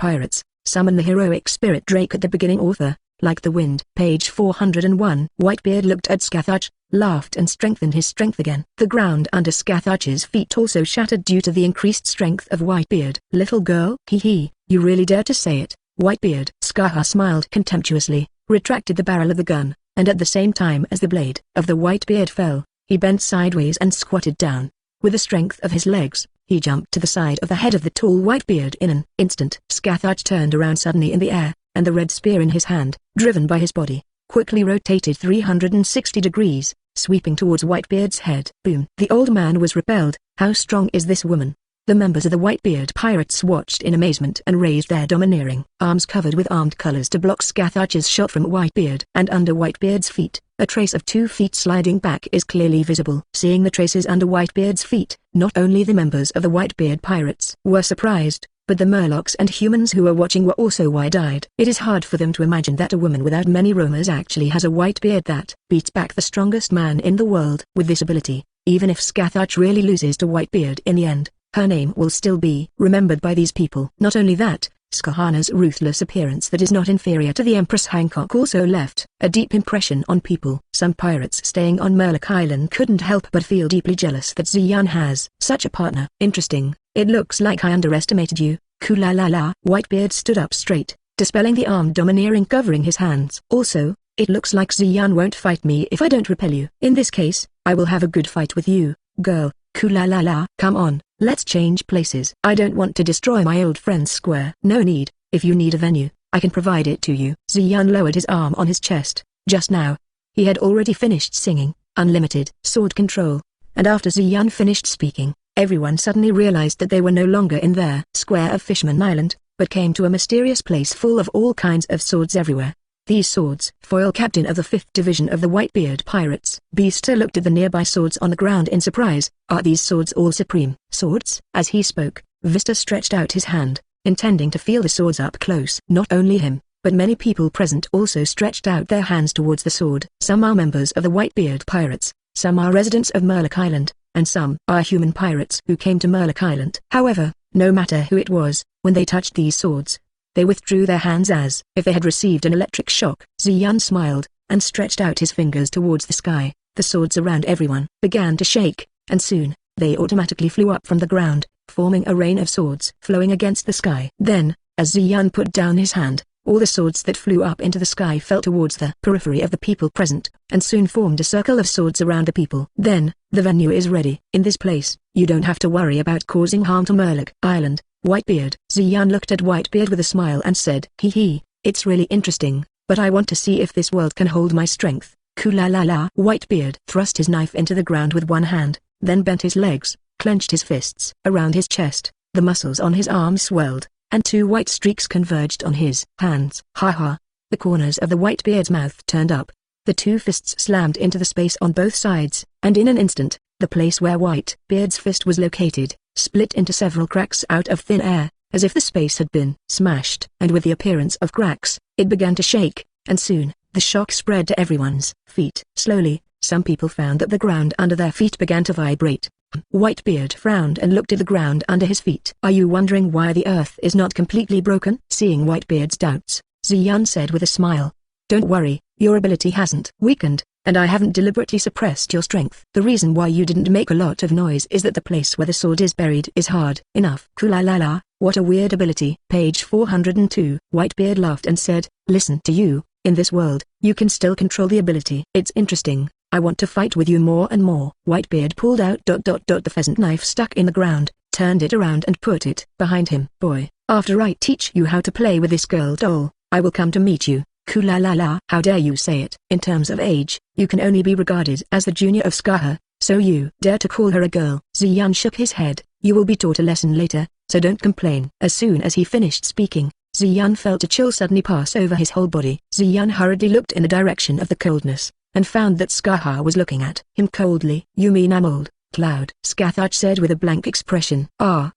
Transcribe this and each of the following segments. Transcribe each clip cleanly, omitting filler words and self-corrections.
pirates, summon the heroic spirit Drake at the beginning. Author, like the wind. Page 401. Whitebeard looked at Scathach, laughed and strengthened his strength again. The ground under Scathach's feet also shattered due to the increased strength of Whitebeard. Little girl, hee, you really dare to say it, Whitebeard. Scathach smiled contemptuously, retracted the barrel of the gun, and at the same time as the blade of the Whitebeard fell, he bent sideways and squatted down. With the strength of his legs, he jumped to the side of the head of the tall Whitebeard in an instant. Scathach turned around suddenly in the air, and the red spear in his hand, driven by his body, quickly rotated 360 degrees, sweeping towards Whitebeard's head. Boom! The old man was repelled. How strong is this woman? The members of the Whitebeard pirates watched in amazement and raised their domineering arms covered with armed colors to block Scathach's shot from Whitebeard. And under Whitebeard's feet, a trace of 2 feet sliding back is clearly visible. Seeing the traces under Whitebeard's feet, not only the members of the Whitebeard pirates were surprised, but the Murlocs and humans who were watching were also wide-eyed. It is hard for them to imagine that a woman without many rumors actually has a white beard that beats back the strongest man in the world. With this ability, even if Scathach really loses to Whitebeard in the end, her name will still be remembered by these people. Not only that, Skahana's ruthless appearance that is not inferior to the Empress Hancock also left a deep impression on people. Some pirates staying on Murloc Island couldn't help but feel deeply jealous that Ziyan has such a partner. Interesting, it looks like I underestimated you, Kula-la-la. Whitebeard stood up straight, dispelling the arm domineering covering his hands. Also, it looks like Ziyan won't fight me if I don't repel you. In this case, I will have a good fight with you, girl. Kula-la-la. Come on, let's change places. I don't want to destroy my old friend's square. No need, if you need a venue, I can provide it to you. Ziyan lowered his arm on his chest. Just now, he had already finished singing Unlimited Sword Control, and after Ziyan finished speaking, everyone suddenly realized that they were no longer in their square of Fishman Island, but came to a mysterious place full of all kinds of swords everywhere. These swords. Foil captain of the 5th Division of the Whitebeard Pirates. Beaster looked at the nearby swords on the ground in surprise. Are these swords all supreme swords? As he spoke, Vista stretched out his hand, intending to feel the swords up close. Not only him, but many people present also stretched out their hands towards the sword. Some are members of the Whitebeard Pirates, some are residents of Murloc Island, and some are human pirates who came to Murloc Island. However, no matter who it was, when they touched these swords, they withdrew their hands as if they had received an electric shock. Ziyan smiled, and stretched out his fingers towards the sky. The swords around everyone began to shake, and soon, they automatically flew up from the ground, forming a rain of swords flowing against the sky. Then, as Ziyan put down his hand, all the swords that flew up into the sky fell towards the periphery of the people present, and soon formed a circle of swords around the people. Then, the venue is ready. In this place, you don't have to worry about causing harm to Murloc Island, Whitebeard. Ziyan looked at Whitebeard with a smile and said, hee, it's really interesting, but I want to see if this world can hold my strength. Kula-la-la. Whitebeard thrust his knife into the ground with one hand, then bent his legs, clenched his fists around his chest. The muscles on his arms swelled, and 2 white streaks converged on his hands. Ha. The corners of the Whitebeard's mouth turned up. The 2 fists slammed into the space on both sides, and in an instant, the place where Whitebeard's fist was located, split into several cracks out of thin air, as if the space had been smashed. And with the appearance of cracks, it began to shake, and soon, the shock spread to everyone's feet. Slowly, some people found that the ground under their feet began to vibrate. Whitebeard frowned and looked at the ground under his feet. Are you wondering why the earth is not completely broken? Seeing Whitebeard's doubts, Ziyan said with a smile. Don't worry, your ability hasn't weakened, and I haven't deliberately suppressed your strength. The reason why you didn't make a lot of noise is that the place where the sword is buried is hard enough. Kula-la-la, what a weird ability. Page 402. Whitebeard laughed and said, listen to you, in this world, you can still control the ability. It's interesting, I want to fight with you more and more. Whitebeard pulled out the pheasant knife stuck in the ground, turned it around and put it behind him. Boy, after I teach you how to play with this girl doll, I will come to meet you. Kula-la-la. How dare you say it? In terms of age, you can only be regarded as the junior of Skaha, so you dare to call her a girl. Ziyan shook his head. You will be taught a lesson later, so don't complain. As soon as he finished speaking, Ziyan felt a chill suddenly pass over his whole body. Ziyan hurriedly looked in the direction of the coldness, and found that Skaha was looking at him coldly. You mean I'm old, Cloud? Scathach said with a blank expression. I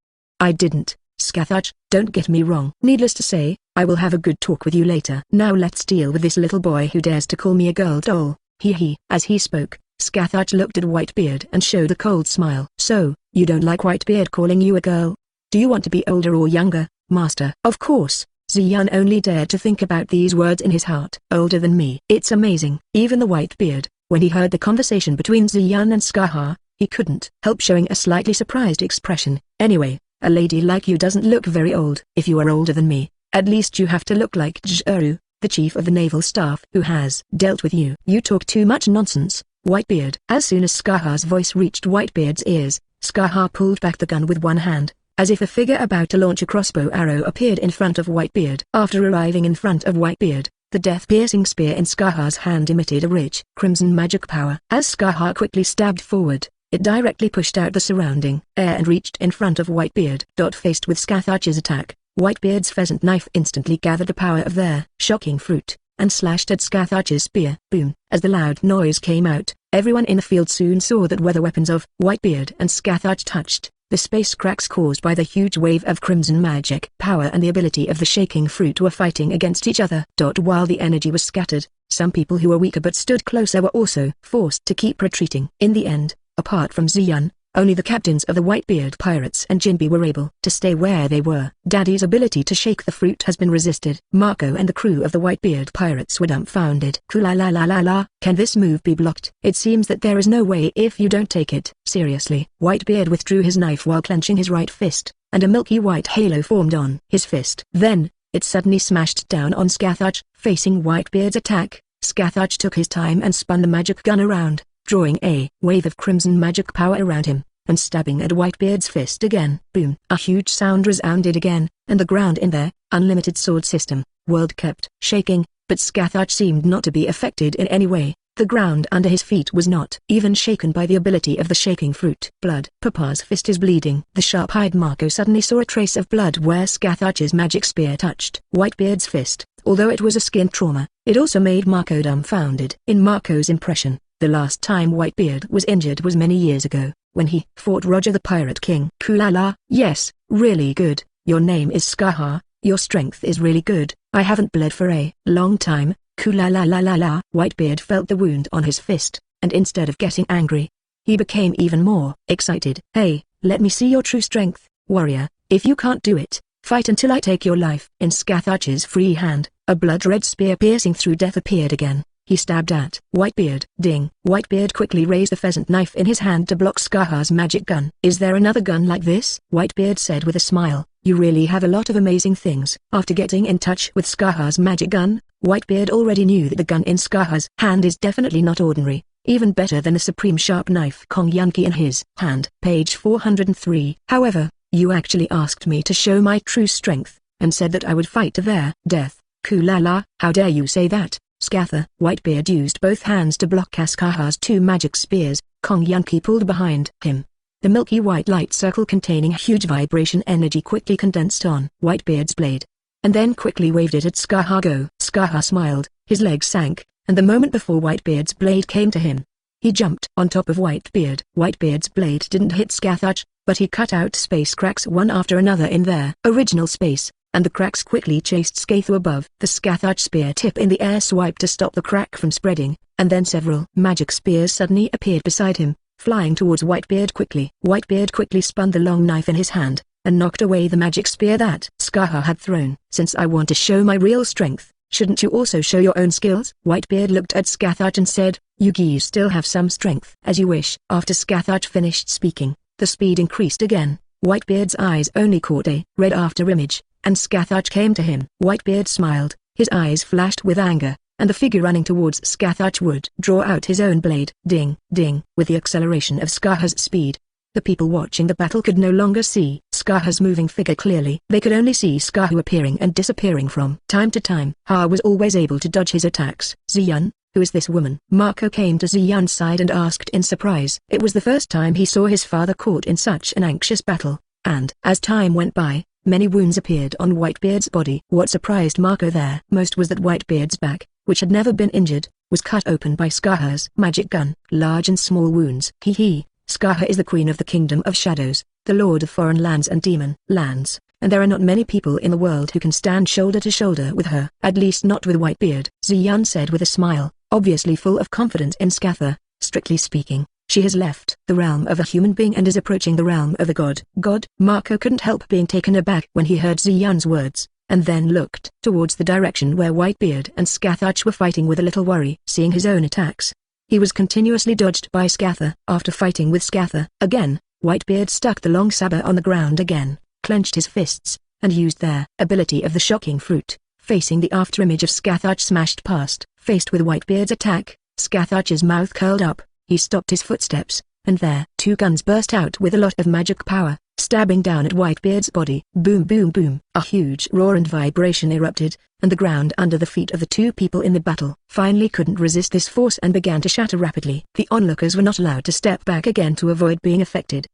didn't. Scathach, don't get me wrong. Needless to say, I will have a good talk with you later. Now let's deal with this little boy who dares to call me a girl doll. Hee. As he spoke, Scathach looked at Whitebeard and showed a cold smile. So, you don't like Whitebeard calling you a girl? Do you want to be older or younger? Master. Of course, Ziyun only dared to think about these words in his heart. Older than me. It's amazing. Even the Whitebeard, when he heard the conversation between Ziyun and Skaha, he couldn't help showing a slightly surprised expression. Anyway, a lady like you doesn't look very old. If you are older than me, at least you have to look like Juru, the chief of the naval staff who has dealt with you. You talk too much nonsense, Whitebeard. As soon as Skaha's voice reached Whitebeard's ears, Skaha pulled back the gun with one hand, as if a figure about to launch a crossbow arrow appeared in front of Whitebeard. After arriving in front of Whitebeard, the death-piercing spear in Skaha's hand emitted a rich, crimson magic power. As Skaha quickly stabbed forward, it directly pushed out the surrounding air and reached in front of Whitebeard. Faced with Skathach's attack, Whitebeard's pheasant knife instantly gathered the power of their shocking fruit, and slashed at Skathach's spear. Boom! As the loud noise came out, everyone in the field soon saw that where the weapons of Whitebeard and Skathach touched, the space cracks caused by the huge wave of crimson magic power and the ability of the shaking fruit were fighting against each other. While the energy was scattered, some people who were weaker but stood closer were also forced to keep retreating. In the end, apart from Ziyun, only the captains of the Whitebeard pirates and Jinbi were able to stay where they were. Daddy's ability to shake the fruit has been resisted. Marco and the crew of the Whitebeard pirates were dumbfounded. Kula-la-la-la-la, can this move be blocked? It seems that there is no way if you don't take it seriously. Whitebeard withdrew his knife while clenching his right fist, and a milky white halo formed on his fist. Then, it suddenly smashed down on Skathach. Facing Whitebeard's attack, Skathach took his time and spun the magic gun around, drawing a wave of crimson magic power around him, and stabbing at Whitebeard's fist again. Boom! A huge sound resounded again, and the ground in their unlimited sword system world kept shaking, but Skathach seemed not to be affected in any way. The ground under his feet was not even shaken by the ability of the shaking fruit. Blood. Papa's fist is bleeding. The sharp-eyed Marco suddenly saw a trace of blood where Skathach's magic spear touched Whitebeard's fist. Although it was a skin trauma, it also made Marco dumbfounded. In Marco's impression, the last time Whitebeard was injured was many years ago, when he fought Roger the Pirate King. Kulala, yes, really good. Your name is Skaha, your strength is really good. I haven't bled for a long time. Kulala-la-la-la. Whitebeard felt the wound on his fist, and instead of getting angry, he became even more excited. Hey, let me see your true strength, warrior. If you can't do it, fight until I take your life. In Skathach's free hand, a blood-red spear piercing through death appeared again. He stabbed at Whitebeard. Ding! Whitebeard quickly raised the pheasant knife in his hand to block Skaha's magic gun. Is there another gun like this? Whitebeard said with a smile. You really have a lot of amazing things. After getting in touch with Skaha's magic gun, Whitebeard already knew that the gun in Skaha's hand is definitely not ordinary, even better than the supreme sharp knife Kong Yunki in his hand. Page 403. However, you actually asked me to show my true strength, and said that I would fight to their death. Kulala, how dare you say that? Scatha. Whitebeard used both hands to block Skaha's two magic spears. Kong Yunki pulled behind him. The milky white light circle containing huge vibration energy quickly condensed on Whitebeard's blade, and then quickly waved it at Skaha. Go! Skaha smiled, his legs sank, and the moment before Whitebeard's blade came to him, he jumped on top of Whitebeard. Whitebeard's blade didn't hit Skathach, but he cut out space cracks one after another in their original space, and the cracks quickly chased Skatha above. The Skathach spear tip in the air swiped to stop the crack from spreading, and then several magic spears suddenly appeared beside him, flying towards Whitebeard quickly. Whitebeard quickly spun the long knife in his hand, and knocked away the magic spear that Skaha had thrown. Since I want to show my real strength, shouldn't you also show your own skills? Whitebeard looked at Skathach and said, you geese still have some strength. As you wish. After Skathach finished speaking, the speed increased again. Whitebeard's eyes only caught a red after image, and Skathach came to him. Whitebeard smiled, his eyes flashed with anger, and the figure running towards Skathach would draw out his own blade. Ding, ding. With the acceleration of Skaha's speed, the people watching the battle could no longer see Skaha's moving figure clearly. They could only see Skaha appearing and disappearing from time to time. Ha was always able to dodge his attacks. Ziyun, who is this woman? Marco came to Ziyun's side and asked in surprise. It was the first time he saw his father caught in such an anxious battle, and as time went by, many wounds appeared on Whitebeard's body. What surprised Marco there most was that Whitebeard's back, which had never been injured, was cut open by Skaha's magic gun. Large and small wounds. Hee. Skaha is the queen of the Kingdom of Shadows, the lord of foreign lands and demon lands, and there are not many people in the world who can stand shoulder to shoulder with her. At least not with Whitebeard. Ziyun said with a smile, obviously full of confidence in Skatha. Strictly speaking, She has left the realm of a human being and is approaching the realm of a god. God? Marco couldn't help being taken aback when he heard Ziyun's words, and then looked towards the direction where Whitebeard and Scathach were fighting with a little worry. Seeing his own attacks, he was continuously dodged by Scatha. After fighting with Scatha again, Whitebeard stuck the long saber on the ground again, clenched his fists, and used their ability of the shocking fruit. Facing the afterimage of Scathach smashed past. Faced with Whitebeard's attack, Scathach's mouth curled up. He stopped his footsteps, and there 2 guns burst out with a lot of magic power, stabbing down at Whitebeard's body. Boom boom boom. A huge roar and vibration erupted, and the ground under the feet of the 2 people in the battle finally couldn't resist this force and began to shatter rapidly. The onlookers were not allowed to step back again to avoid being affected.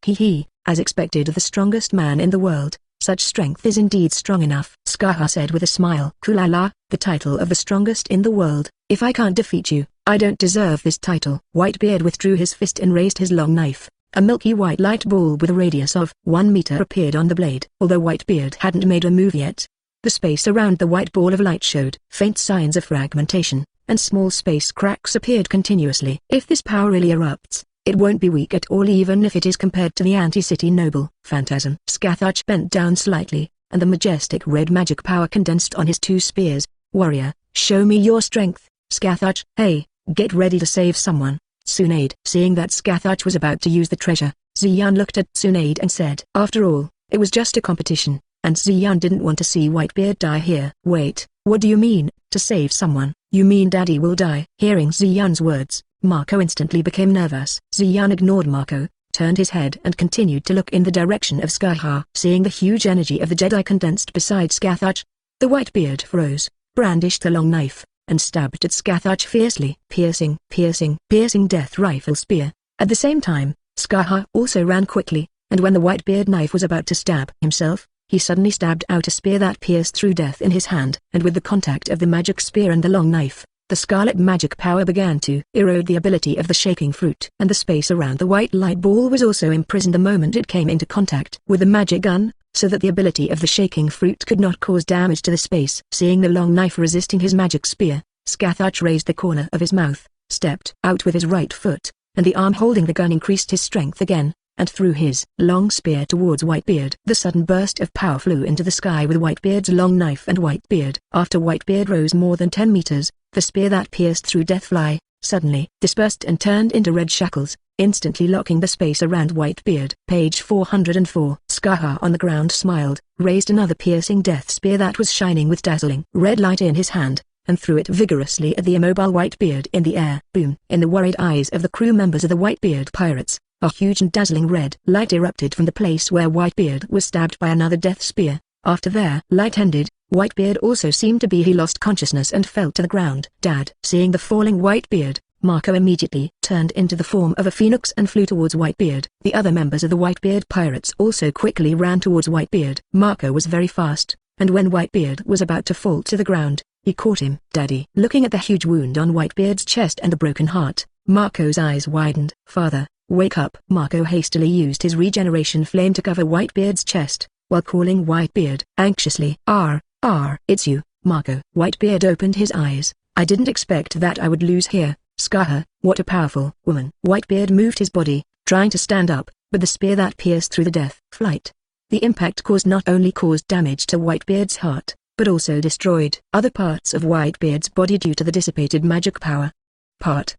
As expected of the strongest man in the world, such strength is indeed strong enough, Scaha said with a smile. Kulala, the title of the strongest in the world. If I can't defeat you, I don't deserve this title. Whitebeard withdrew his fist and raised his long knife. A milky white light ball with a radius of 1 meter appeared on the blade. Although Whitebeard hadn't made a move yet, the space around the white ball of light showed faint signs of fragmentation, and small space cracks appeared continuously. If this power really erupts, it won't be weak at all even if it is compared to the anti-city noble. Phantasm. Scathach bent down slightly, and the majestic red magic power condensed on his 2 spears. Warrior, show me your strength. Scathach, hey, get ready to save someone. Tsunade. Seeing that Scathach was about to use the treasure, Ziyun looked at Tsunade and said, after all, it was just a competition, and Ziyun didn't want to see Whitebeard die here. Wait, what do you mean, to save someone? You mean Daddy will die? Hearing Ziyun's words, Marco instantly became nervous. Ziyun ignored Marco, turned his head and continued to look in the direction of Scaha. Seeing the huge energy of the Jedi condensed beside Scathach, the Whitebeard froze, brandished the long knife, and stabbed at Scathach fiercely. Piercing death rifle spear. At the same time, Scaha also ran quickly, and when the Whitebeard knife was about to stab himself, he suddenly stabbed out a spear that pierced through death in his hand. And with the contact of the magic spear and the long knife, the scarlet magic power began to erode the ability of the shaking fruit. And the space around the white light ball was also imprisoned the moment it came into contact with the magic gun, so that the ability of the shaking fruit could not cause damage to the space. Seeing the long knife resisting his magic spear, Scathach raised the corner of his mouth, stepped out with his right foot, and the arm holding the gun increased his strength again, and threw his long spear towards Whitebeard. The sudden burst of power flew into the sky with Whitebeard's long knife and Whitebeard. After Whitebeard rose more than 10 meters, the spear that pierced through Deathfly suddenly dispersed and turned into red shackles, instantly locking the space around Whitebeard. Page 404. Scaha on the ground smiled, raised another piercing death spear that was shining with dazzling red light in his hand, and threw it vigorously at the immobile Whitebeard in the air. Boom! In the worried eyes of the crew members of the Whitebeard pirates, a huge and dazzling red light erupted from the place where Whitebeard was stabbed by another death spear. After their light ended, Whitebeard also seemed to be he lost consciousness and fell to the ground. Dad. Seeing the falling Whitebeard, Marco immediately turned into the form of a phoenix and flew towards Whitebeard. The other members of the Whitebeard pirates also quickly ran towards Whitebeard. Marco was very fast, and when Whitebeard was about to fall to the ground, he caught him. Daddy. Looking at the huge wound on Whitebeard's chest and the broken heart, Marco's eyes widened. Father, wake up. Marco hastily used his regeneration flame to cover Whitebeard's chest, while calling Whitebeard anxiously. It's you, Marco. Whitebeard opened his eyes. I didn't expect that I would lose here, Scaha. What a powerful woman. Whitebeard moved his body, trying to stand up, but the spear that pierced through the death flight. The impact not only caused damage to Whitebeard's heart, but also destroyed other parts of Whitebeard's body due to the dissipated magic power.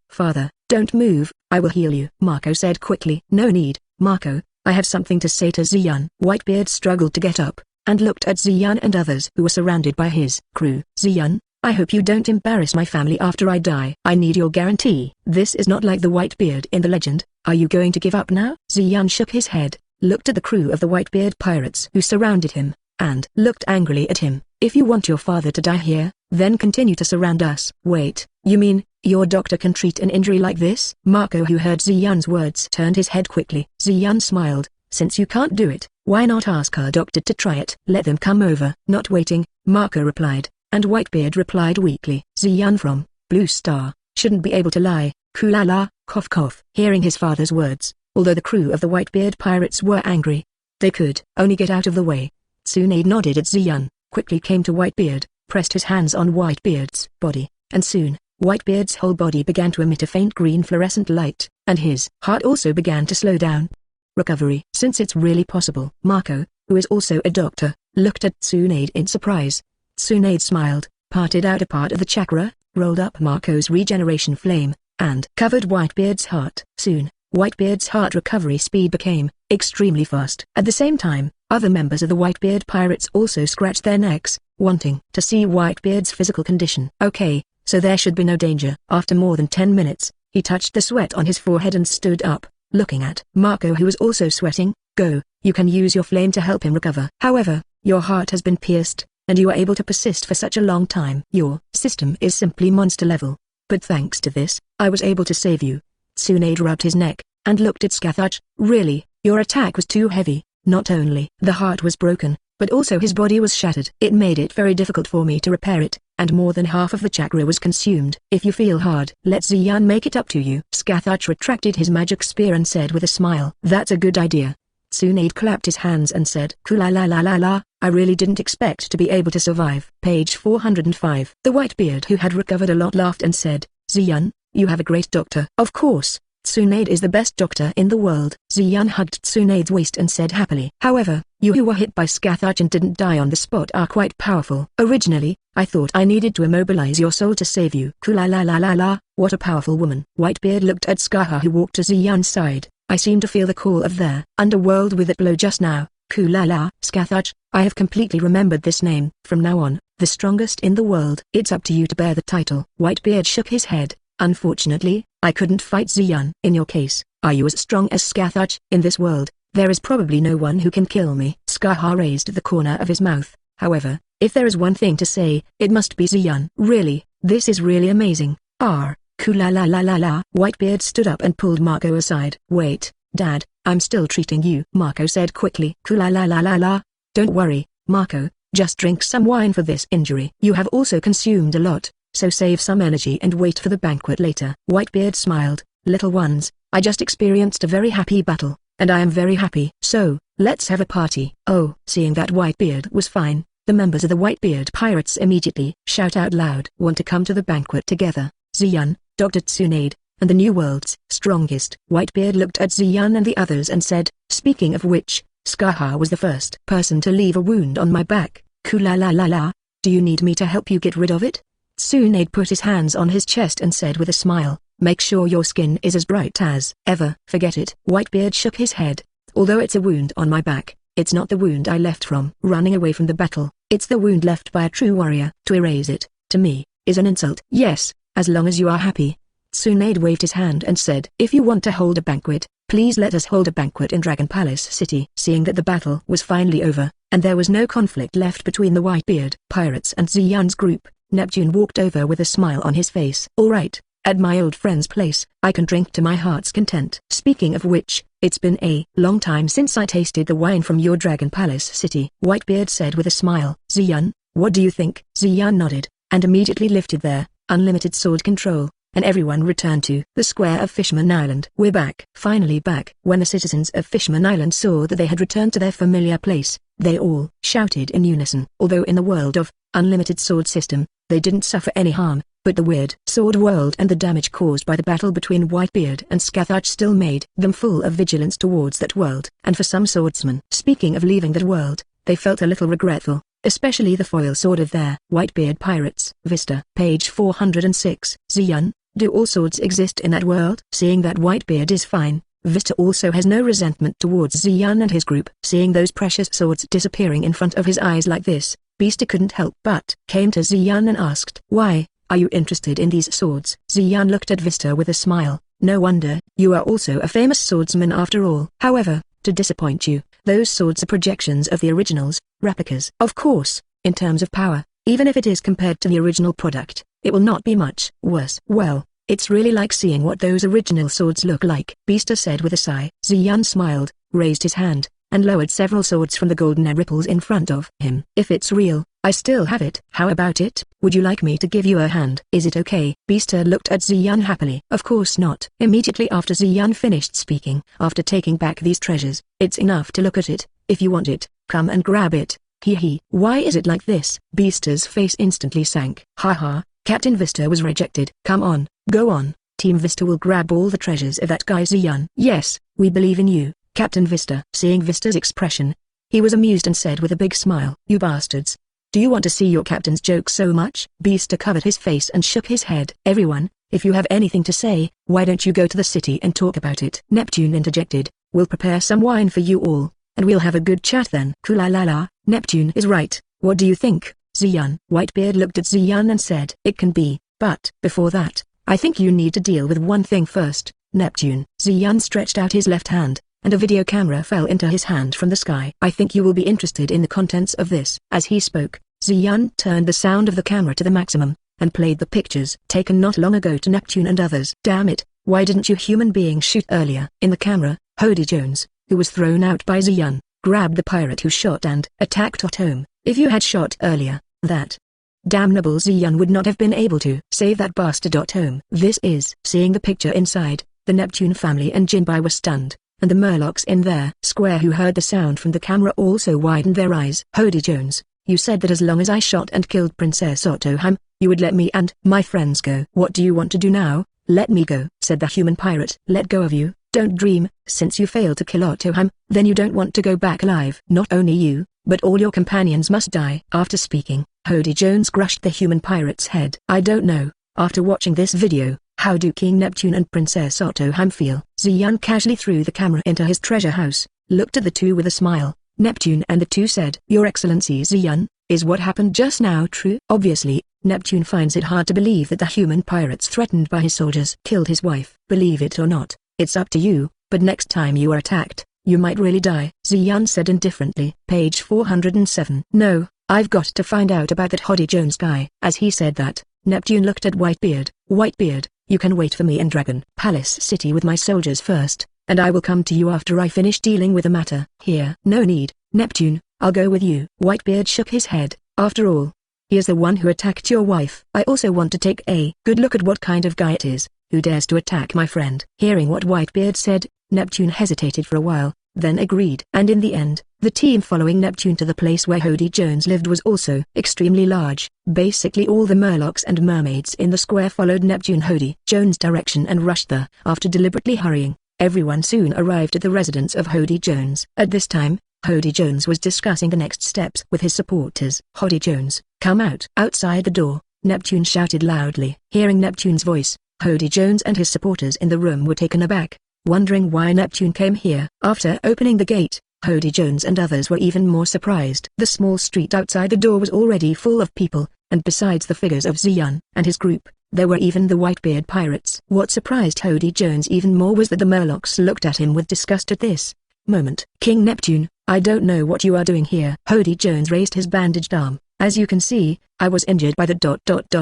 Father, don't move, I will heal you. Marco said quickly. No need, Marco, I have something to say to Ziyun. Whitebeard struggled to get up, and looked at Ziyun and others who were surrounded by his crew. Ziyun, I hope you don't embarrass my family after I die. I need your guarantee. This is not like the Whitebeard in the legend. Are you going to give up now? Ziyun shook his head, looked at the crew of the Whitebeard pirates who surrounded him, and looked angrily at him. If you want your father to die here, then continue to surround us. Wait, you mean, your doctor can treat an injury like this? Marco, who heard Ziyun's words, turned his head quickly. Ziyun smiled. Since you can't do it, why not ask our doctor to try it? Let them come over. Not waiting, Marco replied, and Whitebeard replied weakly. Ziyun from Blue Star shouldn't be able to lie. Kulala, cough cough. Hearing his father's words, although the crew of the Whitebeard pirates were angry, they could only get out of the way. Tsunade nodded at Ziyun, quickly came to Whitebeard, pressed his hands on Whitebeard's body, and soon, Whitebeard's whole body began to emit a faint green fluorescent light, and his heart also began to slow down. Recovery. Since it's really possible. Marco, who is also a doctor, looked at Tsunade in surprise. Tsunade smiled, parted out a part of the chakra, rolled up Marco's regeneration flame, and covered Whitebeard's heart. Soon, Whitebeard's heart recovery speed became extremely fast. At the same time, other members of the Whitebeard pirates also scratched their necks, wanting to see Whitebeard's physical condition. Okay, so there should be no danger. After more than 10 minutes, he touched the sweat on his forehead and stood up, looking at Marco, who was also sweating. Go, you can use your flame to help him recover. However, your heart has been pierced, and you are able to persist for such a long time. Your system is simply monster level. But thanks to this, I was able to save you. Tsunade rubbed his neck, and looked at Scathach. Really, your attack was too heavy. Not only the heart was broken, but also his body was shattered. It made it very difficult for me to repair it, and more than half of the chakra was consumed. If you feel hard, let Ziyan make it up to you. Scathach retracted his magic spear and said with a smile, that's a good idea. Tsunade clapped his hands and said, Kula-la-la-la-la, I really didn't expect to be able to survive. Page 405. The Whitebeard, who had recovered a lot, laughed and said, Ziyan, you have a great doctor. Of course, Tsunade is the best doctor in the world. Ziyan hugged Tsunade's waist and said happily, however, you who were hit by Scathach and didn't die on the spot are quite powerful. Originally, I thought I needed to immobilize your soul to save you. Kula-la-la-la-la, what a powerful woman. Whitebeard looked at Scaha, who walked to Ziyan's side. I seem to feel the call of their underworld with it blow just now. Kula-la. Scathach, I have completely remembered this name. From now on, the strongest in the world. It's up to you to bear the title. Whitebeard shook his head. Unfortunately, I couldn't fight Ziyan. In your case, are you as strong as Scathach? In this world, there is probably no one who can kill me. Scaha raised the corner of his mouth. However, if there is one thing to say, it must be Ziyan. Really, this is really amazing. Kula-la-la-la-la. Whitebeard stood up and pulled Marco aside. Wait, Dad, I'm still treating you, Marco said quickly. Kula-la-la-la-la. Don't worry, Marco, just drink some wine for this injury. You have also consumed a lot, so save some energy and wait for the banquet later. Whitebeard smiled. Little ones, I just experienced a very happy battle, and I am very happy. So, let's have a party. Oh, seeing that Whitebeard was fine, the members of the Whitebeard pirates immediately shout out loud. Want to come to the banquet together? Ziyan, Dr. Tsunade, and the new world's strongest. Whitebeard looked at Ziyan and the others and said, speaking of which, Scaha was the first person to leave a wound on my back. Kula-la-la-la, do you need me to help you get rid of it? Tsunade put his hands on his chest and said with a smile, make sure your skin is as bright as ever. Forget it. Whitebeard shook his head. Although it's a wound on my back, it's not the wound I left from running away from the battle. It's the wound left by a true warrior. To erase it, to me, is an insult. Yes, as long as you are happy. Tsunade waved his hand and said, if you want to hold a banquet, please let us hold a banquet in Dragon Palace City. Seeing that the battle was finally over, and there was no conflict left between the Whitebeard pirates and Ziyan's group, Neptune walked over with a smile on his face. Alright, at my old friend's place, I can drink to my heart's content. Speaking of which, it's been a long time since I tasted the wine from your Dragon Palace City. Whitebeard said with a smile. Ziyan, what do you think? Ziyan nodded, and immediately lifted their unlimited sword control, and everyone returned to the square of Fishman Island. We're back. Finally back. When the citizens of Fishman Island saw that they had returned to their familiar place, they all shouted in unison. Although in the world of unlimited sword system, they didn't suffer any harm, but the weird sword world and the damage caused by the battle between Whitebeard and Scathach still made them full of vigilance towards that world. And for some swordsmen, speaking of leaving that world, they felt a little regretful, especially the foil sword of their Whitebeard pirates. Vista. Page 406. Ziyan, do all swords exist in that world? Seeing that Whitebeard is fine, Vista also has no resentment towards Ziyan and his group. Seeing those precious swords disappearing in front of his eyes like this, Vista couldn't help but came to Ziyan and asked, why, are you interested in these swords? Ziyan looked at Vista with a smile. No wonder, you are also a famous swordsman after all. However, to disappoint you, those swords are projections of the originals, replicas. Of course, in terms of power, even if it is compared to the original product, it will not be much worse. Well, it's really like seeing what those original swords look like, Vista said with a sigh. Ziyan smiled, raised his hand, and lowered several swords from the golden air ripples in front of him. If it's real, I still have it. How about it? Would you like me to give you a hand? Is it okay? Vista looked at Ziyan happily. Of course not. Immediately after Ziyan finished speaking, after taking back these treasures, it's enough to look at it. If you want it, come and grab it. Hee hee. Why is it like this? Vista's face instantly sank. Haha, Captain Vista was rejected. Come on, go on. Team Vista will grab all the treasures of that guy Zion. Yes, we believe in you, Captain Vista. Seeing Vista's expression, he was amused and said with a big smile, "You bastards. Do you want to see your captain's joke so much?" Vista covered his face and shook his head. "Everyone, if you have anything to say, why don't you go to the city and talk about it?" Neptune interjected, "We'll prepare some wine for you all, and we'll have a good chat then." "Kulalala, Neptune is right. What do you think, Zion?" Whitebeard looked at Zion and said, "It can be, but before that, I think you need to deal with one thing first, Neptune." Zion stretched out his left hand, and a video camera fell into his hand from the sky. "I think you will be interested in the contents of this." As he spoke, Zion turned the sound of the camera to the maximum, and played the pictures taken not long ago to Neptune and others. "Damn it, why didn't you human beings shoot earlier?" In the camera, Hody Jones, who was thrown out by Zion, grabbed the pirate who shot and attacked Harem. "If you had shot earlier, that damnable Zion would not have been able to save that bastard Harem." This is. Seeing the picture inside, the Neptune family and Jinbai were stunned, and the Murlocs in their square who heard the sound from the camera also widened their eyes. "Hody Jones, you said that as long as I shot and killed Princess Harem, you would let me and my friends go. What do you want to do now?" "Let me go," said the human pirate. "Let go of you? Don't dream. Since you failed to kill Harem, then you don't want to go back alive. Not only you, but all your companions must die." After speaking, Hody Jones crushed the human pirate's head. "I don't know, after watching this video, how do King Neptune and Princess Harem feel?" Zion casually threw the camera into his treasure house, looked at the two with a smile. Neptune and the two said, "Your Excellency Zion, is what happened just now true?" Obviously, Neptune finds it hard to believe that the human pirates threatened by his soldiers killed his wife. "Believe it or not, it's up to you, but next time you are attacked, you might really die," Zion said indifferently. Page 407. "No, I've got to find out about that Hody Jones guy." As he said that, Neptune looked at Whitebeard. "Whitebeard, you can wait for me in Dragon Palace City with my soldiers first, and I will come to you after I finish dealing with the matter here." "No need, Neptune, I'll go with you." Whitebeard shook his head. "After all, he is the one who attacked your wife. I also want to take a good look at what kind of guy it is, who dares to attack my friend." Hearing what Whitebeard said, Neptune hesitated for a while, then agreed. And in the end, the team following Neptune to the place where Hody Jones lived was also extremely large. Basically all the Murlocs and mermaids in the square followed Neptune Hody Jones' direction and rushed there. After deliberately hurrying, everyone soon arrived at the residence of Hody Jones. At this time, Hody Jones was discussing the next steps with his supporters. "Hody Jones, come out." Outside the door, Neptune shouted loudly. Hearing Neptune's voice, Hody Jones and his supporters in the room were taken aback, wondering why Neptune came here. After opening the gate, Hody Jones and others were even more surprised. The small street outside the door was already full of people, and besides the figures of Zion and his group, there were even the Whitebeard pirates. What surprised Hody Jones even more was that the Murlocs looked at him with disgust at this moment. "King Neptune, I don't know what you are doing here." Hody Jones raised his bandaged arm. "As you can see, I was injured by the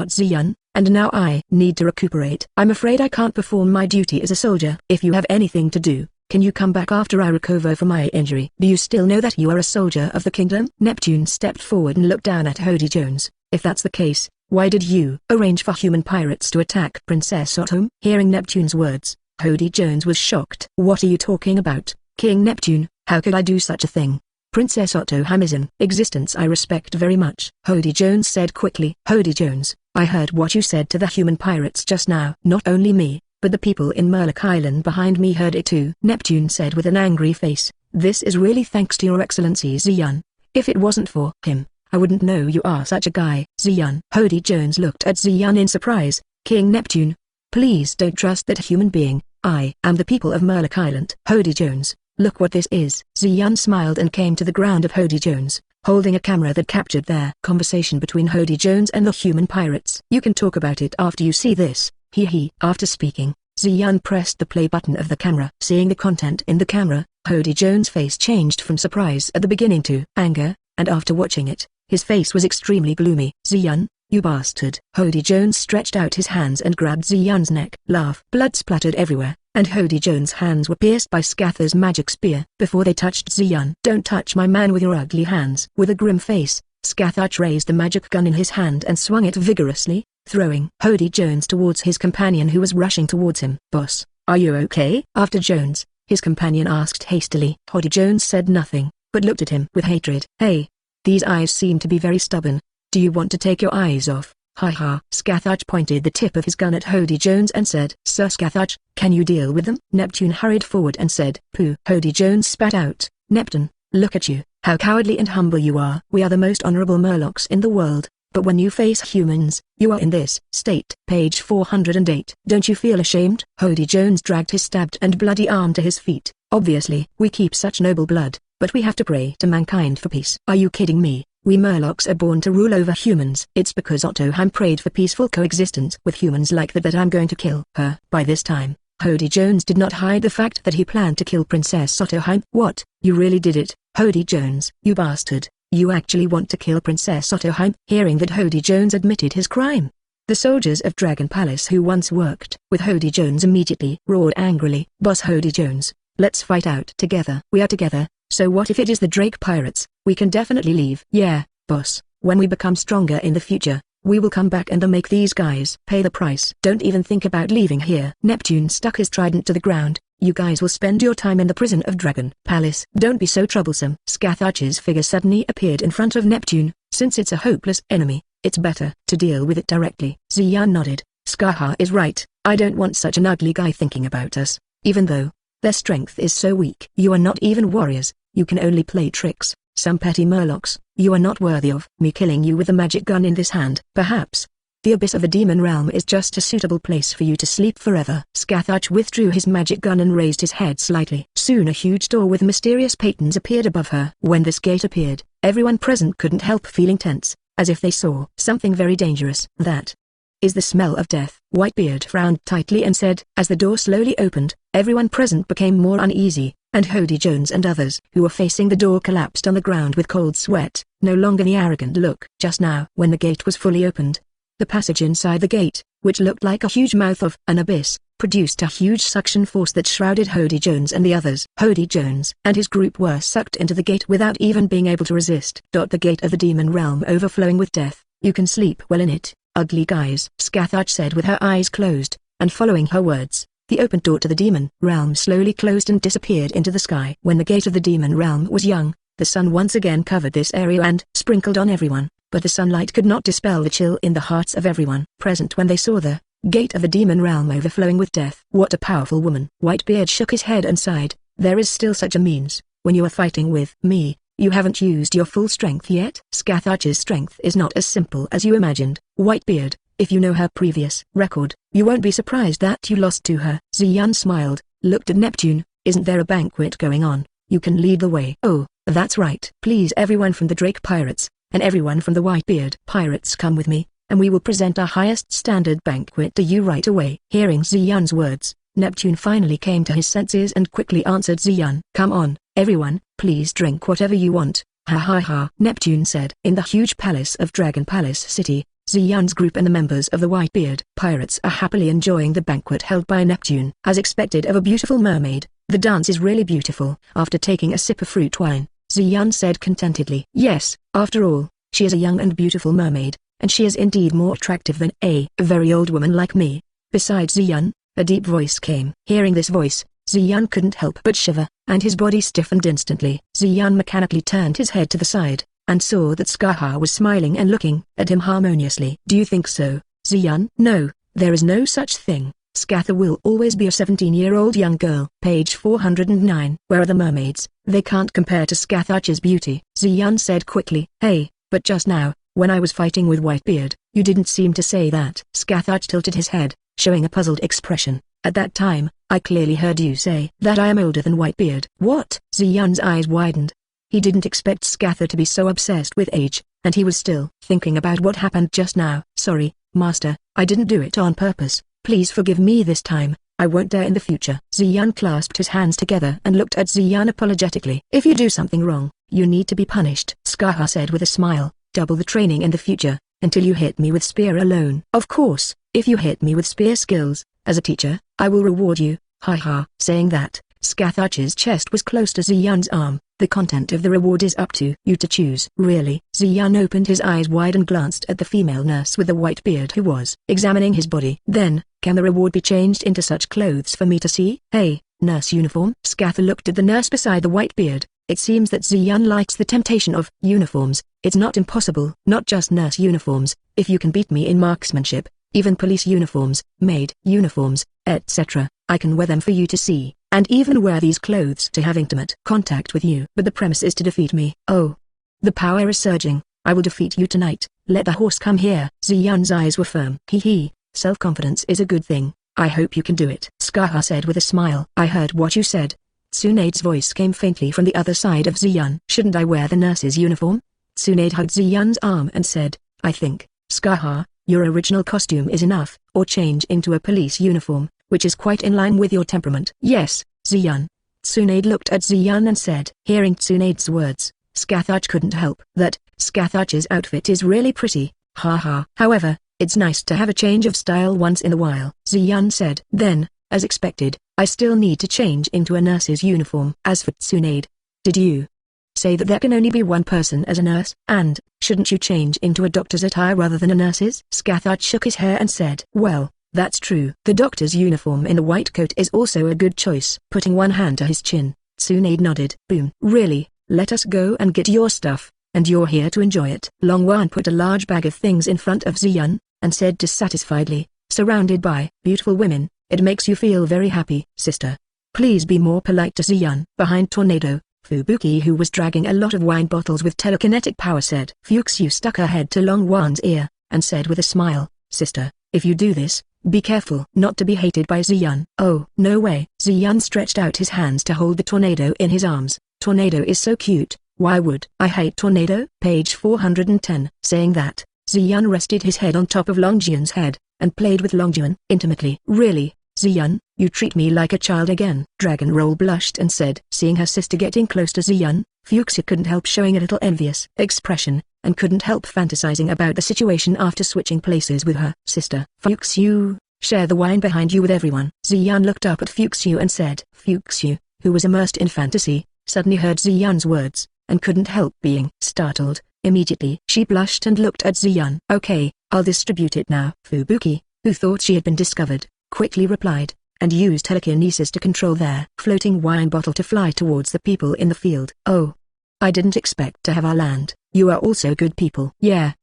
Zion, and now I need to recuperate. I'm afraid I can't perform my duty as a soldier. If you have anything to do, can you come back after I recover from my injury?" "Do you still know that you are a soldier of the kingdom?" Neptune stepped forward and looked down at Hody Jones. "If that's the case, why did you arrange for human pirates to attack Princess Harem?" Hearing Neptune's words, Hody Jones was shocked. "What are you talking about, King Neptune? How could I do such a thing? Princess Harem is in existence I respect very much," Hody Jones said quickly. "Hody Jones, I heard what you said to the human pirates just now. Not only me, but the people in Murloc Island behind me heard it too," Neptune said with an angry face. "This is really thanks to your Excellency Zion. If it wasn't for him, I wouldn't know you are such a guy." "Zion." Hody Jones looked at Zion in surprise. "King Neptune, please don't trust that human being. I am the people of Murloc Island." "Hody Jones, look what this is." Zion smiled and came to the ground of Hody Jones, holding a camera that captured their conversation between Hody Jones and the human pirates. "You can talk about it after you see this, he." After speaking, Zion pressed the play button of the camera. Seeing the content in the camera, Hody Jones' face changed from surprise at the beginning to anger, and after watching it, his face was extremely gloomy. "Zion, you bastard." Hody Jones stretched out his hands and grabbed Zion's neck. Blood splattered everywhere, and Hody Jones' hands were pierced by Scather's magic spear before they touched Zion. "Don't touch my man with your ugly hands." With a grim face, Scather raised the magic gun in his hand and swung it vigorously, throwing Hody Jones towards his companion who was rushing towards him. "Boss, are you okay?" After Jones, his companion asked hastily. Hody Jones said nothing, but looked at him with hatred. "Hey, these eyes seem to be very stubborn. Do you want to take your eyes off?" Ha. Scathach pointed the tip of his gun at Hody Jones and said, Sir Scathach, can you deal with them? Neptune hurried forward and said, Pooh. Hody Jones spat out, Neptune, look at you, how cowardly and humble you are. We are the most honorable Murlocs in the world, but when you face humans, you are in this state. Page 408. Don't you feel ashamed? Hody Jones dragged his stabbed and bloody arm to his feet. Obviously, we keep such noble blood, but we have to pray to mankind for peace. Are you kidding me? We Murlocs are born to rule over humans. It's because Ottoham prayed for peaceful coexistence with humans like that I'm going to kill her. By this time, Hody Jones did not hide the fact that he planned to kill Princess Ottoham. What? You really did it, Hody Jones? You bastard. You actually want to kill Princess Ottoham? Hearing that Hody Jones admitted his crime, the soldiers of Dragon Palace who once worked with Hody Jones immediately roared angrily. Boss Hody Jones, let's fight out together. We are together, so what if it is the Drake Pirates? We can definitely leave. Yeah, boss, when we become stronger in the future, we will come back and make these guys pay the price. Don't even think about leaving here. Neptune stuck his trident to the ground. You guys will spend your time in the prison of Dragon Palace. Don't be so troublesome. Scathach's figure suddenly appeared in front of Neptune. Since it's a hopeless enemy, it's better to deal with it directly. Xian nodded. Scaha is right. I don't want such an ugly guy thinking about us, even though their strength is so weak. You are not even warriors. You can only play tricks. Some petty Murlocs. You are not worthy of me killing you with a magic gun in this hand. Perhaps the abyss of the demon realm is just a suitable place for you to sleep forever. Scathach withdrew his magic gun and raised his head slightly. Soon a huge door with mysterious patterns appeared above her. When this gate appeared, everyone present couldn't help feeling tense, as if they saw something very dangerous. That is the smell of death. Whitebeard frowned tightly and said, as the door slowly opened, everyone present became more uneasy, and Hody Jones and others who were facing the door collapsed on the ground with cold sweat, no longer the arrogant look. Just now, when the gate was fully opened, the passage inside the gate, which looked like a huge mouth of an abyss, produced a huge suction force that shrouded Hody Jones and the others. Hody Jones and his group were sucked into the gate without even being able to resist. The gate of the demon realm overflowing with death. You can sleep well in it, ugly guys, Scathach said with her eyes closed, and following her words, the open door to the demon realm slowly closed and disappeared into the sky. When the gate of the demon realm was young, the sun once again covered this area and sprinkled on everyone, but the sunlight could not dispel the chill in the hearts of everyone present when they saw the gate of the demon realm overflowing with death. What a powerful woman. Whitebeard shook his head and sighed. There is still such a means. When you are fighting with me, you haven't used your full strength yet. Scathach's strength is not as simple as you imagined. Whitebeard, if you know her previous record, you won't be surprised that you lost to her. Xian smiled, looked at Neptune. Isn't there a banquet going on? You can lead the way. Oh, that's right. Please everyone from the Drake Pirates, and everyone from the Whitebeard Pirates come with me, and we will present our highest standard banquet to you right away. Hearing Xian's words, Neptune finally came to his senses and quickly answered Xian. Come on, everyone, please drink whatever you want. Ha, Neptune said. In the huge palace of Dragon Palace City, Xian's group and the members of the Whitebeard Pirates are happily enjoying the banquet held by Neptune. As expected of a beautiful mermaid, the dance is really beautiful. After taking a sip of fruit wine, Xian said contentedly. Yes, after all, she is a young and beautiful mermaid, and she is indeed more attractive than a very old woman like me. Besides Xian, a deep voice came. Hearing this voice, Xian couldn't help but shiver, and his body stiffened instantly. Xian mechanically turned his head to the side, and saw that Scaha was smiling and looking at him harmoniously. Do you think so, Xian? No, there is no such thing. Scatha will always be a 17-year-old young girl. Page 409. Where are the mermaids? They can't compare to Scathach's beauty. Xian said quickly. Hey, but just now, when I was fighting with Whitebeard, you didn't seem to say that. Scathach tilted his head, showing a puzzled expression. At that time, I clearly heard you say that I am older than Whitebeard. What? Xian's eyes widened. He didn't expect Scatha to be so obsessed with age, and he was still thinking about what happened just now. Sorry, Master, I didn't do it on purpose. Please forgive me this time. I won't dare in the future. Xian clasped his hands together and looked at Xian apologetically. If you do something wrong, you need to be punished. Scaha said with a smile. Double the training in the future, until you hit me with spear alone. Of course, if you hit me with spear skills, as a teacher, I will reward you. Ha. Saying that, Scathach's chest was close to Xian's arm. The content of the reward is up to you to choose. Really? Xian opened his eyes wide and glanced at the female nurse with the white beard who was examining his body. Then, can the reward be changed into such clothes for me to see? Hey, nurse uniform? Scatha looked at the nurse beside the white beard. It seems that Xian likes the temptation of uniforms, It's not impossible. Not just nurse uniforms. If you can beat me in marksmanship, even police uniforms, maid uniforms, etc., I can wear them for you to see, and even wear these clothes to have intimate contact with you. But the premise is to defeat me. Oh. The power is surging. I will defeat you tonight. Let the horse come here. Ziyun's eyes were firm. Hee. Self-confidence is a good thing. I hope you can do it. Skaha said with a smile. I heard what you said. Tsunade's voice came faintly from the other side of Ziyun. Shouldn't I wear the nurse's uniform? Tsunade hugged Ziyun's arm and said, I think, Skaha, your original costume is enough, or change into a police uniform, which is quite in line with your temperament. Yes, Ziyun. Tsunade looked at Ziyun and said. Hearing Tsunade's words, Skathuch couldn't help. That, Skathuch's outfit is really pretty, haha. However, it's nice to have a change of style once in a while, Ziyun said. Then, as expected, I still need to change into a nurse's uniform. As for Tsunade, did you say that there can only be one person as a nurse? And, shouldn't you change into a doctor's attire rather than a nurse's? Skathuch shook his hair and said, well, that's true. The doctor's uniform in the white coat is also a good choice. Putting one hand to his chin, Tsunade nodded. Boom. Really, let us go and get your stuff, and you're here to enjoy it. Longwan put a large bag of things in front of Ziyun, and said dissatisfiedly, surrounded by beautiful women, it makes you feel very happy. Sister, please be more polite to Ziyun. Behind Tornado, Fubuki, who was dragging a lot of wine bottles with telekinetic power, said. Fuxiu stuck her head to Longwan's ear, and said with a smile, Sister, if you do this, be careful not to be hated by Ziyun. Oh, no way. Ziyun stretched out his hands to hold the Tornado in his arms. Tornado is so cute, why would I hate Tornado? Page 410. Saying that, Ziyun rested his head on top of Longjun's head, and played with Longjun intimately. Really, Ziyun, you treat me like a child again. Dragon Roll blushed and said. Seeing her sister getting close to Ziyun, Fuxia couldn't help showing a little envious expression, and couldn't help fantasizing about the situation after switching places with her sister. Fuxiu, share the wine behind you with everyone. Ziyun looked up at Fuxiu and said. Fuxiu, who was immersed in fantasy, suddenly heard Ziyun's words, and couldn't help being startled. Immediately she blushed and looked at Ziyun. Okay, I'll distribute it now. Fubuki, who thought she had been discovered, quickly replied, and used telekinesis to control their floating wine bottle to fly towards the people in the field. Oh. I didn't expect to have our land. You are also good people. Yeah,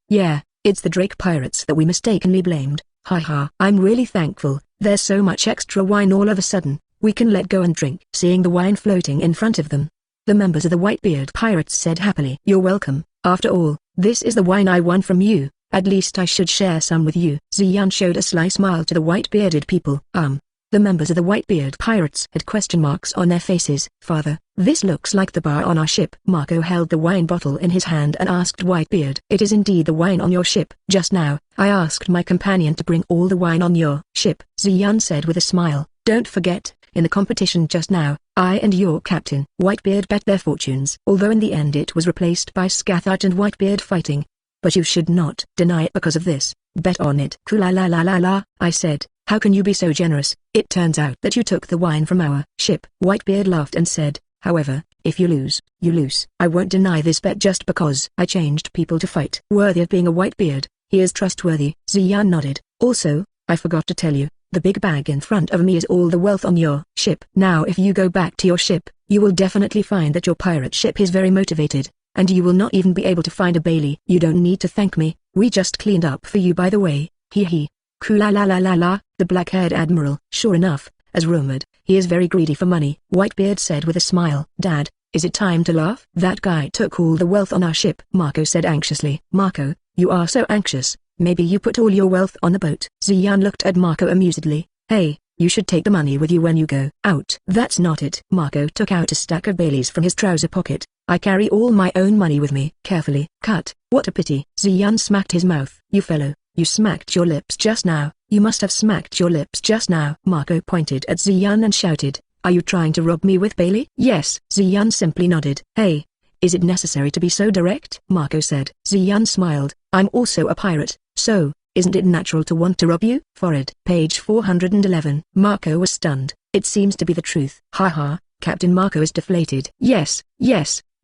it's the Drake pirates that we mistakenly blamed. Haha. I'm really thankful, there's so much extra wine all of a sudden, we can let go and drink. Seeing the wine floating in front of them, the members of the Whitebeard pirates said happily. You're welcome, after all, this is the wine I won from you, at least I should share some with you. Ziyun showed a sly smile to the white-bearded people. The members of the Whitebeard pirates had question marks on their faces. Father, this looks like the bar on our ship. Marco held the wine bottle in his hand and asked Whitebeard. It is indeed the wine on your ship. Just now, I asked my companion to bring all the wine on your ship, Ziyun said with a smile. Don't forget, in the competition just now, I and your captain, Whitebeard, bet their fortunes. Although in the end it was replaced by Skathuch and Whitebeard fighting. But you should not deny it because of this. Bet on it. Kula, I said. How can you be so generous? It turns out that you took the wine from our ship. Whitebeard laughed and said, however, if you lose, you lose. I won't deny this bet just because I changed people to fight. Worthy of being a Whitebeard, he is trustworthy. Ziyun nodded. Also, I forgot to tell you, the big bag in front of me is all the wealth on your ship. Now if you go back to your ship, you will definitely find that your pirate ship is very motivated, and you will not even be able to find a Bailey. You don't need to thank me, we just cleaned up for you by the way. Hee. Kula, the black-haired admiral. Sure enough, as rumored, he is very greedy for money, Whitebeard said with a smile. Dad, is it time to laugh? That guy took all the wealth on our ship, Marco said anxiously. Marco, you are so anxious, maybe you put all your wealth on the boat. Ziyun looked at Marco amusedly. Hey, you should take the money with you when you go out. That's not it. Marco took out a stack of Baileys from his trouser pocket. I carry all my own money with me. Carefully. Cut. What a pity. Ziyun smacked his mouth. You fellow. You smacked your lips just now. You must have smacked your lips just now. Marco pointed at Ziyun and shouted, are you trying to rob me with Bailey? Yes. Ziyun simply nodded. Hey, is it necessary to be so direct? Marco said. Ziyun smiled. I'm also a pirate, so, isn't it natural to want to rob you? Forward. Page 411. Marco was stunned. It seems to be the truth. Haha, Captain Marco is deflated. Yes,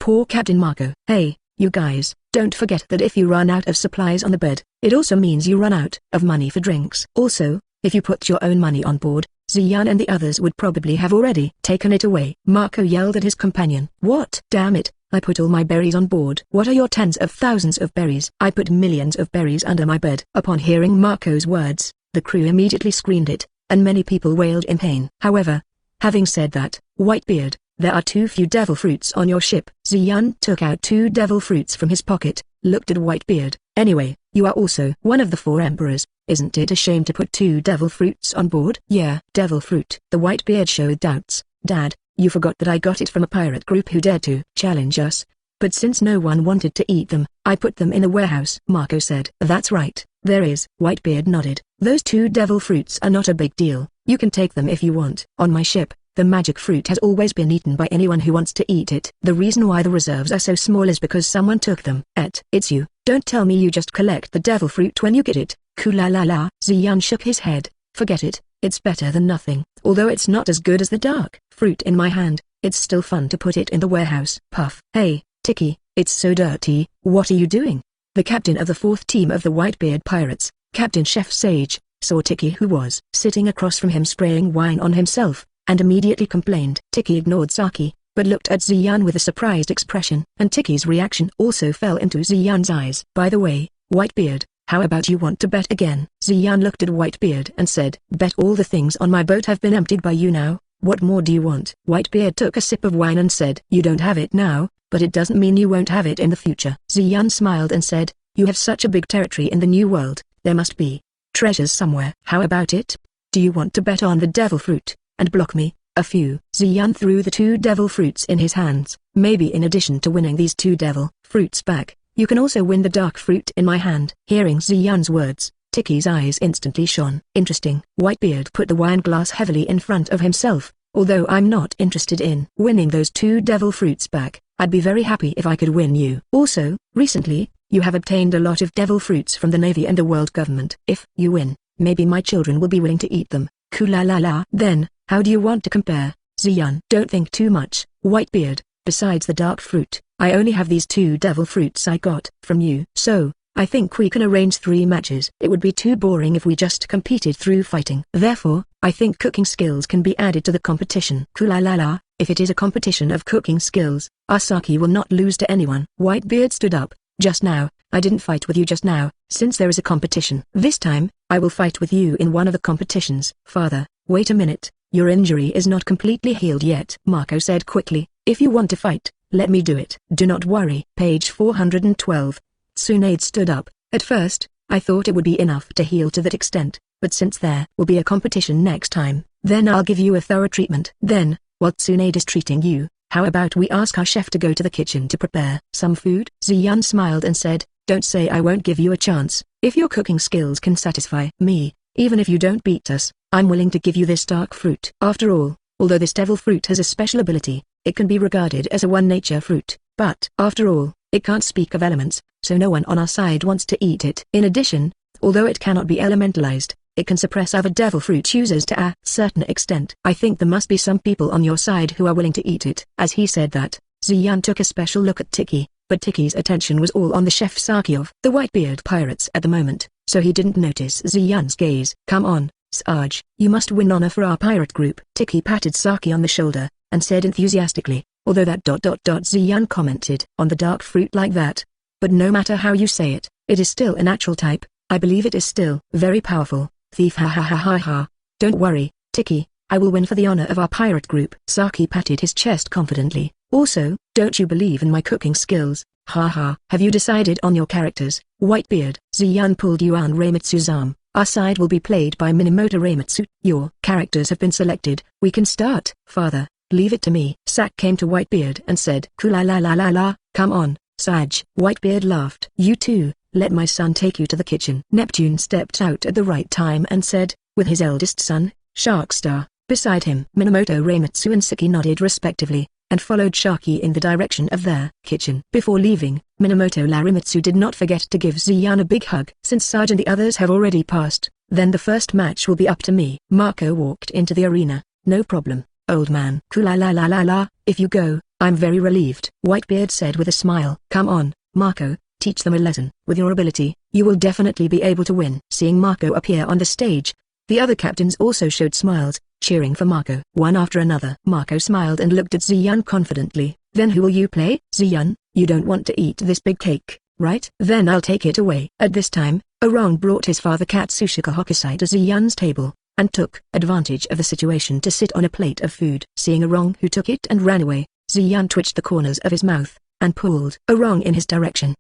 poor Captain Marco. Hey, you guys, don't forget that if you run out of supplies on the bed, it also means you run out of money for drinks. Also, if you put your own money on board, Ziyun and the others would probably have already taken it away. Marco yelled at his companion. What? Damn it, I put all my berries on board. What are your tens of thousands of berries? I put millions of berries under my bed. Upon hearing Marco's words, the crew immediately screamed it, and many people wailed in pain. However, having said that, Whitebeard, there are too few devil fruits on your ship. Ziyan took out 2 devil fruits from his pocket, looked at Whitebeard. Anyway, you are also one of the 4 emperors. Isn't it a shame to put 2 devil fruits on board? Yeah, devil fruit. The Whitebeard showed doubts. Dad, you forgot that I got it from a pirate group who dared to challenge us. But since no one wanted to eat them, I put them in a warehouse. Marco said. That's right, there is. Whitebeard nodded. Those 2 devil fruits are not a big deal. You can take them if you want. On my ship, the magic fruit has always been eaten by anyone who wants to eat it. The reason why the reserves are so small is because someone took them. It's you. Don't tell me you just collect the devil fruit when you get it. Kula-la-la. Ziyan shook his head. Forget it. It's better than nothing. Although it's not as good as the dark fruit in my hand, it's still fun to put it in the warehouse. Puff. Hey, Tiki, it's so dirty. What are you doing? The captain of the 4th team of the Whitebeard pirates, Captain Chef Sage, saw Tiki, who was sitting across from him spraying wine on himself, and immediately complained. Tiki ignored Saki, but looked at Ziyan with a surprised expression, and Tiki's reaction also fell into Ziyan's eyes. By the way, Whitebeard, how about you want to bet again? Ziyan looked at Whitebeard and said, bet all the things on my boat have been emptied by you now. What more do you want? Whitebeard took a sip of wine and said, you don't have it now, but it doesn't mean you won't have it in the future. Ziyan smiled and said, you have such a big territory in the new world, there must be treasures somewhere. How about it? Do you want to bet on the devil fruit, and block me? A few. Ziyan threw the 2 devil fruits in his hands. Maybe in addition to winning these 2 devil fruits back, you can also win the dark fruit in my hand. Hearing Ziyan's words, Tiki's eyes instantly shone. Interesting. Whitebeard put the wine glass heavily in front of himself. Although I'm not interested in winning those 2 devil fruits back, I'd be very happy if I could win you. Also, recently, you have obtained a lot of devil fruits from the Navy and the world government. If you win, maybe my children will be willing to eat them. Kula-la-la. Then, how do you want to compare? Ziyan. Don't think too much, Whitebeard. Besides the dark fruit, I only have these 2 devil fruits I got from you. So, I think we can arrange 3 matches. It would be too boring if we just competed through fighting. Therefore, I think cooking skills can be added to the competition. Kula-la-la. If it is a competition of cooking skills, Saki will not lose to anyone. Whitebeard stood up. Just now, I didn't fight with you just now. Since there is a competition, this time, I will fight with you in one of the competitions. Father, wait a minute. Your injury is not completely healed yet. Marco said quickly. If you want to fight, let me do it. Do not worry. Page 412. Tsunade stood up. At first, I thought it would be enough to heal to that extent, but since there will be a competition next time, then I'll give you a thorough treatment. Then, while Tsunade is treating you, how about we ask our chef to go to the kitchen to prepare some food? Ziyan smiled and said, don't say I won't give you a chance. If your cooking skills can satisfy me, even if you don't beat us, I'm willing to give you this dark fruit. After all, although this devil fruit has a special ability, it can be regarded as a one-nature fruit, but after all, it can't speak of elements, so no one on our side wants to eat it. In addition, although it cannot be elementalized, it can suppress other devil fruit users to a certain extent. I think there must be some people on your side who are willing to eat it. As he said that, Ziyan took a special look at Tiki, but Tiki's attention was all on the chef Saki of the Whitebeard pirates at the moment, so he didn't notice Ziyan's gaze. Come on, Sarge, you must win honor for our pirate group. Tiki patted Saki on the shoulder, and said enthusiastically, although that Ziyan commented on the dark fruit like that. But no matter how you say it, it is still a natural type. I believe it is still very powerful. Thief, ha ha ha ha ha. Don't worry, Tiki, I will win for the honor of our pirate group. Saki patted his chest confidently. Also, don't you believe in my cooking skills? Ha ha. Have you decided on your characters? Whitebeard. Ziyan pulled Yuan Reimitsu's arm. Our side will be played by Minamoto Reimitsu. Your characters have been selected. We can start. Father, leave it to me. Sak came to Whitebeard and said, Kula-la-la-la-la, come on, Sage. Whitebeard laughed. You too. Let my son take you to the kitchen. Neptune stepped out at the right time and said, with his eldest son, Sharkstar, beside him. Minamoto Reimitsu and Saki nodded respectively, and followed Sharky in the direction of their kitchen. Before leaving, Minamoto Larimitsu did not forget to give Ziyan a big hug. Since Sarge and the others have already passed, then the first match will be up to me. Marco walked into the arena. No problem, old man. Kula-la-la-la-la, if you go, I'm very relieved. Whitebeard said with a smile. Come on, Marco. Teach them a lesson. With your ability, you will definitely be able to win. Seeing Marco appear on the stage, the other captains also showed smiles, cheering for Marco. One after another. Marco smiled and looked at Ziyan confidently. Then who will you play? Ziyun, you don't want to eat this big cake, right? Then I'll take it away. At this time, Arong brought his father Katsushika Hokusai to Ziyun's table, and took advantage of the situation to sit on a plate of food. Seeing Arong who took it and ran away, Ziyun twitched the corners of his mouth, and pulled Arong in his direction.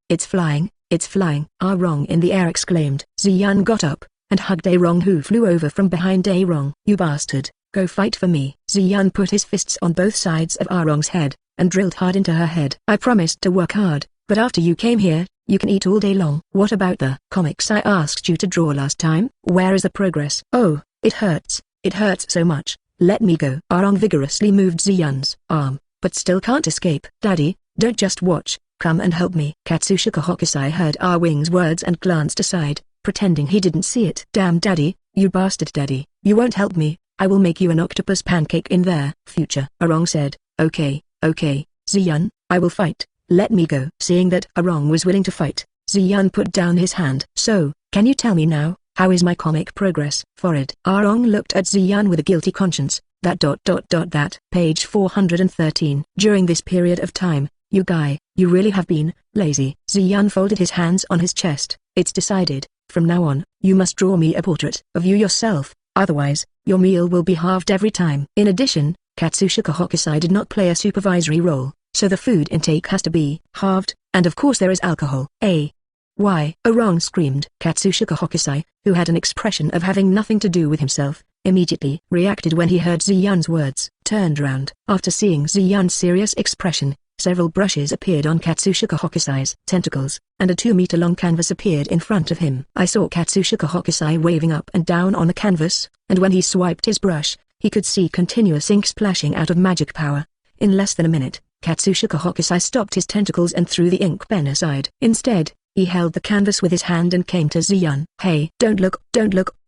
It's flying, it's flying. Arong in the air exclaimed. Ziyun got up, and hugged Arong who flew over from behind Arong. You bastard, go fight for me. Ziyun put his fists on both sides of Arong's head, and drilled hard into her head. I promised to work hard, but after you came here, you can eat all day long. What about the comics I asked you to draw last time? Where is the progress? Oh, it hurts so much. Let me go. Arong vigorously moved Ziyun's arm, but still can't escape. Daddy, don't just watch, come and help me. Katsushika Hokusai heard Arwing's words and glanced aside, pretending he didn't see it. Damn Daddy, you bastard Daddy, you won't help me, I will make you an octopus pancake in there. Future. Arong said, okay, Ziyun, I will fight. Let me go. Seeing that Arong was willing to fight, Ziyun put down his hand. So, can you tell me now, how is my comic progress? Forehead. Arong looked at Ziyun with a guilty conscience. That. Page 413. During this period of time, you really have been lazy. Ziyun folded his hands on his chest. It's decided, from now on, you must draw me a portrait of you yourself, otherwise, your meal will be halved every time. In addition, Katsushika Hokusai did not play a supervisory role, so the food intake has to be halved, and of course there is alcohol. Why? Arong screamed. Katsushika Hokusai, who had an expression of having nothing to do with himself, immediately reacted when he heard Ziyun's words. Turned round. After seeing Ziyun's serious expression, several brushes appeared on Katsushika Hokusai's tentacles, and a 2-meter-long canvas appeared in front of him. I saw Katsushika Hokusai waving up and down on the canvas, and when he swiped his brush, he could see continuous ink splashing out of magic power. In less than a minute, Katsushika Hokusai stopped his tentacles and threw the ink pen aside. Instead, he held the canvas with his hand and came to Ziyun. Hey, don't look,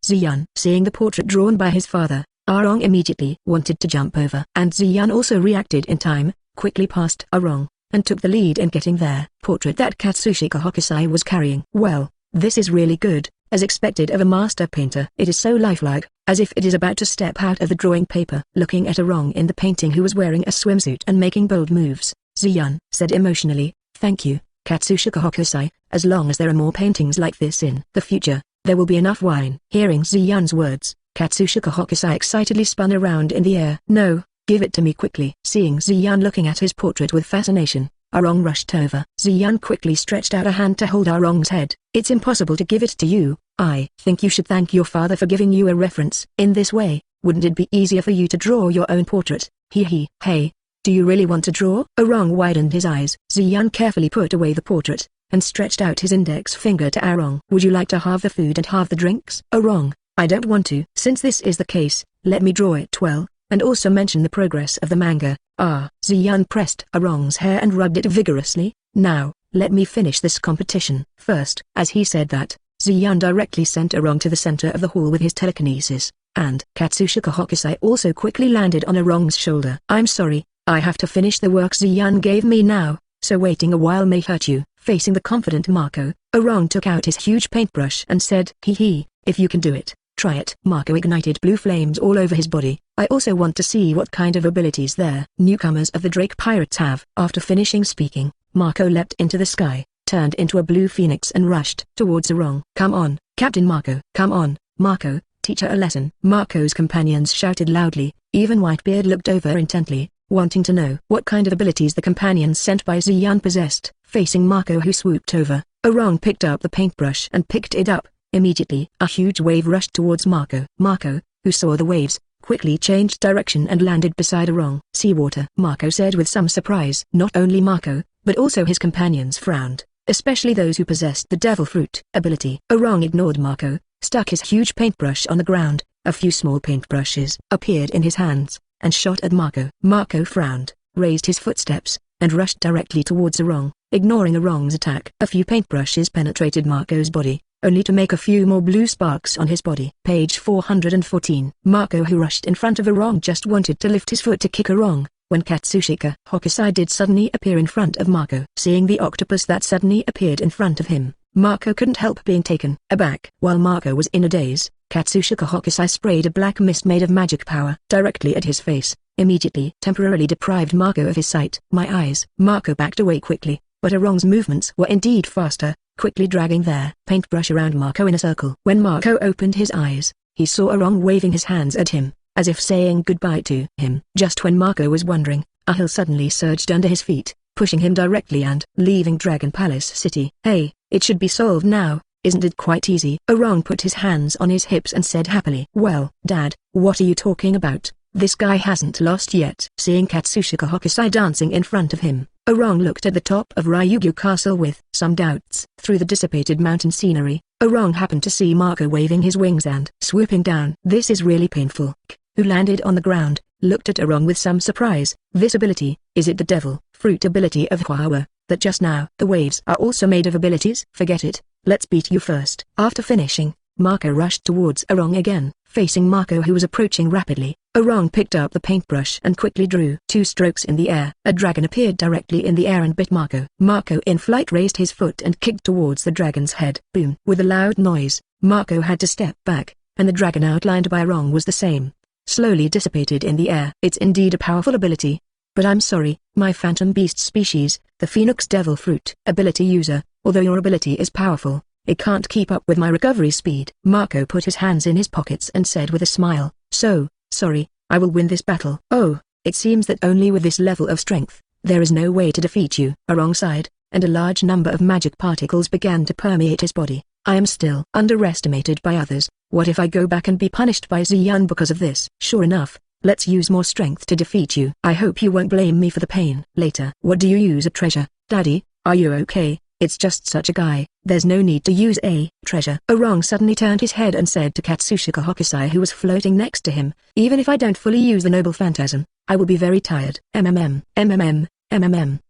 Ziyun. Seeing the portrait drawn by his father, Arong immediately wanted to jump over. And Ziyun also reacted in time, quickly passed Arong, and took the lead in getting their portrait that Katsushika Hokusai was carrying. Well, this is really good, as expected of a master painter. It is so lifelike, as if it is about to step out of the drawing paper. Looking at Arong in the painting who was wearing a swimsuit and making bold moves, Ziyun said emotionally, thank you, Katsushika Hokusai, as long as there are more paintings like this in the future, there will be enough wine. Hearing Ziyun's words, Katsushika Hokusai excitedly spun around in the air. No, give it to me quickly. Seeing Ziyun looking at his portrait with fascination, Arong rushed over. Ziyun quickly stretched out a hand to hold Arong's head. It's impossible to give it to you. I think you should thank your father for giving you a reference. In this way, wouldn't it be easier for you to draw your own portrait? Hey, do you really want to draw? Arong widened his eyes. Ziyun carefully put away the portrait, and stretched out his index finger to Arong. Would you like to halve the food and halve the drinks? Arong, I don't want to. Since this is the case, let me draw it well, and also mention the progress of the manga. Ziyun pressed Arong's hair and rubbed it vigorously. Now, let me finish this competition first. As he said that, Ziyun directly sent Arong to the center of the hall with his telekinesis, and Katsushika Hokusai also quickly landed on Arong's shoulder. I'm sorry, I have to finish the work Ziyun gave me now, so waiting a while may hurt you. Facing the confident Marco, Arong took out his huge paintbrush and said, if you can do it, try it. Marco ignited blue flames all over his body. I also want to see what kind of abilities their newcomers of the Drake Pirates have. After finishing speaking, Marco leapt into the sky, turned into a blue phoenix and rushed towards Arong. Come on, Captain Marco. Come on, Marco, teach her a lesson. Marco's companions shouted loudly. Even Whitebeard looked over intently, wanting to know what kind of abilities the companions sent by Ziyun possessed. Facing Marco who swooped over, Arong picked up the paintbrush and picked it up. Immediately, a huge wave rushed towards Marco. Marco, who saw the waves, quickly changed direction and landed beside Arong. Seawater, Marco said with some surprise. Not only Marco, but also his companions frowned, especially those who possessed the devil fruit ability. Arong ignored Marco, stuck his huge paintbrush on the ground. A few small paintbrushes appeared in his hands, and shot at Marco. Marco frowned, raised his footsteps, and rushed directly towards Arong, ignoring Arong's attack. A few paintbrushes penetrated Marco's body, only to make a few more blue sparks on his body. Page 414. Marco, who rushed in front of Arong, just wanted to lift his foot to kick Arong, when Katsushika Hokusai did suddenly appear in front of Marco. Seeing the octopus that suddenly appeared in front of him, Marco couldn't help being taken aback. While Marco was in a daze, Katsushika Hokusai sprayed a black mist made of magic power directly at his face, immediately temporarily deprived Marco of his sight. My eyes. Marco backed away quickly, but Arong's movements were indeed faster, quickly dragging their paintbrush around Marco in a circle. When Marco opened his eyes, he saw Arong waving his hands at him, as if saying goodbye to him. Just when Marco was wondering, a hill suddenly surged under his feet, pushing him directly and leaving Dragon Palace City. Hey, it should be solved now, isn't it quite easy? Arong put his hands on his hips and said happily. Well, Dad, what are you talking about? This guy hasn't lost yet. Seeing Katsushika Hokusai dancing in front of him, Arong looked at the top of Ryugyu Castle with some doubts. Through the dissipated mountain scenery, Arong happened to see Marco waving his wings and swooping down. This is really painful. Who landed on the ground, looked at Arong with some surprise. This ability, is it the devil fruit ability of Huawa, that just now the waves are also made of abilities? Forget it, let's beat you first. After finishing, Marco rushed towards Arong again. Facing Marco who was approaching rapidly, Arong picked up the paintbrush and quickly drew 2 strokes in the air. A dragon appeared directly in the air and bit Marco. Marco in flight raised his foot and kicked towards the dragon's head. Boom! With a loud noise, Marco had to step back, and the dragon outlined by Arong was the same. Slowly dissipated in the air. It's indeed a powerful ability. But I'm sorry, my phantom beast species, the Phoenix Devil Fruit ability user, although your ability is powerful, it can't keep up with my recovery speed. Marco put his hands in his pockets and said with a smile, so, sorry, I will win this battle. Oh, it seems that only with this level of strength, there is no way to defeat you. Arong sighed, and a large number of magic particles began to permeate his body. I am still underestimated by others. What if I go back and be punished by Ziyun because of this? Sure enough, let's use more strength to defeat you. I hope you won't blame me for the pain. Later. What do you use a treasure? Daddy, are you okay? It's just such a guy, there's no need to use a treasure. Arong suddenly turned his head and said to Katsushika Hokusai who was floating next to him, even if I don't fully use the noble phantasm, I will be very tired. MMM.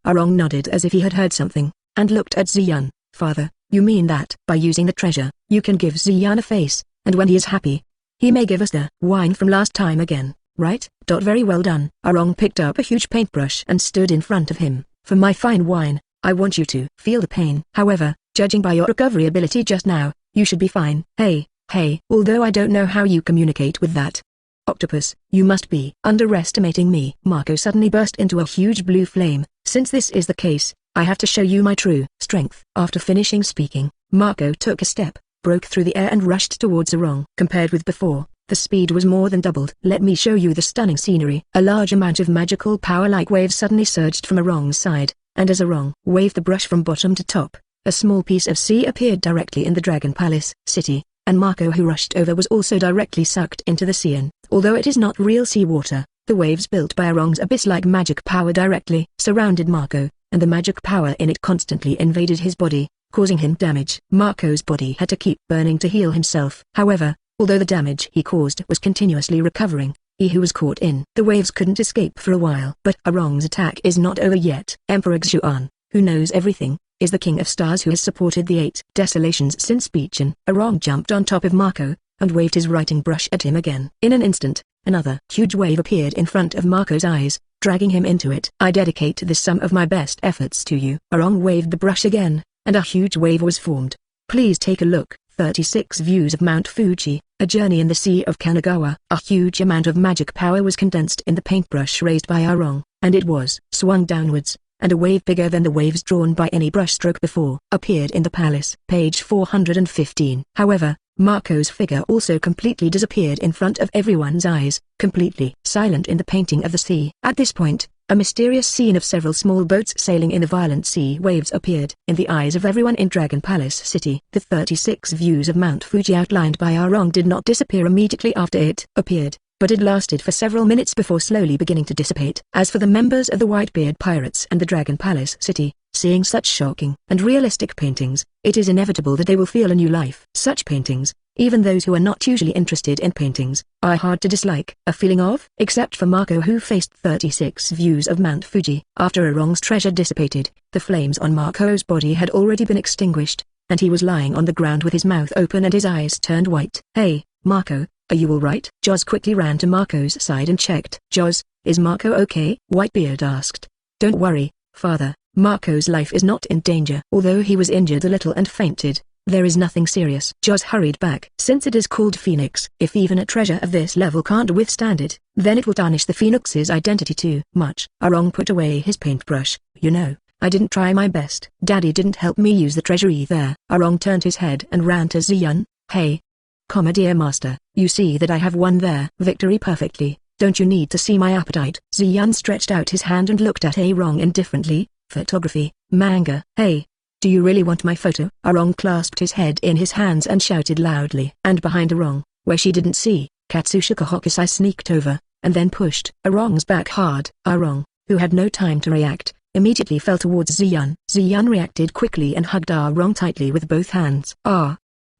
Arong nodded as if he had heard something, and looked at Ziyun. Father, you mean that by using the treasure, you can give Ziyun a face, and when he is happy, he may give us the wine from last time again, right? Very well done. Arong picked up a huge paintbrush and stood in front of him. For my fine wine, I want you to feel the pain. However, judging by your recovery ability just now, you should be fine. Hey, although I don't know how you communicate with that octopus, you must be underestimating me. Marco suddenly burst into a huge blue flame. Since this is the case, I have to show you my true strength. After finishing speaking, Marco took a step, broke through the air and rushed towards Arong. Compared with before, the speed was more than doubled. Let me show you the stunning scenery. A large amount of magical power like waves suddenly surged from Arong's side, and as Arong waved the brush from bottom to top, a small piece of sea appeared directly in the Dragon Palace City, and Marco who rushed over was also directly sucked into the sea. And although it is not real sea water, the waves built by Arong's abyss-like magic power directly surrounded Marco, and the magic power in it constantly invaded his body, causing him damage. Marco's body had to keep burning to heal himself. However, although the damage he caused was continuously recovering, he who was caught in the waves couldn't escape for a while. But Arong's attack is not over yet. Emperor Xuan, who knows everything, is the King of Stars who has supported the 8 desolations since Beachin. Arong jumped on top of Marco, and waved his writing brush at him again. In an instant, another huge wave appeared in front of Marco's eyes, dragging him into it. I dedicate this sum of my best efforts to you. Arong waved the brush again, and a huge wave was formed. Please take a look. 36 Views of Mount Fuji, A Journey in the Sea of Kanagawa. A huge amount of magic power was condensed in the paintbrush raised by Arong, and it was swung downwards, and a wave bigger than the waves drawn by any brushstroke before appeared in the palace. Page 415. However, Marco's figure also completely disappeared in front of everyone's eyes, completely silent in the painting of the sea. At this point, a mysterious scene of several small boats sailing in the violent sea waves appeared. In the eyes of everyone in Dragon Palace City, the 36 views of Mount Fuji outlined by Arong did not disappear immediately after it appeared, but it lasted for several minutes before slowly beginning to dissipate. As for the members of the Whitebeard Pirates and the Dragon Palace City, seeing such shocking and realistic paintings, it is inevitable that they will feel a new life. Such paintings, even those who are not usually interested in paintings, are hard to dislike. A feeling of, except for Marco who faced 36 views of Mount Fuji. After Arong's treasure dissipated, the flames on Marco's body had already been extinguished, and he was lying on the ground with his mouth open and his eyes turned white. Hey, Marco, are you alright? Joz quickly ran to Marco's side and checked. Joz, is Marco okay? Whitebeard asked. Don't worry, father, Marco's life is not in danger. Although he was injured a little and fainted, There is nothing serious. Joz hurried back. Since it is called Phoenix, if even a treasure of this level can't withstand it, then it will tarnish the Phoenix's identity too much. Arong put away his paintbrush. You know, I didn't try my best. Daddy didn't help me use the treasure either. Arong turned his head and ran to Ziyun. Hey, dear master, you see that I have won their victory perfectly. Don't you need to see my appetite? Ziyun stretched out his hand and looked at Arong indifferently. Photography, manga. Hey, do you really want my photo? Arong clasped his head in his hands and shouted loudly. And behind Arong, where she didn't see, Katsushika Hokusai sneaked over, and then pushed Arong's back hard. Arong, who had no time to react, immediately fell towards Ziyun. Ziyun reacted quickly and hugged Arong tightly with both hands.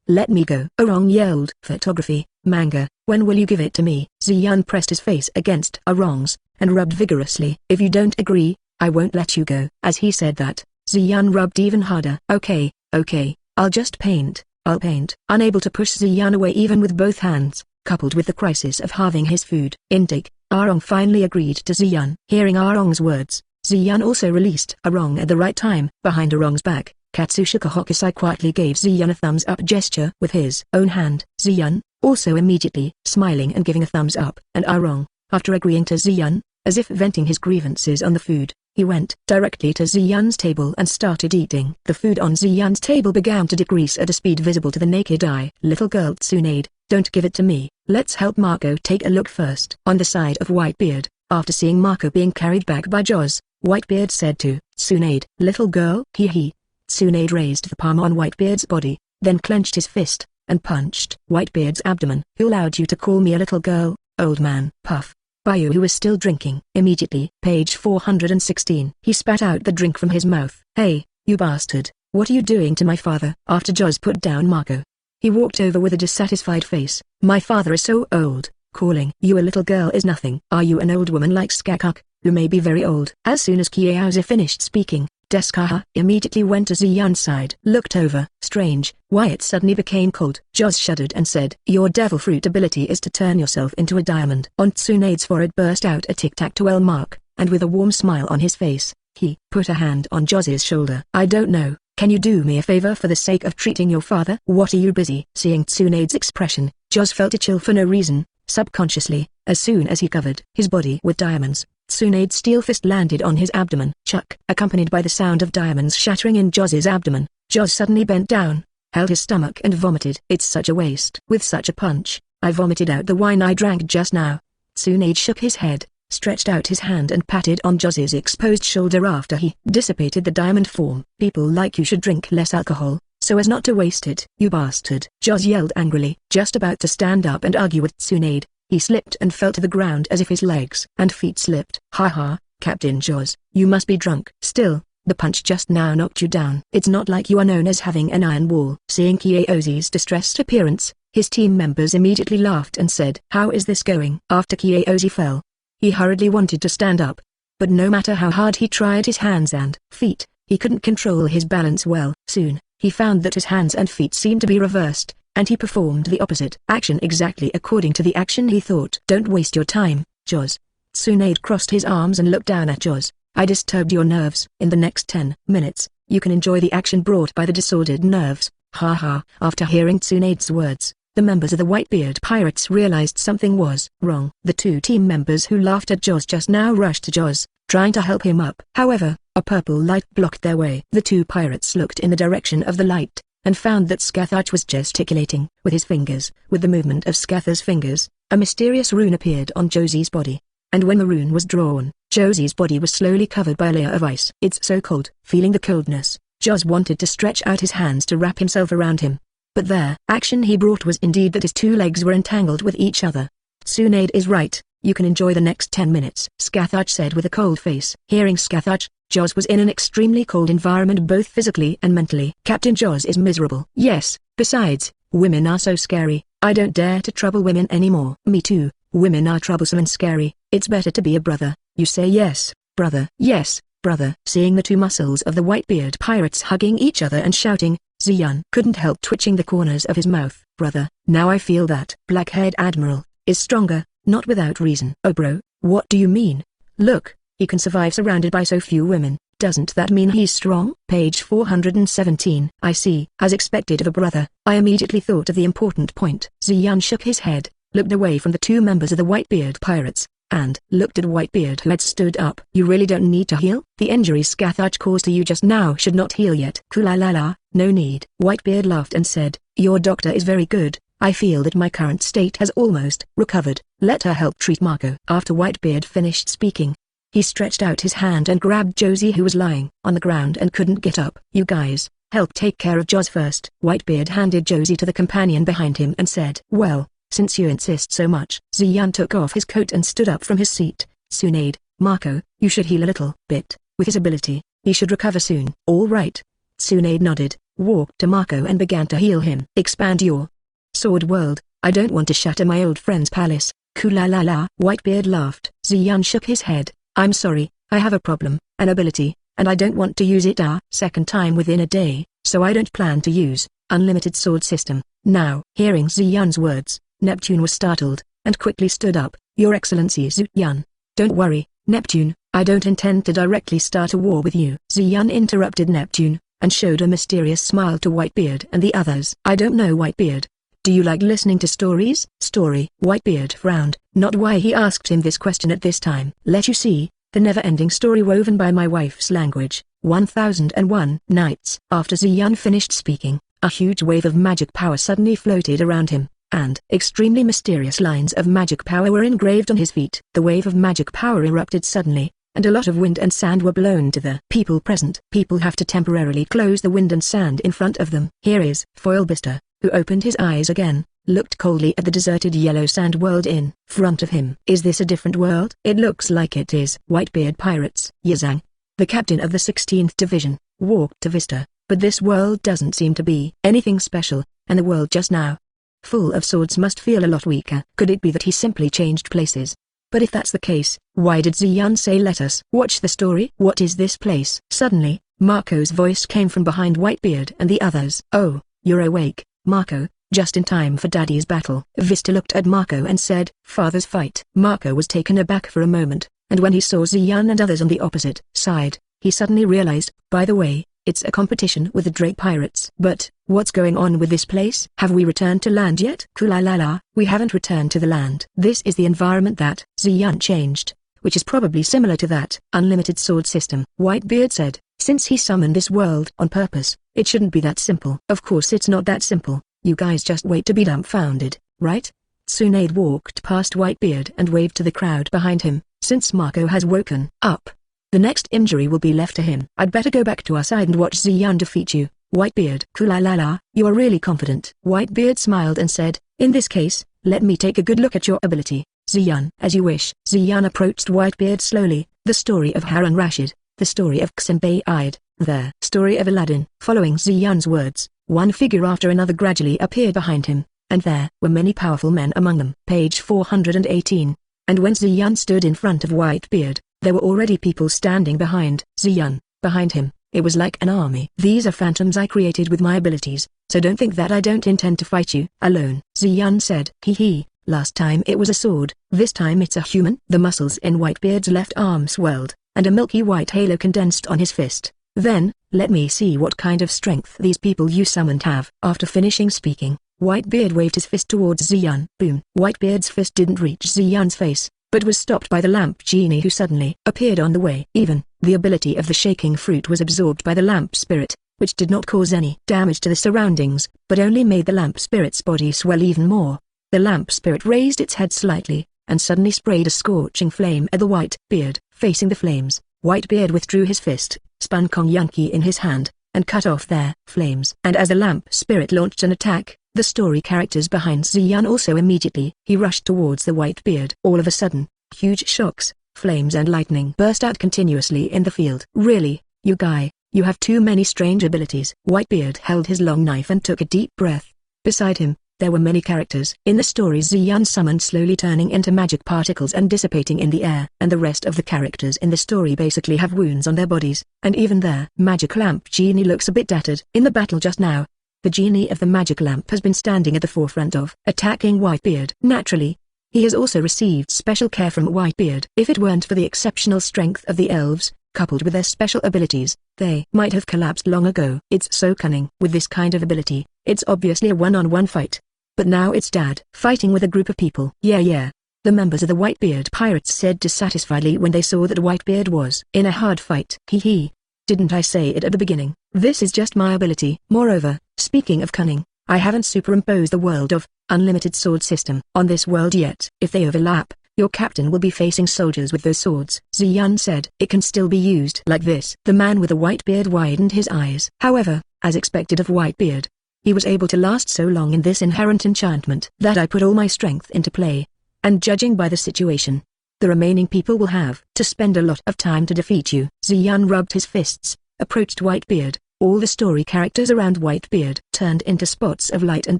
Let me go. Arong yelled. Photography, manga, when will you give it to me? Ziyun pressed his face against Arong's, and rubbed vigorously. If you don't agree, I won't let you go. As he said that, Ziyun rubbed even harder. Okay, I'll just paint. I'll paint. Unable to push Ziyun away even with both hands, coupled with the crisis of halving his food intake, Arong finally agreed to Ziyun. Hearing Arong's words, Ziyun also released Arong at the right time. Behind Arong's back, Katsushika Hokusai quietly gave Ziyun a thumbs-up gesture with his own hand. Ziyun, also immediately smiling and giving a thumbs-up. And Arong, after agreeing to Ziyun, as if venting his grievances on the food, he went directly to Ziyun's table and started eating. The food on Ziyun's table began to decrease at a speed visible to the naked eye. Little girl Tsunade, don't give it to me. Let's help Marco take a look first. On the side of Whitebeard, after seeing Marco being carried back by Joz, Whitebeard said to Tsunade, little girl. Tsunade raised the palm on Whitebeard's body, then clenched his fist, and punched Whitebeard's abdomen. Who allowed you to call me a little girl, old man? Puff. Bayu, who was still drinking. Immediately, page 416. He spat out the drink from his mouth. Hey, you bastard, what are you doing to my father? After Joz put down Marco, he walked over with a dissatisfied face. My father is so old, calling you a little girl is nothing. Are you an old woman like Skakuk, who may be very old? As soon as Kieyaozi finished speaking, Deskaha immediately went to Ziyun's side. Looked over. Strange, why it suddenly became cold. Joz shuddered and said, your devil fruit ability is to turn yourself into a diamond. On Tsunade's forehead burst out a tic-tac-toe mark, and with a warm smile on his face, he put a hand on Joz's shoulder. I don't know, can you do me a favor for the sake of treating your father? What are you busy? Seeing Tsunade's expression, Joz felt a chill for no reason, subconsciously, as soon as he covered his body with diamonds. Tsunade's steel fist landed on his abdomen. Chuck. Accompanied by the sound of diamonds shattering in Joz's abdomen, Joz suddenly bent down, held his stomach and vomited. It's such a waste. With such a punch, I vomited out the wine I drank just now. Tsunade shook his head, stretched out his hand and patted on Joz's exposed shoulder after he dissipated the diamond form. People like you should drink less alcohol, so as not to waste it. You bastard. Joz yelled angrily. Just about to stand up and argue with Tsunade, he slipped and fell to the ground as if his legs and feet slipped. Ha, Captain Joz, you must be drunk. Still, the punch just now knocked you down. It's not like you are known as having an iron wall. Seeing Kieyozi's distressed appearance, his team members immediately laughed and said, how is this going? After Kieyozi fell, he hurriedly wanted to stand up, but no matter how hard he tried his hands and feet, he couldn't control his balance well. Soon, he found that his hands and feet seemed to be reversed, and he performed the opposite action exactly according to the action he thought. Don't waste your time, Joz. Tsunade crossed his arms and looked down at Joz. I disturbed your nerves. In the next 10 minutes, you can enjoy the action brought by the disordered nerves. Ha. After hearing Tsunade's words, the members of the Whitebeard Pirates realized something was wrong. The two team members who laughed at Joz just now rushed to Joz, trying to help him up. However, a purple light blocked their way. The two pirates looked in the direction of the light, and found that Skathuch was gesticulating with his fingers. With the movement of Skatha's fingers, a mysterious rune appeared on Josie's body. And when the rune was drawn, Josie's body was slowly covered by a layer of ice. It's so cold. Feeling the coldness, Joz wanted to stretch out his hands to wrap himself around him. But the action he brought was indeed that his two legs were entangled with each other. Tsunade is right, you can enjoy the next 10 minutes, Skathuch said with a cold face. Hearing Skathuch, Joz was in an extremely cold environment both physically and mentally. Captain Joz is miserable. Yes, besides, women are so scary. I don't dare to trouble women anymore. Me too, women are troublesome and scary. It's better to be a brother. You say yes, brother. Yes, brother. Seeing the two muscles of the Whitebeard Pirates hugging each other and shouting, Ziyun couldn't help twitching the corners of his mouth. Brother, now I feel that Black-haired Admiral is stronger, not without reason. Oh bro, what do you mean? Look, he can survive surrounded by so few women. Doesn't that mean he's strong? Page 417. I see. As expected of a brother, I immediately thought of the important point. Ziyan shook his head, looked away from the two members of the Whitebeard pirates, and looked at Whitebeard who had stood up. You really don't need to heal? The injury Scathach caused to you just now should not heal yet. Kulalala, no need. Whitebeard laughed and said, your doctor is very good. I feel that my current state has almost recovered. Let her help treat Marco. After Whitebeard finished speaking, he stretched out his hand and grabbed Josie who was lying on the ground and couldn't get up. You guys, help take care of Joz first. Whitebeard handed Josie to the companion behind him and said, well, since you insist so much. Ziyan took off his coat and stood up from his seat. Tsunade, Marco, you should heal a little bit. With his ability, he should recover soon. All right. Tsunade nodded, walked to Marco and began to heal him. Expand your sword world. I don't want to shatter my old friend's palace. Kulalala. Whitebeard laughed. Ziyan shook his head. I'm sorry, I have a problem, an ability, and I don't want to use it a second time within a day, so I don't plan to use unlimited sword system. Now, hearing Ziyan's words, Neptune was startled, and quickly stood up. Your Excellency Ziyan. Don't worry, Neptune, I don't intend to directly start a war with you. Ziyan interrupted Neptune, and showed a mysterious smile to Whitebeard and the others. I don't know Whitebeard. Do you like listening to stories? Story. Whitebeard frowned, not why he asked him this question at this time. Let you see, the never-ending story woven by my wife's language. 1001 Nights. After Ziyan finished speaking, a huge wave of magic power suddenly floated around him, and extremely mysterious lines of magic power were engraved on his feet. The wave of magic power erupted suddenly, and a lot of wind and sand were blown to the people present. People have to temporarily close the wind and sand in front of them. Here is Foilbister, who opened his eyes again, looked coldly at the deserted yellow sand world in front of him. Is this a different world? It looks like it is. Whitebeard pirates. Yazang, the captain of the 16th division, walked to Vista, but this world doesn't seem to be anything special, and the world just now, full of swords, must feel a lot weaker. Could it be that he simply changed places? But if that's the case, why did Ziyan say let us watch the story? What is this place? Suddenly, Marco's voice came from behind Whitebeard and the others. Oh, you're awake, Marco, just in time for Daddy's battle. Vista looked at Marco and said, Father's fight. Marco was taken aback for a moment, and when he saw Ziyan and others on the opposite side, he suddenly realized, by the way, it's a competition with the Drake pirates. But, what's going on with this place? Have we returned to land yet? Kulalala, we haven't returned to the land. This is the environment that Ziyan changed, which is probably similar to that unlimited sword system. Whitebeard said, since he summoned this world on purpose, it shouldn't be that simple. Of course it's not that simple. You guys just wait to be dumbfounded, right? Tsunade walked past Whitebeard and waved to the crowd behind him. Since Marco has woken up, the next injury will be left to him. I'd better go back to our side and watch Ziyan defeat you. Whitebeard. Kulalala, you are really confident. Whitebeard smiled and said, in this case, let me take a good look at your ability. Ziyan. As you wish. Ziyan approached Whitebeard slowly. The story of Harun Rashid, the story of Xinbei Ide, the story of Aladdin. Following Ziyan's words, one figure after another gradually appeared behind him, and there were many powerful men among them. Page 418. And when Ziyan stood in front of Whitebeard, there were already people standing behind Ziyan. Behind him, it was like an army. These are phantoms I created with my abilities, so don't think that I don't intend to fight you alone. Ziyan said. Hee. Last time it was a sword, this time it's a human. The muscles in Whitebeard's left arm swelled, and a milky white halo condensed on his fist. Then, let me see what kind of strength these people you summoned have. After finishing speaking, Whitebeard waved his fist towards Ziyan. Boom. Whitebeard's fist didn't reach Ziyan's face, but was stopped by the lamp genie who suddenly appeared on the way. Even, the ability of the shaking fruit was absorbed by the lamp spirit, which did not cause any damage to the surroundings, but only made the lamp spirit's body swell even more. The lamp spirit raised its head slightly, and suddenly sprayed a scorching flame at the Whitebeard. Facing the flames, Whitebeard withdrew his fist, spun Kong Yunki in his hand, and cut off their flames. And as the lamp spirit launched an attack, the story characters behind Ziyan also immediately. He rushed towards the Whitebeard. All of a sudden, huge shocks, flames and lightning burst out continuously in the field. Really, you guy, you have too many strange abilities. Whitebeard held his long knife and took a deep breath. Beside him, there were many characters. In the story Ziyan summoned slowly turning into magic particles and dissipating in the air. And the rest of the characters in the story basically have wounds on their bodies. And even their magic lamp genie looks a bit tattered. In the battle just now, the genie of the magic lamp has been standing at the forefront of attacking Whitebeard. Naturally, he has also received special care from Whitebeard. If it weren't for the exceptional strength of the elves, coupled with their special abilities, they might have collapsed long ago. It's so cunning. With this kind of ability, it's obviously a one-on-one fight. But now it's Dad fighting with a group of people. Yeah. The members of the Whitebeard pirates said dissatisfiedly when they saw that Whitebeard was in a hard fight. Hee. Didn't I say it at the beginning? This is just my ability. Moreover, speaking of cunning, I haven't superimposed the world of unlimited sword system on this world yet. If they overlap, your captain will be facing soldiers with those swords. Ziyun said. It can still be used like this. The man with the white beard widened his eyes. However, as expected of Whitebeard, he was able to last so long in this inherent enchantment that I put all my strength into play. And judging by the situation, the remaining people will have to spend a lot of time to defeat you. Ziyun rubbed his fists, approached Whitebeard. All the story characters around Whitebeard turned into spots of light and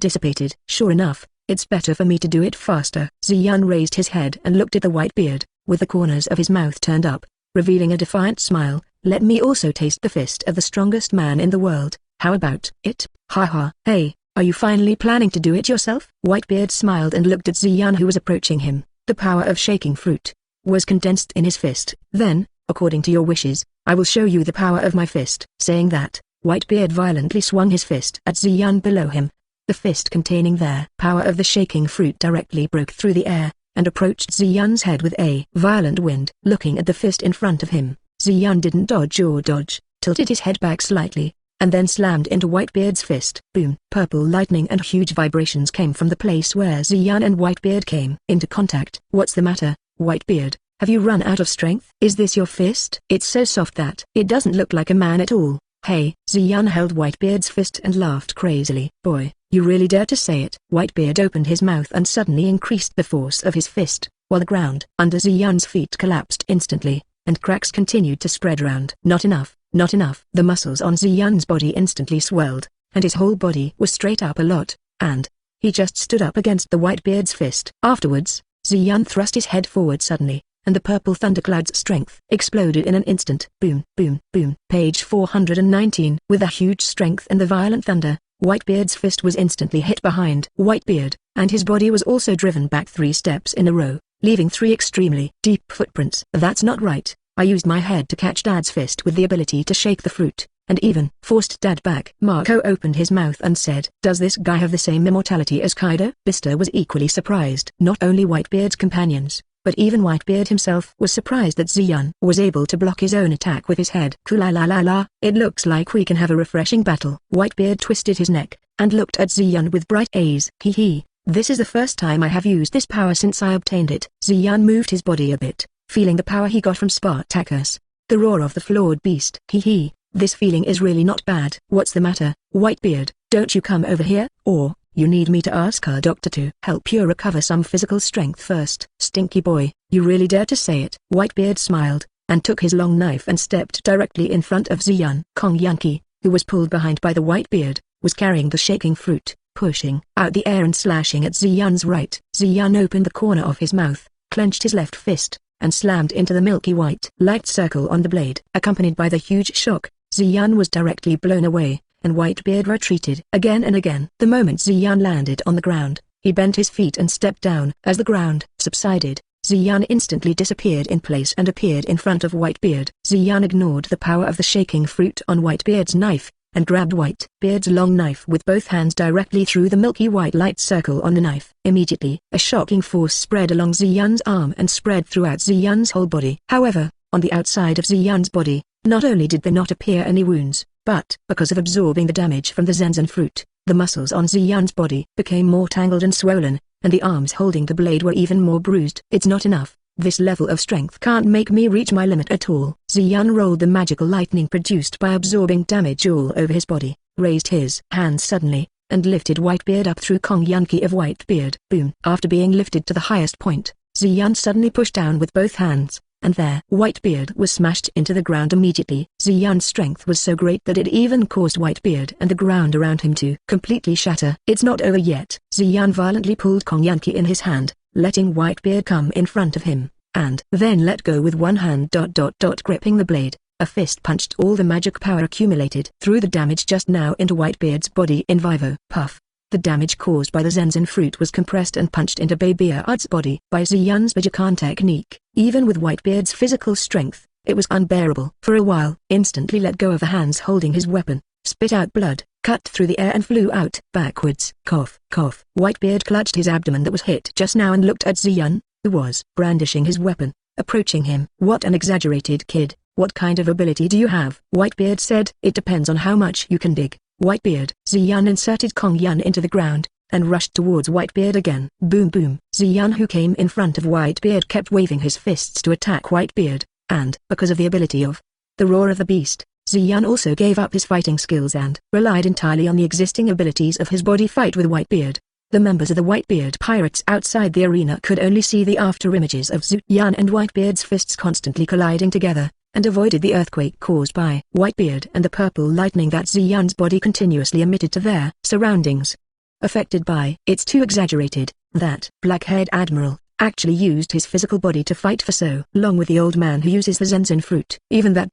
dissipated. Sure enough, it's better for me to do it faster. Ziyun raised his head and looked at the Whitebeard, with the corners of his mouth turned up, revealing a defiant smile. Let me also taste the fist of the strongest man in the world. How about it? Haha. Hey, are you finally planning to do it yourself? Whitebeard smiled and looked at Ziyun, who was approaching him. The power of shaking fruit was condensed in his fist. Then, according to your wishes, I will show you the power of my fist. Saying that, Whitebeard violently swung his fist at Ziyun below him. The fist containing their power of the shaking fruit directly broke through the air, and approached Ziyun's head with a violent wind. Looking at the fist in front of him, Ziyun didn't dodge, tilted his head back slightly, and then slammed into Whitebeard's fist. Boom! Purple lightning and huge vibrations came from the place where Ziyun and Whitebeard came into contact. What's the matter, Whitebeard? Have you run out of strength? Is this your fist? It's so soft that it doesn't look like a man at all. Hey! Ziyun held Whitebeard's fist and laughed crazily. Boy, you really dare to say it? Whitebeard opened his mouth and suddenly increased the force of his fist, while the ground under Ziyun's feet collapsed instantly, and cracks continued to spread around. Not enough. The muscles on Ziyun's body instantly swelled, and his whole body was straight up a lot, and he just stood up against the Whitebeard's fist. Afterwards, Ziyun thrust his head forward suddenly, and the purple thundercloud's strength exploded in an instant. Boom, boom, boom. Page 419. With a huge strength and the violent thunder, Whitebeard's fist was instantly hit behind Whitebeard, and his body was also driven back 3 steps in a row, leaving 3 extremely deep footprints. That's not right. I used my head to catch Dad's fist with the ability to shake the fruit, and even forced Dad back. Marco opened his mouth and said, does this guy have the same immortality as Kaido? Bister was equally surprised. Not only Whitebeard's companions, but even Whitebeard himself was surprised that Ziyun was able to block his own attack with his head. Kula-la-la-la, it looks like we can have a refreshing battle. Whitebeard twisted his neck, and looked at Ziyun with bright eyes. Hee. This is the first time I have used this power since I obtained it. Ziyun moved his body a bit, feeling the power he got from Spartacus, the roar of the flawed beast. Hee. This feeling is really not bad. What's the matter, Whitebeard? Don't you come over here, or you need me to ask our doctor to help you recover some physical strength first? Stinky boy, you really dare to say it? Whitebeard smiled, and took his long knife and stepped directly in front of Ziyun. Kong Yankee, who was pulled behind by the Whitebeard, was carrying the shaking fruit, pushing out the air and slashing at Ziyun's right. Ziyun opened the corner of his mouth, clenched his left fist, and slammed into the milky white light circle on the blade. Accompanied by the huge shock, Ziyun was directly blown away, and Whitebeard retreated again and again. The moment Ziyun landed on the ground, he bent his feet and stepped down. As the ground subsided, Ziyun instantly disappeared in place and appeared in front of Whitebeard. Ziyun ignored the power of the shaking fruit on Whitebeard's knife, and grabbed Whitebeard's long knife with both hands directly through the milky white light circle on the knife. Immediately, a shocking force spread along Ziyun's arm and spread throughout Ziyun's whole body. However, on the outside of Ziyun's body, not only did there not appear any wounds, but, because of absorbing the damage from the Zenzen fruit, the muscles on Ziyun's body became more tangled and swollen, and the arms holding the blade were even more bruised. It's not enough. This level of strength can't make me reach my limit at all. Ziyun rolled the magical lightning produced by absorbing damage all over his body, raised his hands suddenly, and lifted Whitebeard up through Kong Yankee of Whitebeard. Boom! After being lifted to the highest point, Ziyun suddenly pushed down with both hands, and there Whitebeard was smashed into the ground immediately. Ziyun's strength was so great that it even caused Whitebeard and the ground around him to completely shatter. It's not over yet. Ziyun violently pulled Kong Yankee in his hand, letting Whitebeard come in front of him, and then let go with one hand. Gripping the blade, a fist punched all the magic power accumulated through the damage just now into Whitebeard's body in vivo. Puff. The damage caused by the Zenzen fruit was compressed and punched into Bbook's body by Ziyun's Bbook technique. Even with Whitebeard's physical strength, It was unbearable. For a while, instantly let go of the hands holding his weapon, spit out blood, cut through the air and flew out backwards. Cough, cough. Whitebeard clutched his abdomen that was hit just now and looked at Ziyun, who was brandishing his weapon, approaching him. What an exaggerated kid. What kind of ability do you have? Whitebeard said. It depends on how much you can dig. Whitebeard. Ziyun inserted Kong Yun into the ground, and rushed towards Whitebeard again. Boom boom. Ziyun, who came in front of Whitebeard, kept waving his fists to attack Whitebeard, and, because of the ability of the roar of the beast, Ziyun also gave up his fighting skills and relied entirely on the existing abilities of his body fight with Whitebeard. The members of the Whitebeard pirates outside the arena could only see the after-images of Ziyun and Whitebeard's fists constantly colliding together, and avoided the earthquake caused by Whitebeard and the purple lightning that Ziyun's body continuously emitted to their surroundings. Affected by "It's too exaggerated," that black-haired admiral actually used his physical body to fight for so long with the old man who uses the Zenzen fruit. Even that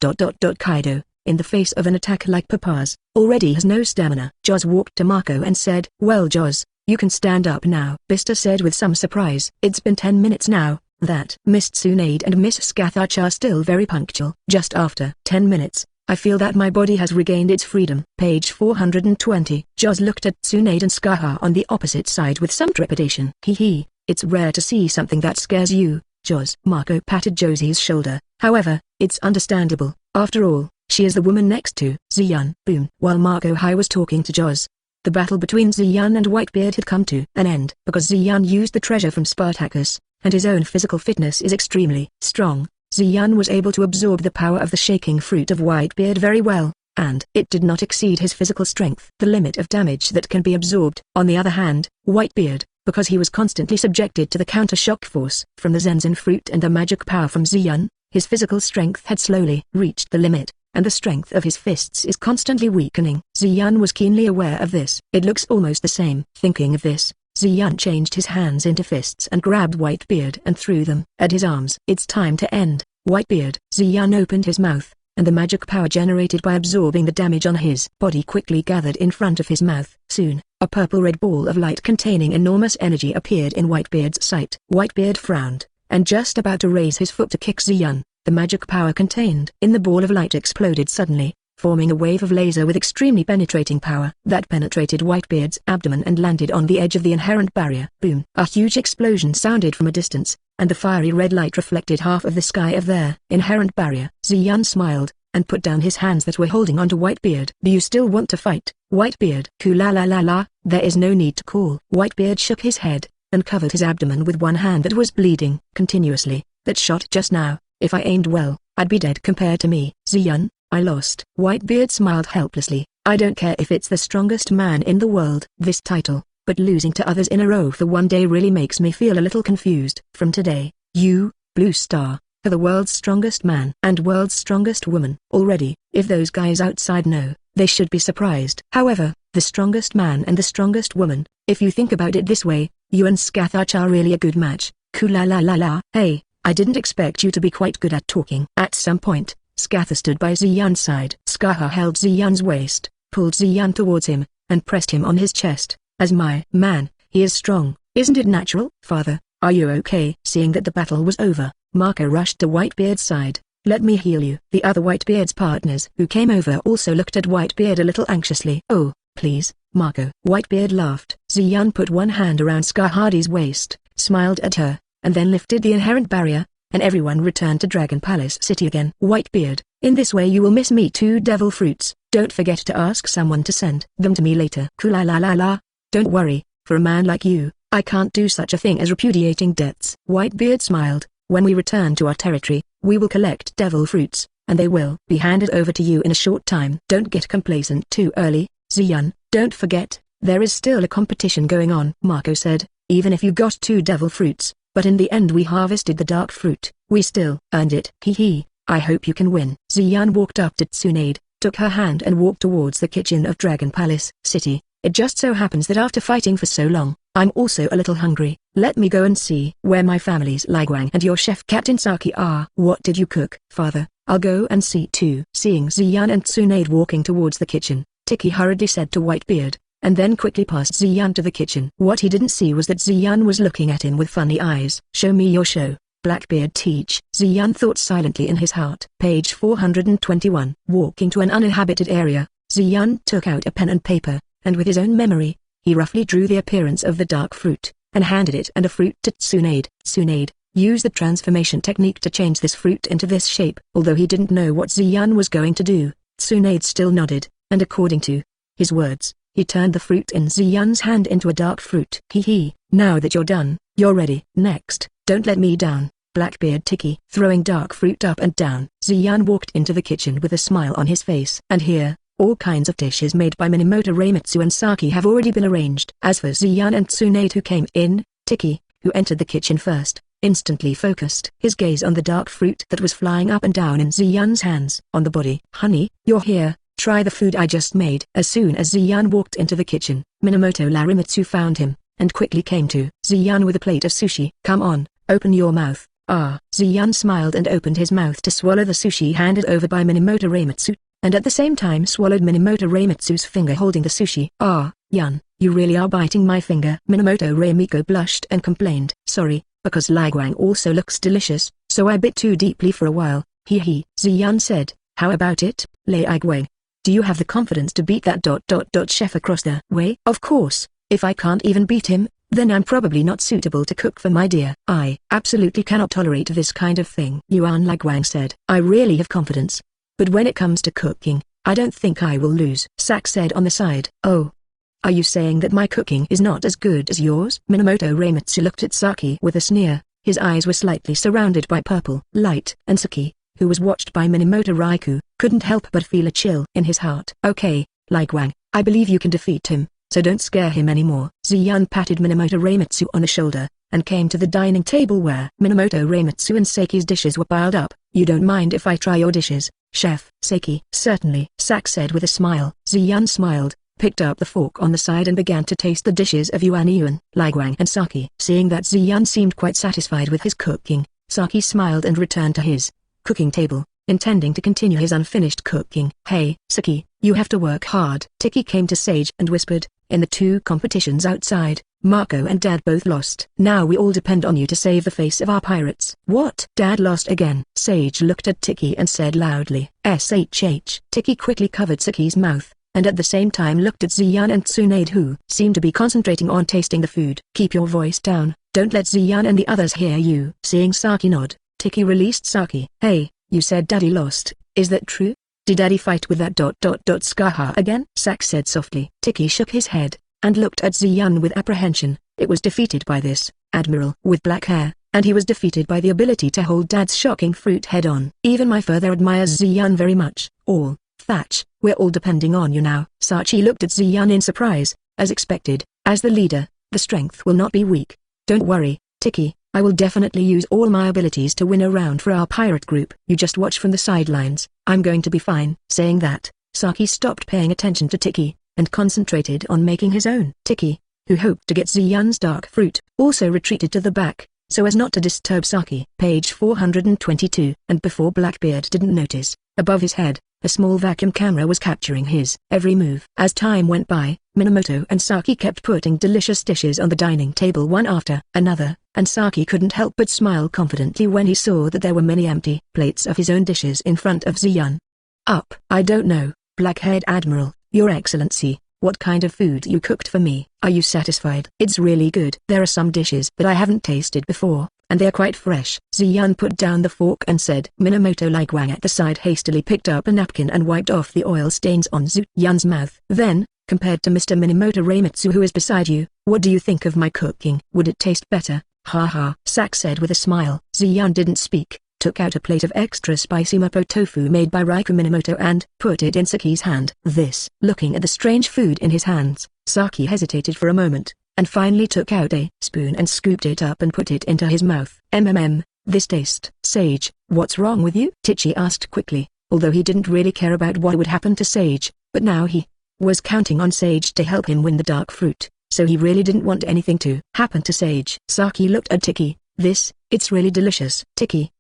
Kaido, in the face of an attack like Papa's, already has no stamina. Joz walked to Marco and said, "Well Joz, you can stand up now." Bista said with some surprise. "It's been 10 minutes now." That Miss Tsunade and Miss Scathach are still very punctual. Just after 10 minutes, I feel that my body has regained its freedom. Page 420. Joz looked at Tsunade and Scaha on the opposite side with some trepidation. Hee, it's rare to see something that scares you, Joz. Marco patted Josie's shoulder. However, it's understandable. After all, she is the woman next to Ziyun. Boom. While Marco Hai was talking to Joz, the battle between Ziyun and Whitebeard had come to an end. Because Ziyun used the treasure from Spartacus, and his own physical fitness is extremely strong, Ziyun was able to absorb the power of the shaking fruit of Whitebeard very well, and it did not exceed his physical strength, the limit of damage that can be absorbed. On the other hand, Whitebeard, because he was constantly subjected to the counter-shock force from the Zenzen fruit and the magic power from Ziyun, his physical strength had slowly reached the limit, and the strength of his fists is constantly weakening. Ziyun was keenly aware of this. It looks almost the same. Thinking of this, Ziyun changed his hands into fists and grabbed Whitebeard and threw them at his arms. "It's time to end, Whitebeard." Ziyun opened his mouth, and the magic power generated by absorbing the damage on his body quickly gathered in front of his mouth. Soon, a purple-red ball of light containing enormous energy appeared in Whitebeard's sight. Whitebeard frowned, and just about to raise his foot to kick Ziyun, the magic power contained in the ball of light exploded suddenly, forming a wave of laser with extremely penetrating power that penetrated Whitebeard's abdomen and landed on the edge of the inherent barrier. Boom! A huge explosion sounded from a distance, and the fiery red light reflected half of the sky of their inherent barrier. Ziyun smiled, and put down his hands that were holding onto Whitebeard. "Do you still want to fight, Whitebeard?" "Ku-la-la-la-la, there is no need to call." Whitebeard shook his head, and covered his abdomen with one hand that was bleeding continuously. "That shot just now, if I aimed well, I'd be dead. Compared to me, Ziyun, I lost." Whitebeard smiled helplessly. "I don't care if it's the strongest man in the world. This title, but losing to others in a row for one day really makes me feel a little confused. From today, you, Blue Star, are the world's strongest man and world's strongest woman. Already, if those guys outside know, they should be surprised. However, the strongest man and the strongest woman, if you think about it this way, you and Scathach are really a good match. Ku-la-la-la-la. Hey, I didn't expect you to be quite good at talking." At some point, Scatha stood by Ziyun's side. Scaha held Ziyun's waist, pulled Ziyun towards him, and pressed him on his chest. "As my man, he is strong, isn't it natural?" "Father, are you okay?" Seeing that the battle was over, Marco rushed to Whitebeard's side. "Let me heal you." The other Whitebeard's partners who came over also looked at Whitebeard a little anxiously. "Oh, please, Marco." Whitebeard laughed. Ziyun put one hand around Skahadi's waist, smiled at her, and then lifted the inherent barrier, and everyone returned to Dragon Palace City again. "Whitebeard, in this way you will miss me 2 devil fruits. Don't forget to ask someone to send them to me later." "Ku-la-la-la-la. Don't worry, for a man like you, I can't do such a thing as repudiating debts." Whitebeard smiled. "When we return to our territory, we will collect devil fruits, and they will be handed over to you in a short time. Don't get complacent too early, Ziyun. Don't forget, there is still a competition going on." Marco said, "Even if you got 2 devil fruits, but in the end we harvested the dark fruit, we still earned it. Hee, I hope you can win." Ziyun walked up to Tsunade, took her hand and walked towards the kitchen of Dragon Palace City. "It just so happens that after fighting for so long, I'm also a little hungry. Let me go and see where my family's Liguang and your chef Captain Saki are." "What did you cook?" "Father, I'll go and see too." Seeing Ziyun and Tsunade walking towards the kitchen, Tiki hurriedly said to Whitebeard, and then quickly passed Ziyun to the kitchen. What he didn't see was that Ziyun was looking at him with funny eyes. "Show me your show." Blackbeard teach? Ziyun thought silently in his heart. Page 421. Walking to an uninhabited area, Ziyun took out a pen and paper, and with his own memory, he roughly drew the appearance of the dark fruit, and handed it and a fruit to Tsunade. Tsunade, use the transformation technique to change this fruit into this shape. Although he didn't know what Ziyun was going to do, Tsunade still nodded, and according to his words, he turned the fruit in Ziyun's hand into a dark fruit. Hee, now that you're done, you're ready. Next, don't let me down, Blackbeard Tiki. Throwing dark fruit up and down, Ziyun walked into the kitchen with a smile on his face. And here, all kinds of dishes made by Minamoto Reimitsu and Saki have already been arranged. As for Ziyun and Tsunade who came in, Tiki, who entered the kitchen first, instantly focused his gaze on the dark fruit that was flying up and down in Ziyun's hands. On the body. Honey, you're here, try the food I just made. As soon as Ziyun walked into the kitchen, Minamoto Reimitsu found him, and quickly came to Ziyun with a plate of sushi. Come on, open your mouth. Ah. Ziyun smiled and opened his mouth to swallow the sushi handed over by Minamoto Reimitsu, and at the same time swallowed Minamoto Reimitsu's finger holding the sushi. Ah, Yun, you really are biting my finger. Minamoto Reimiko blushed and complained. Sorry, because Liguang also looks delicious, so I bit too deeply for a while. Hee. Ziyun said, how about it, Liguang? Do you have the confidence to beat that chef across the way? Of course, if I can't even beat him, then I'm probably not suitable to cook for my dear. I absolutely cannot tolerate this kind of thing. Yuan Liguang said, I really have confidence. But when it comes to cooking, I don't think I will lose. Sak said on the side. Oh. Are you saying that my cooking is not as good as yours? Minamoto Reimitsu looked at Saki with a sneer. His eyes were slightly surrounded by purple light, and Saki, who was watched by Minamoto Raikou, couldn't help but feel a chill in his heart. Okay, Liguang, I believe you can defeat him, so don't scare him anymore. Ziyun patted Minamoto Reimitsu on the shoulder, and came to the dining table where Minamoto Reimitsu and Saki's dishes were piled up. You don't mind if I try your dishes, Chef? Saki. Certainly, Sak said with a smile. Ziyun smiled, picked up the fork on the side and began to taste the dishes of Yuan, Liguang and Saki. Seeing that Ziyun seemed quite satisfied with his cooking, Saki smiled and returned to his cooking table, intending to continue his unfinished cooking. Hey, Saki, you have to work hard. Tiki came to Sage and whispered, in the two competitions outside, Marco and Dad both lost. Now we all depend on you to save the face of our pirates. What? Dad lost again? Sage looked at Tiki and said loudly, SHH. Tiki quickly covered Saki's mouth, and at the same time looked at Ziyun and Tsunade who seemed to be concentrating on tasting the food. Keep your voice down, don't let Ziyun and the others hear you. Seeing Saki nod, Tiki released Saki. Hey, you said Daddy lost, is that true? Did Daddy fight with that Skaha again? Sak said softly. Tiki shook his head, and looked at Ziyun with apprehension. It was defeated by this admiral with black hair, and he was defeated by the ability to hold Dad's shocking fruit head-on. Even my father admires Ziyun very much. Thatch, we're all depending on you now. Sachi looked at Ziyun in surprise, as expected. As the leader, the strength will not be weak. Don't worry, Tiki, I will definitely use all my abilities to win a round for our pirate group. You just watch from the sidelines, I'm going to be fine. Saying that, Saki stopped paying attention to Tiki, and concentrated on making his own. Tiki, who hoped to get Ziyun's dark fruit, also retreated to the back, so as not to disturb Saki. Page 422. And before Blackbeard didn't notice, above his head, a small vacuum camera was capturing his every move. As time went by, Minamoto and Saki kept putting delicious dishes on the dining table one after another, and Saki couldn't help but smile confidently when he saw that there were many empty plates of his own dishes in front of Ziyun. I don't know, Black-haired Admiral, Your Excellency, what kind of food you cooked for me. Are you satisfied? It's really good. There are some dishes that I haven't tasted before, and they are quite fresh. Ziyun put down the fork and said. Minamoto Liguang at the side hastily picked up a napkin and wiped off the oil stains on Ziyun's mouth. Then, compared to Mr. Minamoto Reimitsu who is beside you, what do you think of my cooking? Would it taste better? Ha, Sak said with a smile. Ziyun didn't speak, took out a plate of extra spicy mapo tofu made by Raikou Minamoto and put it in Saki's hand. Looking at the strange food in his hands, Saki hesitated for a moment, and finally took out a spoon and scooped it up and put it into his mouth. This taste. Sage, what's wrong with you? Tichi asked quickly, although he didn't really care about what would happen to Sage, but now he was counting on Sage to help him win the dark fruit, so he really didn't want anything to happen to Sage. Saki looked at Tiki. It's really delicious. Tiki,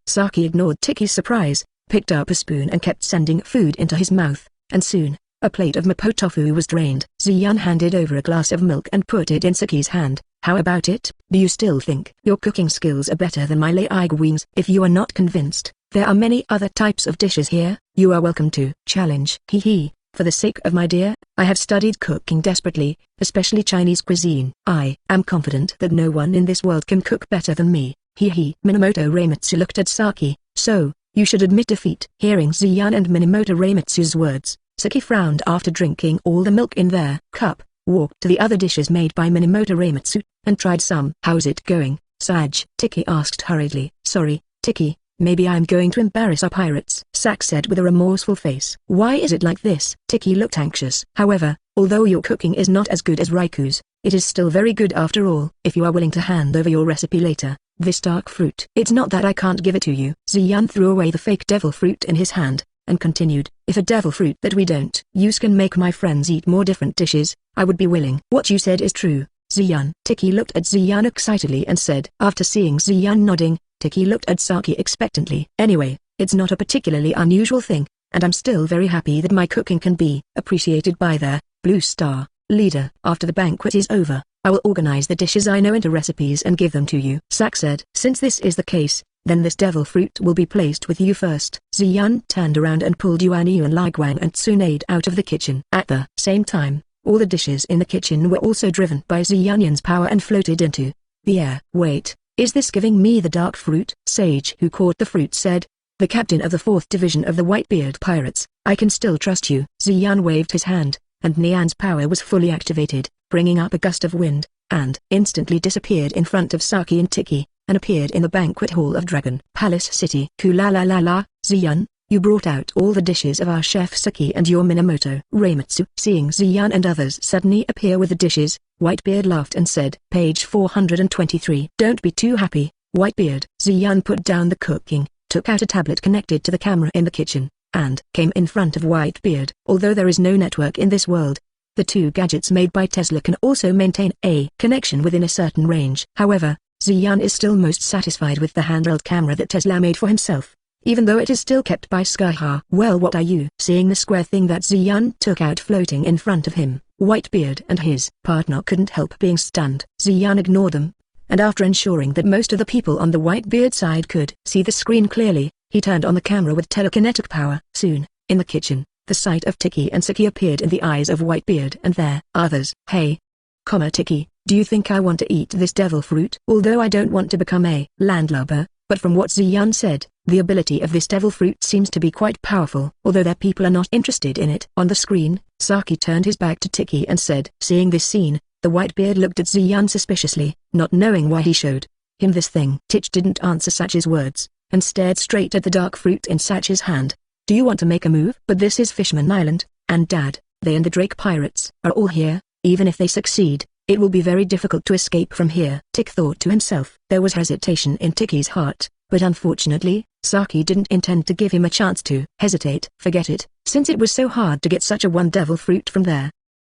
Saki ignored Tiki's surprise, picked up a spoon and kept sending food into his mouth, and soon, a plate of mapo tofu was drained. Ziyun handed over a glass of milk and put it in Saki's hand, How about it? Do you still think your cooking skills are better than my lay queen's? If you are not convinced, there are many other types of dishes here. You are welcome to challenge. Hee. For the sake of my dear, I have studied cooking desperately, especially Chinese cuisine. I am confident that no one in this world can cook better than me. Minamoto Reimitsu looked at Saki. So, you should admit defeat. Hearing Ziyan and Minamoto Reimitsu's words, Saki frowned after drinking all the milk in their cup, walked to the other dishes made by Minamoto Reimitsu, and tried some. How's it going, Sage? Tiki asked hurriedly. Sorry, Tiki. Maybe I'm going to embarrass our pirates, Sak said with a remorseful face. Why is it like this? Tiki looked anxious. However, although your cooking is not as good as Raiku's, it is still very good after all. If you are willing to hand over your recipe later, this dark fruit. It's not that I can't give it to you. Ziyan threw away the fake devil fruit in his hand, and continued. If a devil fruit that we don't use can make my friends eat more different dishes, I would be willing. What you said is true, Ziyan. Tiki looked at Ziyan excitedly and said. After seeing Ziyan nodding, Tiki looked at Saki expectantly. Anyway, it's not a particularly unusual thing, and I'm still very happy that my cooking can be appreciated by the Blue Star leader. After the banquet is over, I will organize the dishes I know into recipes and give them to you, Sak said. Since this is the case, then this devil fruit will be placed with you first. Ziyan turned around and pulled Yuan Liguang and Tsunade out of the kitchen. At the same time, all the dishes in the kitchen were also driven by Ziyan's power and floated into the air. Wait. Is this giving me the dark fruit? Sage who caught the fruit said. The captain of the 4th division of the Whitebeard pirates, I can still trust you. Ziyan waved his hand, and Nian's power was fully activated, bringing up a gust of wind, and instantly disappeared in front of Saki and Tiki, and appeared in the banquet hall of Dragon Palace City. Kula-la-la-la, Ziyan, you brought out all the dishes of our chef Saki and your Minamoto Reimitsu. Seeing Ziyan and others suddenly appear with the dishes, Whitebeard laughed and said. Page 423. Don't be too happy, Whitebeard. Ziyan put down the cooking, took out a tablet connected to the camera in the kitchen, and came in front of Whitebeard. Although there is no network in this world, the two gadgets made by Tesla can also maintain a connection within a certain range. However, Ziyan is still most satisfied with the handheld camera that Tesla made for himself, even though it is still kept by Skyha. Well, what are you? Seeing the square thing that Ziyan took out floating in front of him, Whitebeard and his partner couldn't help being stunned. Ziyan ignored them, and after ensuring that most of the people on the Whitebeard side could see the screen clearly, he turned on the camera with telekinetic power. Soon, in the kitchen, the sight of Tiki and Saki appeared in the eyes of Whitebeard and their others. Hey, Tiki, do you think I want to eat this devil fruit? Although I don't want to become a landlubber, but from what Ziyan said, the ability of this devil fruit seems to be quite powerful. Although their people are not interested in it. On the screen, Saki turned his back to Tiki and said. Seeing this scene, the Whitebeard looked at Ziyan suspiciously, not knowing why he showed him this thing. Tich didn't answer Sach's words, and stared straight at the dark fruit in Sach's hand. Do you want to make a move? But this is Fishman Island, and Dad, they and the Drake pirates are all here. Even if they succeed, it will be very difficult to escape from here. Tik thought to himself. There was hesitation in Tiki's heart, but unfortunately, Saki didn't intend to give him a chance to hesitate. Forget it, since it was so hard to get such a one devil fruit from there.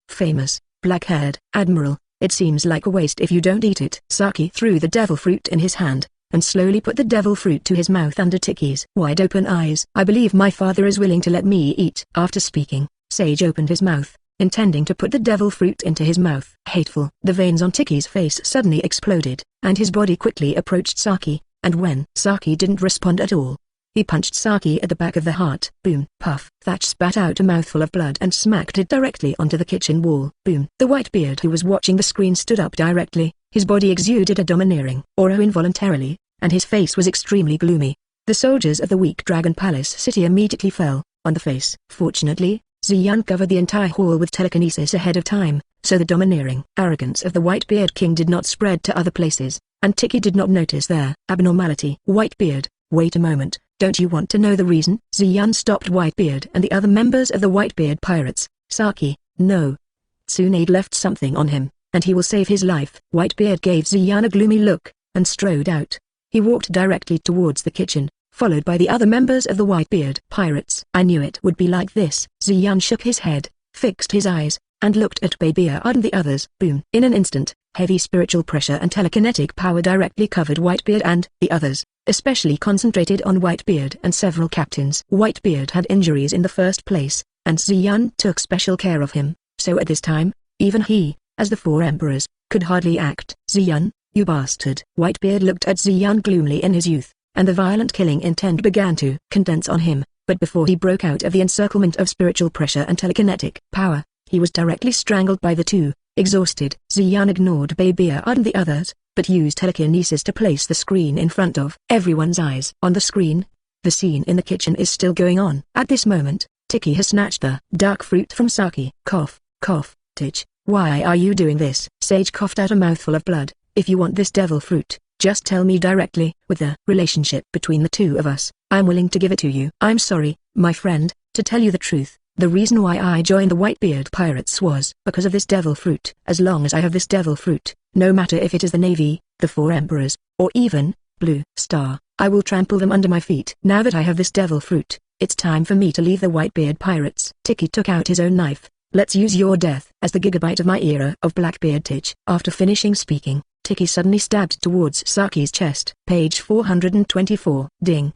Famous, black-haired Admiral, it seems like a waste if you don't eat it. Saki threw the devil fruit in his hand, and slowly put the devil fruit to his mouth under Tiki's wide-open eyes. I believe my father is willing to let me eat. After speaking, Sage opened his mouth, intending to put the devil fruit into his mouth. Hateful. The veins on Tiki's face suddenly exploded, and his body quickly approached Saki, and when Saki didn't respond at all, he punched Saki at the back of the heart. Boom. Puff. Thatch spat out a mouthful of blood and smacked it directly onto the kitchen wall. Boom. The Whitebeard who was watching the screen stood up directly, his body exuded a domineering aura involuntarily, and his face was extremely gloomy. The soldiers of the weak Dragon Palace City immediately fell on the face. Fortunately, Ziyan covered the entire hall with telekinesis ahead of time, so the domineering arrogance of the Whitebeard King did not spread to other places, and Tiki did not notice their abnormality. Whitebeard, wait a moment, don't you want to know the reason? Ziyan stopped Whitebeard and the other members of the Whitebeard pirates. Saki, no. Tsunade left something on him, and he will save his life. Whitebeard gave Ziyan a gloomy look, and strode out. He walked directly towards the kitchen, followed by the other members of the Whitebeard pirates. I knew it would be like this. Ziyan shook his head, fixed his eyes, and looked at Bebeard and the others. Boom. In an instant, heavy spiritual pressure and telekinetic power directly covered Whitebeard and the others, especially concentrated on Whitebeard and several captains. Whitebeard had injuries in the first place, and Ziyan took special care of him, so at this time, even he, as the four emperors, could hardly act. Ziyun, you bastard. Whitebeard looked at Ziyun gloomily in his youth, and the violent killing intent began to condense on him, but before he broke out of the encirclement of spiritual pressure and telekinetic power, he was directly strangled by the two. Exhausted, Ziyun ignored Bbook and the others, but used telekinesis to place the screen in front of everyone's eyes. On the screen, the scene in the kitchen is still going on. At this moment, Tiki has snatched the dark fruit from Saki. Cough, cough, Tich, why are you doing this? Sage coughed out a mouthful of blood. If you want this devil fruit, just tell me directly. With the relationship between the two of us, I'm willing to give it to you. I'm sorry, my friend, to tell you the truth. The reason why I joined the Whitebeard Pirates was because of this devil fruit. As long as I have this devil fruit, no matter if it is the Navy, the Four Emperors, or even Blue Star, I will trample them under my feet. Now that I have this devil fruit, it's time for me to leave the Whitebeard Pirates. Tiki took out his own knife. Let's use your death as the gigabyte of my era of Blackbeard Tich. After finishing speaking, Tiki suddenly stabbed towards Saki's chest. Page 424. Ding.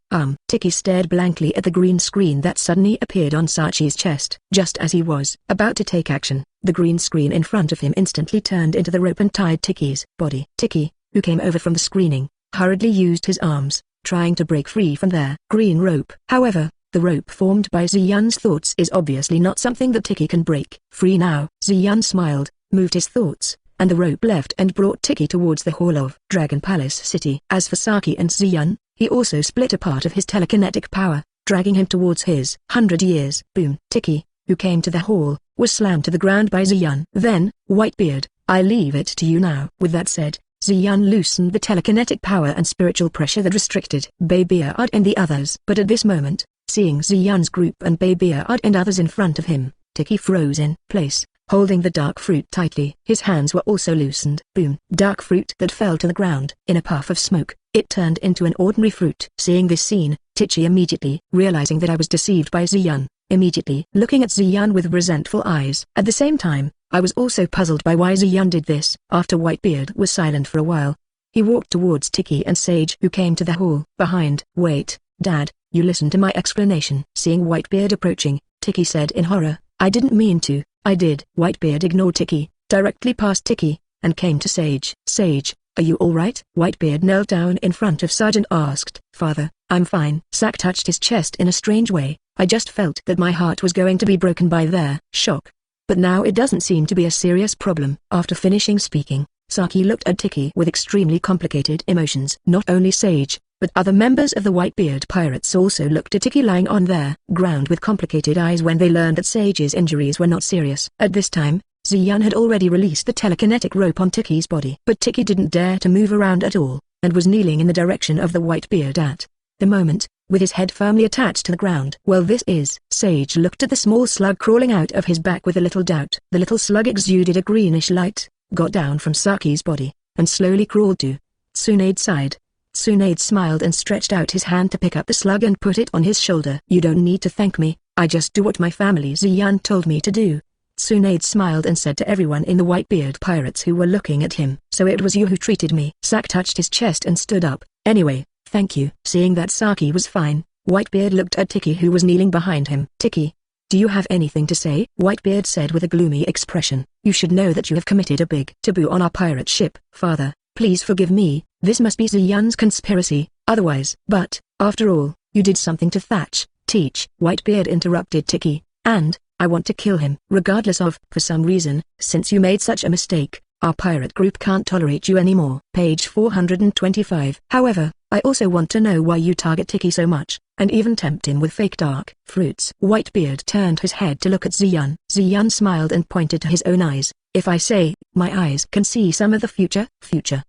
Tiki stared blankly at the green screen that suddenly appeared on Saki's chest. Just as he was about to take action, the green screen in front of him instantly turned into the rope and tied Tiki's body. Tiki, who came over from the screening, hurriedly used his arms, trying to break free from their green rope. However, the rope formed by Ziyun's thoughts is obviously not something that Tiki can break free now. Ziyun smiled, moved his thoughts, and the rope left and brought Tiki towards the hall of Dragon Palace City. As for Saki and Ziyun, he also split a part of his telekinetic power, dragging him towards his 100 years. Boom. Tiki, who came to the hall, was slammed to the ground by Ziyun. Then, Whitebeard, I leave it to you now. With that said, Ziyun loosened the telekinetic power and spiritual pressure that restricted Bbook and the others. But at this moment, seeing Ziyun's group and Bbook and others in front of him, Tiki froze in place, holding the dark fruit tightly. His hands were also loosened. Boom. Dark fruit that fell to the ground. In a puff of smoke, it turned into an ordinary fruit. Seeing this scene, Tiki immediately, realizing that I was deceived by Ziyun, immediately looking at Ziyun with resentful eyes. At the same time, I was also puzzled by why Ziyun did this. After Whitebeard was silent for a while, he walked towards Tiki and Sage, who came to the hall behind. Wait, Dad, you listen to my explanation. Seeing Whitebeard approaching, Tiki said in horror, I didn't mean to. I did. Whitebeard ignored Tiki, directly past Tiki, and came to Sage. Sage, are you alright? Whitebeard knelt down in front of Sage and asked, Father, I'm fine. Sage touched his chest in a strange way. I just felt that my heart was going to be broken by their shock. But now it doesn't seem to be a serious problem. After finishing speaking, Saki looked at Tiki with extremely complicated emotions. Not only Sage, but other members of the Whitebeard Pirates also looked at Tiki lying on their ground with complicated eyes when they learned that Sage's injuries were not serious. At this time, Ziyun had already released the telekinetic rope on Tiki's body. But Tiki didn't dare to move around at all, and was kneeling in the direction of the Whitebeard at the moment, with his head firmly attached to the ground. Well, this is. Sage looked at the small slug crawling out of his back with a little doubt. The little slug exuded a greenish light, got down from Saki's body, and slowly crawled to Tsunade's side. Tsunade smiled and stretched out his hand to pick up the slug and put it on his shoulder. You don't need to thank me, I just do what my family Ziyun told me to do. Tsunade smiled and said to everyone in the Whitebeard Pirates who were looking at him, so it was you who treated me. Saki touched his chest and stood up. Anyway, thank you. Seeing that Saki was fine, Whitebeard looked at Tiki who was kneeling behind him. Tiki, do you have anything to say? Whitebeard said with a gloomy expression. You should know that you have committed a big taboo on our pirate ship. Father, please forgive me. This must be Ziyun's conspiracy, otherwise. But, after all, you did something to Thatch, Teach. Whitebeard interrupted Tiki, and, I want to kill him. Regardless of, for some reason, since you made such a mistake, our pirate group can't tolerate you anymore. Page 425. However, I also want to know why you target Tiki so much, and even tempt him with fake dark fruits. Whitebeard turned his head to look at Ziyun. Ziyun smiled and pointed to his own eyes. If I say, my eyes can see some of the future.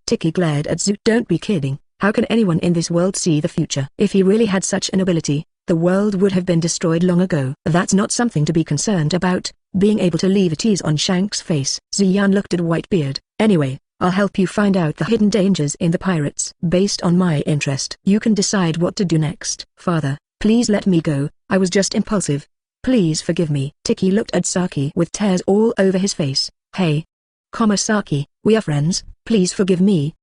Tiki glared at Zoot. Don't be kidding, how can anyone in this world see the future? If he really had such an ability, the world would have been destroyed long ago. That's not something to be concerned about, being able to leave a tease on Shank's face. Ziyun looked at Whitebeard. Anyway, I'll help you find out the hidden dangers in the pirates. Based on my interest, you can decide what to do next. Father, please let me go, I was just impulsive. Please forgive me. Tiki looked at Saki with tears all over his face. Hey. Saki, we are friends, please forgive me,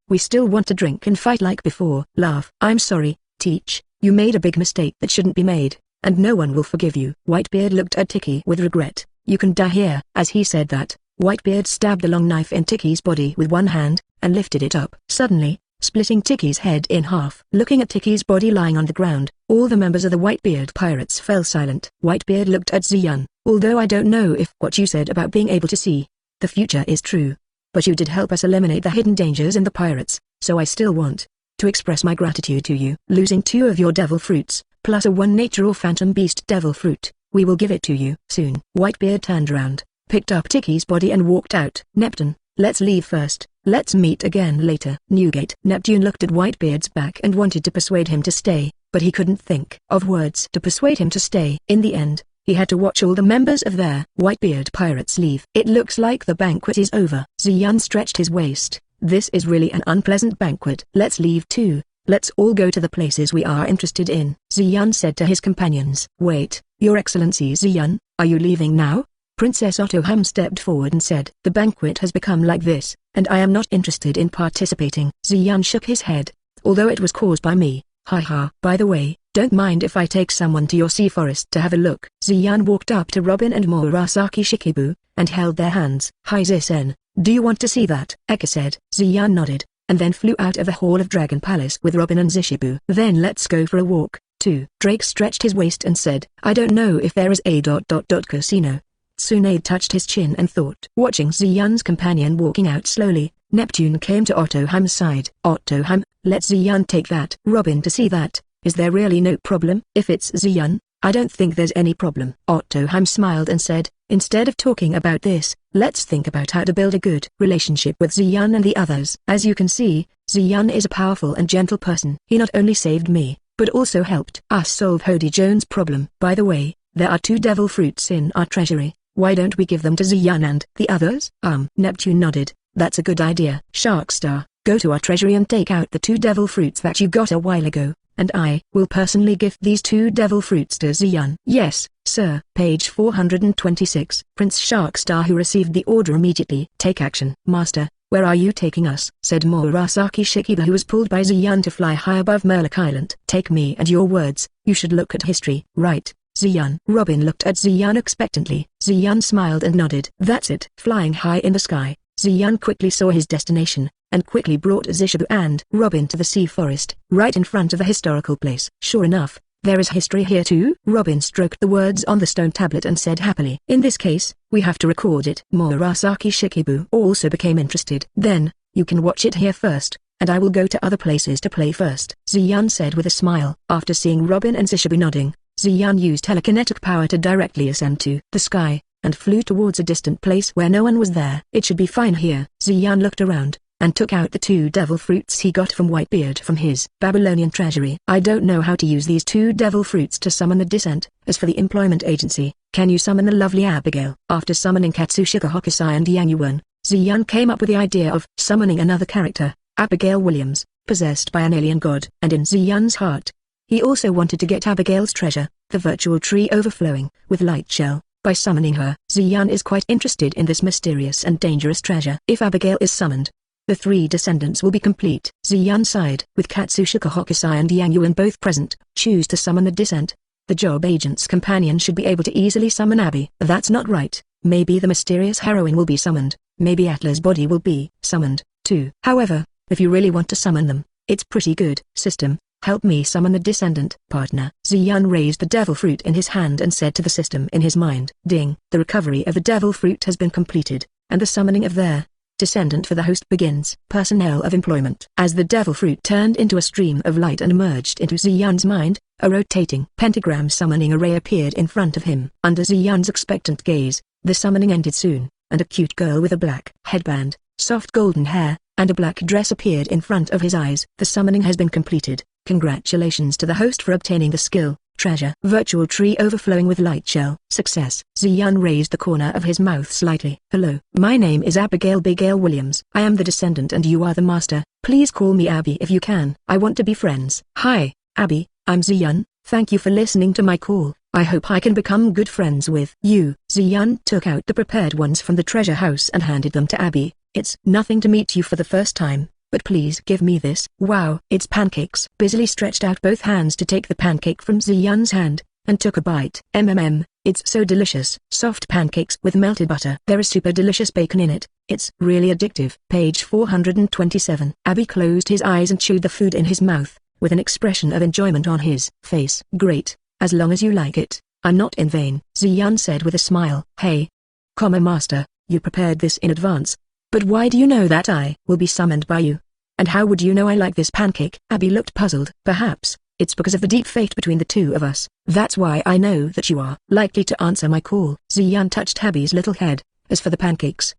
we still want to drink and fight like before. Laugh. I'm sorry, Teach, you made a big mistake that shouldn't be made, and no one will forgive you. Whitebeard looked at Tiki with regret. You can die here. As he said that, Whitebeard stabbed the long knife in Tiki's body with one hand, and lifted it up. Suddenly, splitting Tiki's head in half. Looking at Tiki's body lying on the ground, all the members of the Whitebeard pirates fell silent. Whitebeard looked at Ziyun. Although I don't know if what you said about being able to see the future is true, but you did help us eliminate the hidden dangers in the pirates, so I still want to express my gratitude to you. Losing 2 of your devil fruits, plus a 1 nature or phantom beast devil fruit, we will give it to you soon. Whitebeard turned around, picked up Tiki's body and walked out. Neptune, let's leave first. Let's meet again later. Newgate. Neptune looked at Whitebeard's back and wanted to persuade him to stay, but he couldn't think of words to persuade him to stay. In the end, he had to watch all the members of their Whitebeard pirates leave. It looks like the banquet is over. Ziyun stretched his waist. This is really an unpleasant banquet. Let's leave too. Let's all go to the places we are interested in. Ziyun said to his companions. Wait, Your Excellency Ziyun, are you leaving now? Princess Otoham stepped forward and said. The banquet has become like this, and I am not interested in participating. Ziyun shook his head. Although it was caused by me. Haha. By the way, don't mind if I take someone to your sea forest to have a look. Ziyun walked up to Robin and Murasaki Shikibu, and held their hands. Hi Zisen, do you want to see that? Eka said. Ziyun nodded, and then flew out of the Hall of Dragon Palace with Robin and Zishibu. Then let's go for a walk, too. Drake stretched his waist and said. I don't know if there is a ... casino. Tsunade touched his chin and thought. Watching Ziyun's companion walking out slowly, Neptune came to Otoham's side. Otoham, let Ziyun take that. Robin to see that. Is there really no problem? If it's Ziyun, I don't think there's any problem. Otoham smiled and said, instead of talking about this, let's think about how to build a good relationship with Ziyun and the others. As you can see, Ziyun is a powerful and gentle person. He not only saved me, but also helped us solve Hody Jones' problem. By the way, there are 2 devil fruits in our treasury. Why don't we give them to Ziyun and the others? Neptune nodded. That's a good idea. Sharkstar, go to our treasury and take out the 2 devil fruits that you got a while ago, and I will personally give these 2 devil fruits to Ziyun. Yes, sir. Page 426. Prince Sharkstar, who received the order, immediately. Take action. Master, where are you taking us? Said Murasaki Shikibu, who was pulled by Ziyun to fly high above Murloc Island. Take me and your words, you should look at history. Right, Ziyun. Robin looked at Ziyun expectantly. Ziyun smiled and nodded. That's it. Flying high in the sky, Ziyun quickly saw his destination, and quickly brought Zishibu and Robin to the sea forest, right in front of the historical place. Sure enough, there is history here too. Robin stroked the words on the stone tablet and said happily. In this case, we have to record it. Murasaki Shikibu also became interested. Then, you can watch it here first, and I will go to other places to play first. Ziyun said with a smile. After seeing Robin and Zishibu nodding, Ziyun used telekinetic power to directly ascend to the sky, and flew towards a distant place where no one was there. It should be fine here. Ziyun looked around, and took out the 2 devil fruits he got from Whitebeard from his Babylonian treasury. I don't know how to use these 2 devil fruits to summon the descent. As for the employment agency, can you summon the lovely Abigail? After summoning Katsushika Hokusai and Yang Yuan, Ziyun came up with the idea of summoning another character, Abigail Williams, possessed by an alien god. And in Ziyun's heart, he also wanted to get Abigail's treasure, the virtual tree overflowing with light shell. By summoning her, Ziyun is quite interested in this mysterious and dangerous treasure. If Abigail is summoned, the 3 descendants will be complete. Ziyun sighed. With Katsushika Hokusai and Yang Yuan both present, choose to summon the descent. The job agent's companion should be able to easily summon Abby. That's not right. Maybe the mysterious heroine will be summoned. Maybe Atla's body will be summoned, too. However, if you really want to summon them, it's pretty good. System, help me summon the descendant. Partner. Ziyun raised the devil fruit in his hand and said to the system in his mind. Ding. The recovery of the devil fruit has been completed, and the summoning of their descendant for the host begins. Personnel of employment. As the devil fruit turned into a stream of light and emerged into Ziyun's mind, a rotating pentagram summoning array appeared in front of him. Under Ziyun's expectant gaze, the summoning ended soon, and a cute girl with a black headband, soft golden hair, and a black dress appeared in front of his eyes. The summoning has been completed. Congratulations to the host for obtaining the skill, treasure. Virtual tree overflowing with light shell. Success. Ziyun raised the corner of his mouth slightly. Hello. My name is Abigail Williams. I am the descendant and you are the master. Please call me Abby if you can. I want to be friends. Hi, Abby, I'm Ziyun. Thank you for listening to my call. I hope I can become good friends with you. Ziyun took out the prepared ones from the treasure house and handed them to Abby. It's nothing to meet you for the first time, but please give me this. Wow, it's pancakes. Busily stretched out both hands to take the pancake from Ziyun's hand, and took a bite. It's so delicious. Soft pancakes with melted butter. There is super delicious bacon in it. It's really addictive. Page 427. Abby closed his eyes and chewed the food in his mouth, with an expression of enjoyment on his face. Great, as long as you like it. I'm not in vain, Ziyan said with a smile. Hey, Master, you prepared this in advance. But why do you know that I will be summoned by you? And how would you know I like this pancake? Abby looked puzzled. Perhaps it's because of the deep fate between the two of us. That's why I know that you are likely to answer my call. Ziyan touched Abby's little head. As for the pancakes,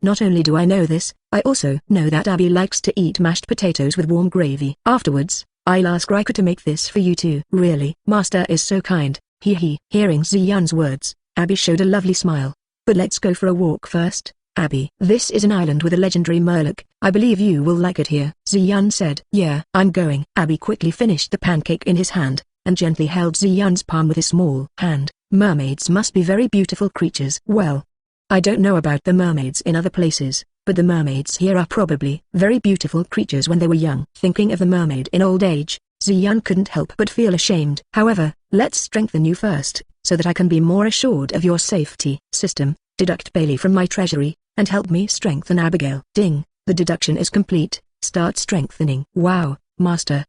not only do I know this, I also know that Abby likes to eat mashed potatoes with warm gravy. Afterwards, I'll ask Riker to make this for you too. Really? Master is so kind. Hearing Ziyan's words, Abby showed a lovely smile. But let's go for a walk first, Abby. This is an island with a legendary Murloc. I believe you will like it here, Ziyan said. Yeah, I'm going. Abby quickly finished the pancake in his hand, and gently held Ziyan's palm with his small hand. Mermaids must be very beautiful creatures. Well, I don't know about the mermaids in other places, but the mermaids here are probably very beautiful creatures when they were young. Thinking of the mermaid in old age, Ziyan couldn't help but feel ashamed. However, let's strengthen you first, so that I can be more assured of your safety. System, deduct Bailey from my treasury, and help me strengthen Abigail. Ding, the deduction is complete. Start strengthening. Wow, Master,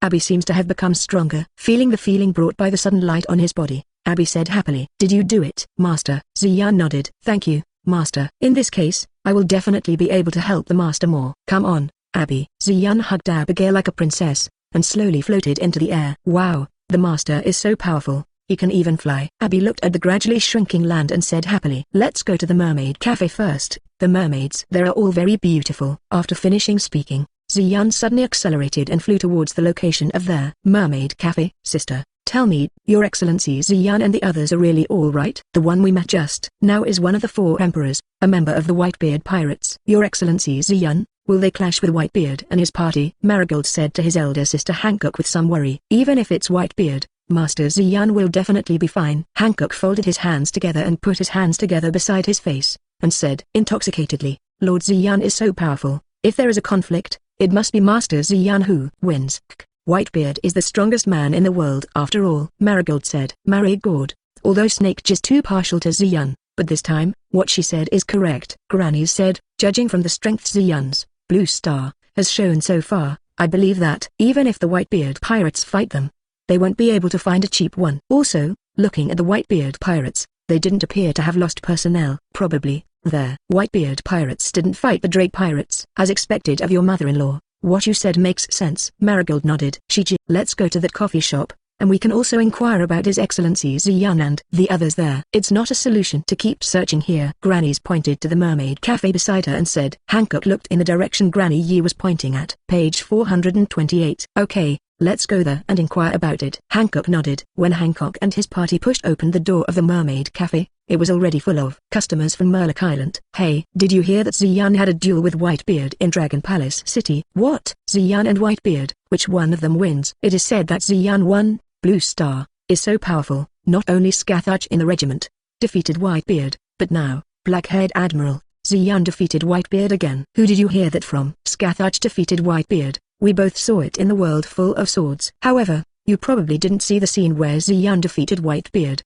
Abby seems to have become stronger. Feeling the feeling brought by the sudden light on his body, Abby said happily. Did you do it, Master? Ziyan nodded. Thank you, Master. In this case, I will definitely be able to help the Master more. Come on, Abby. Ziyan hugged Abigail like a princess, and slowly floated into the air. Wow, the Master is so powerful, he can even fly. Abby looked at the gradually shrinking land and said happily. Let's go to the mermaid cafe first. The mermaids there are all very beautiful. After finishing speaking, Ziyan suddenly accelerated and flew towards the location of their mermaid cafe. Sister, tell me, Your Excellency, Ziyan and the others are really all right? The one we met just now is one of the 4 emperors, a member of the Whitebeard pirates. Your Excellency Ziyan, will they clash with Whitebeard and his party? Marigold said to his elder sister Hancock with some worry. Even if it's Whitebeard, Master Ziyan will definitely be fine. Hancock folded his hands together and put his hands together beside his face, and said intoxicatedly, Lord Ziyan is so powerful. If there is a conflict, it must be Master Ziyan who wins. Whitebeard is the strongest man in the world after all, Marigold said. Marigold, although Snake is too partial to Ziyan, but this time, what she said is correct. Granny said, judging from the strength Ziyan's Blue Star has shown so far, I believe that even if the Whitebeard pirates fight them, they won't be able to find a cheap one. Also, looking at the Whitebeard pirates, they didn't appear to have lost personnel. Probably, their Whitebeard pirates didn't fight the Drake pirates. As expected of your mother-in-law, what you said makes sense. Marigold nodded. Let's go to that coffee shop, and we can also inquire about His Excellency Ziyan and the others there. It's not a solution to keep searching here. Granny's pointed to the mermaid cafe beside her and said. Hancock looked in the direction Granny Yi was pointing at. Page 428. Okay, let's go there and inquire about it. Hancock nodded. When Hancock and his party pushed open the door of the mermaid cafe, it was already full of customers from Murloc Island. Hey, did you hear that Ziyan had a duel with Whitebeard in Dragon Palace City? What? Ziyan and Whitebeard? Which one of them wins? It is said that Ziyan won. Blue Star is so powerful, not only Scathach in the regiment defeated Whitebeard, but now, Black-haired Admiral, Ziyan defeated Whitebeard again. Who did you hear that from? Scathach defeated Whitebeard. We both saw it in the world full of swords. However, you probably didn't see the scene where Ziyan defeated Whitebeard.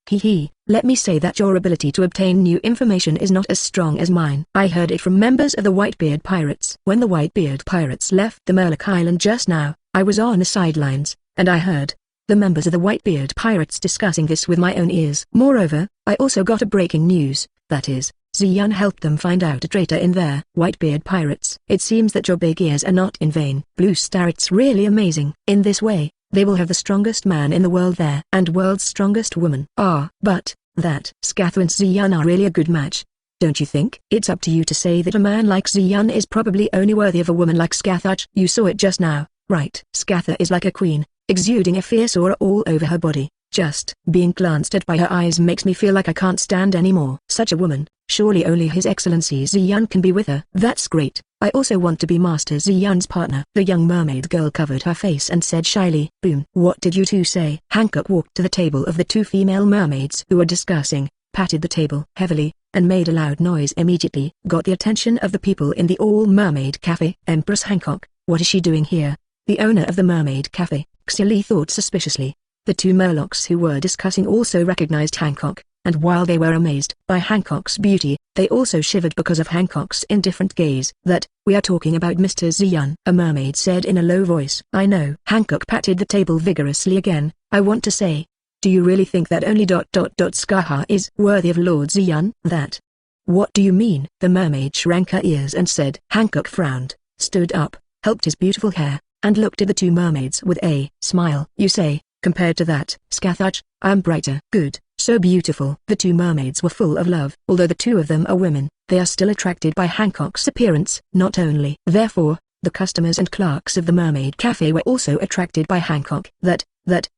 Let me say that your ability to obtain new information is not as strong as mine. I heard it from members of the Whitebeard pirates. When the Whitebeard pirates left the Murloc Island just now, I was on the sidelines, and I heard the members of the Whitebeard pirates discussing this with my own ears. Moreover, I also got a breaking news, that is, Ziyan helped them find out a traitor in their Whitebeard pirates. It seems that your big ears are not in vain. Blue Star, it's really amazing. In this way, they will have the strongest man in the world there and world's strongest woman. But that Scath and Ziyan are really a good match, don't you think? It's up to you to say that a man like Ziyan is probably only worthy of a woman like Scathach. You saw it just now, right? Scatha is like a queen, exuding a fierce aura all over her body. Just being glanced at by her eyes makes me feel like I can't stand anymore. Such a woman, surely only His Excellency Ziyan can be with her. That's great. I also want to be Master Ziyan's partner. The young mermaid girl covered her face and said shyly, boom. What did you two say? Hancock walked to the table of the 2 female mermaids who were discussing, patted the table heavily, and made a loud noise immediately. Got the attention of the people in the all-mermaid cafe. Empress Hancock, what is she doing here? The owner of the mermaid cafe, Xili thought suspiciously. The two Murlocs who were discussing also recognized Hancock, and while they were amazed by Hancock's beauty, they also shivered because of Hancock's indifferent gaze. "That, we are talking about Mr. Ziyun," a mermaid said in a low voice. "I know." Hancock patted the table vigorously again. "I want to say, do you really think that only ... Skaha is worthy of Lord Ziyun?" "That? What do you mean?" The mermaid shrank her ears and said. Hancock frowned, stood up, helped his beautiful hair, and looked at the two mermaids with a smile. "You say, compared to that, Skathach, I am brighter." "Good, so beautiful." The two mermaids were full of love. Although the two of them are women, they are still attracted by Hancock's appearance. Not only, therefore, the customers and clerks of the Mermaid Cafe were also attracted by Hancock. That,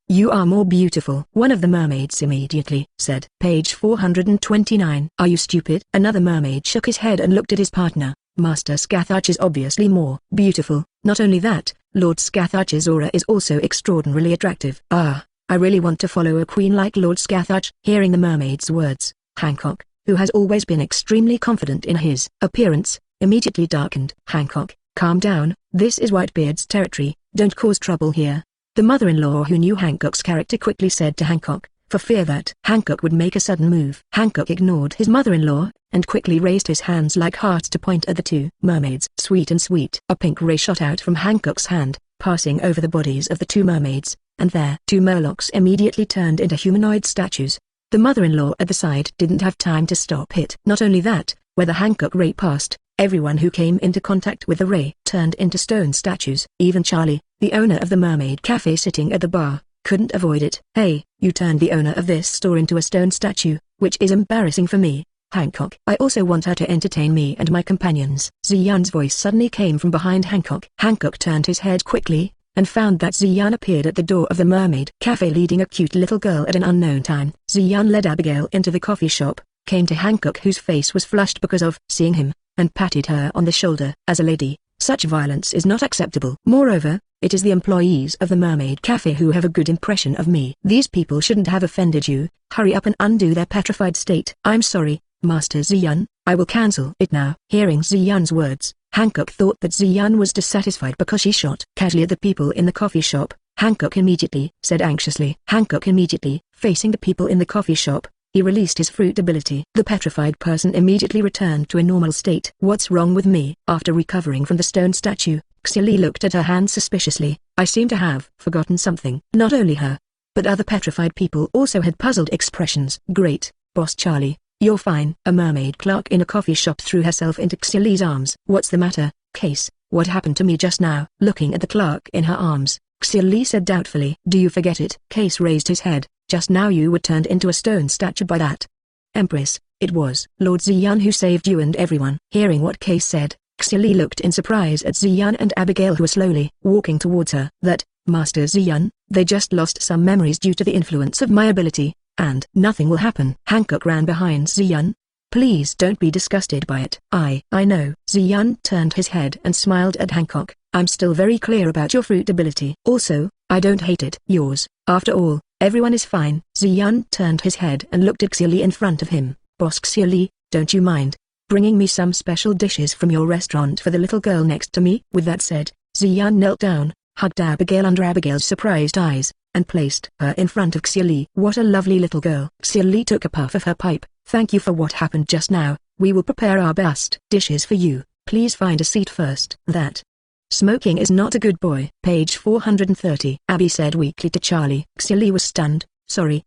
you are more beautiful," one of the mermaids immediately said. Page 429. "Are you stupid?" Another mermaid shook his head and looked at his partner. "Master Skathach is obviously more beautiful. Not only that, Lord Skathach's aura is also extraordinarily attractive." "Ah, I really want to follow a queen like Lord Skathach." Hearing the mermaid's words, Hancock, who has always been extremely confident in his appearance, immediately darkened. "Hancock, calm down, this is Whitebeard's territory, don't cause trouble here." The mother-in-law who knew Hancock's character quickly said to Hancock, for fear that Hancock would make a sudden move. Hancock ignored his mother-in-law, and quickly raised his hands like hearts to point at the two mermaids. Sweet and sweet. A pink ray shot out from Hancock's hand, passing over the bodies of the two mermaids, and their two Murlocs immediately turned into humanoid statues. The mother-in-law at the side didn't have time to stop it. Not only that, where the Hancock ray passed, everyone who came into contact with the ray turned into stone statues. Even Charlie, the owner of the Mermaid Cafe sitting at the bar, couldn't avoid it. "Hey, you turned the owner of this store into a stone statue, which is embarrassing for me, Hancock. I also want her to entertain me and my companions." Ziyun's voice suddenly came from behind Hancock. Hancock turned his head quickly, and found that Ziyun appeared at the door of the Mermaid Cafe leading a cute little girl at an unknown time. Ziyun led Abigail into the coffee shop, came to Hancock whose face was flushed because of seeing him, and patted her on the shoulder. "As a lady, such violence is not acceptable. Moreover, it is the employees of the Mermaid Cafe who have a good impression of me. These people shouldn't have offended you. Hurry up and undo their petrified state." "I'm sorry, Master Ziyun, I will cancel it now." Hearing Ziyun's words, Hancock thought that Ziyun was dissatisfied because she shot casually at the people in the coffee shop. Hancock immediately said anxiously. Hancock immediately, facing the people in the coffee shop, he released his fruit ability. The petrified person immediately returned to a normal state. "What's wrong with me?" After recovering from the stone statue, Xiali looked at her hand suspiciously. "I seem to have forgotten something." Not only her, but other petrified people also had puzzled expressions. "Great, Boss Charlie, you're fine." A mermaid clerk in a coffee shop threw herself into Xiali's arms. "What's the matter, Case? What happened to me just now?" Looking at the clerk in her arms, Xiali said doubtfully. "Do you forget it?" Case raised his head. "Just now you were turned into a stone statue by that Empress. It was Lord Ziyun who saved you and everyone." Hearing what Case said, Xiali looked in surprise at Ziyun and Abigail who were slowly walking towards her. "That, Master Ziyun, they just lost some memories due to the influence of my ability, and nothing will happen." Hancock ran behind Ziyun. "Please don't be disgusted by it." I know." Ziyun turned his head and smiled at Hancock. "I'm still very clear about your fruit ability. Also, I don't hate it." "Yours, after all, everyone is fine." Ziyun turned his head and looked at Xiali in front of him. "Boss Xiali, don't you mind bringing me some special dishes from your restaurant for the little girl next to me?" With that said, Ziyun knelt down, hugged Abigail under Abigail's surprised eyes, and placed her in front of Xiali. "What a lovely little girl." Xiali took a puff of her pipe. "Thank you for what happened just now. We will prepare our best dishes for you. Please find a seat first." "That smoking is not a good boy." Page 430. Abby said weakly to Charlie. Xiali was stunned. Sorry.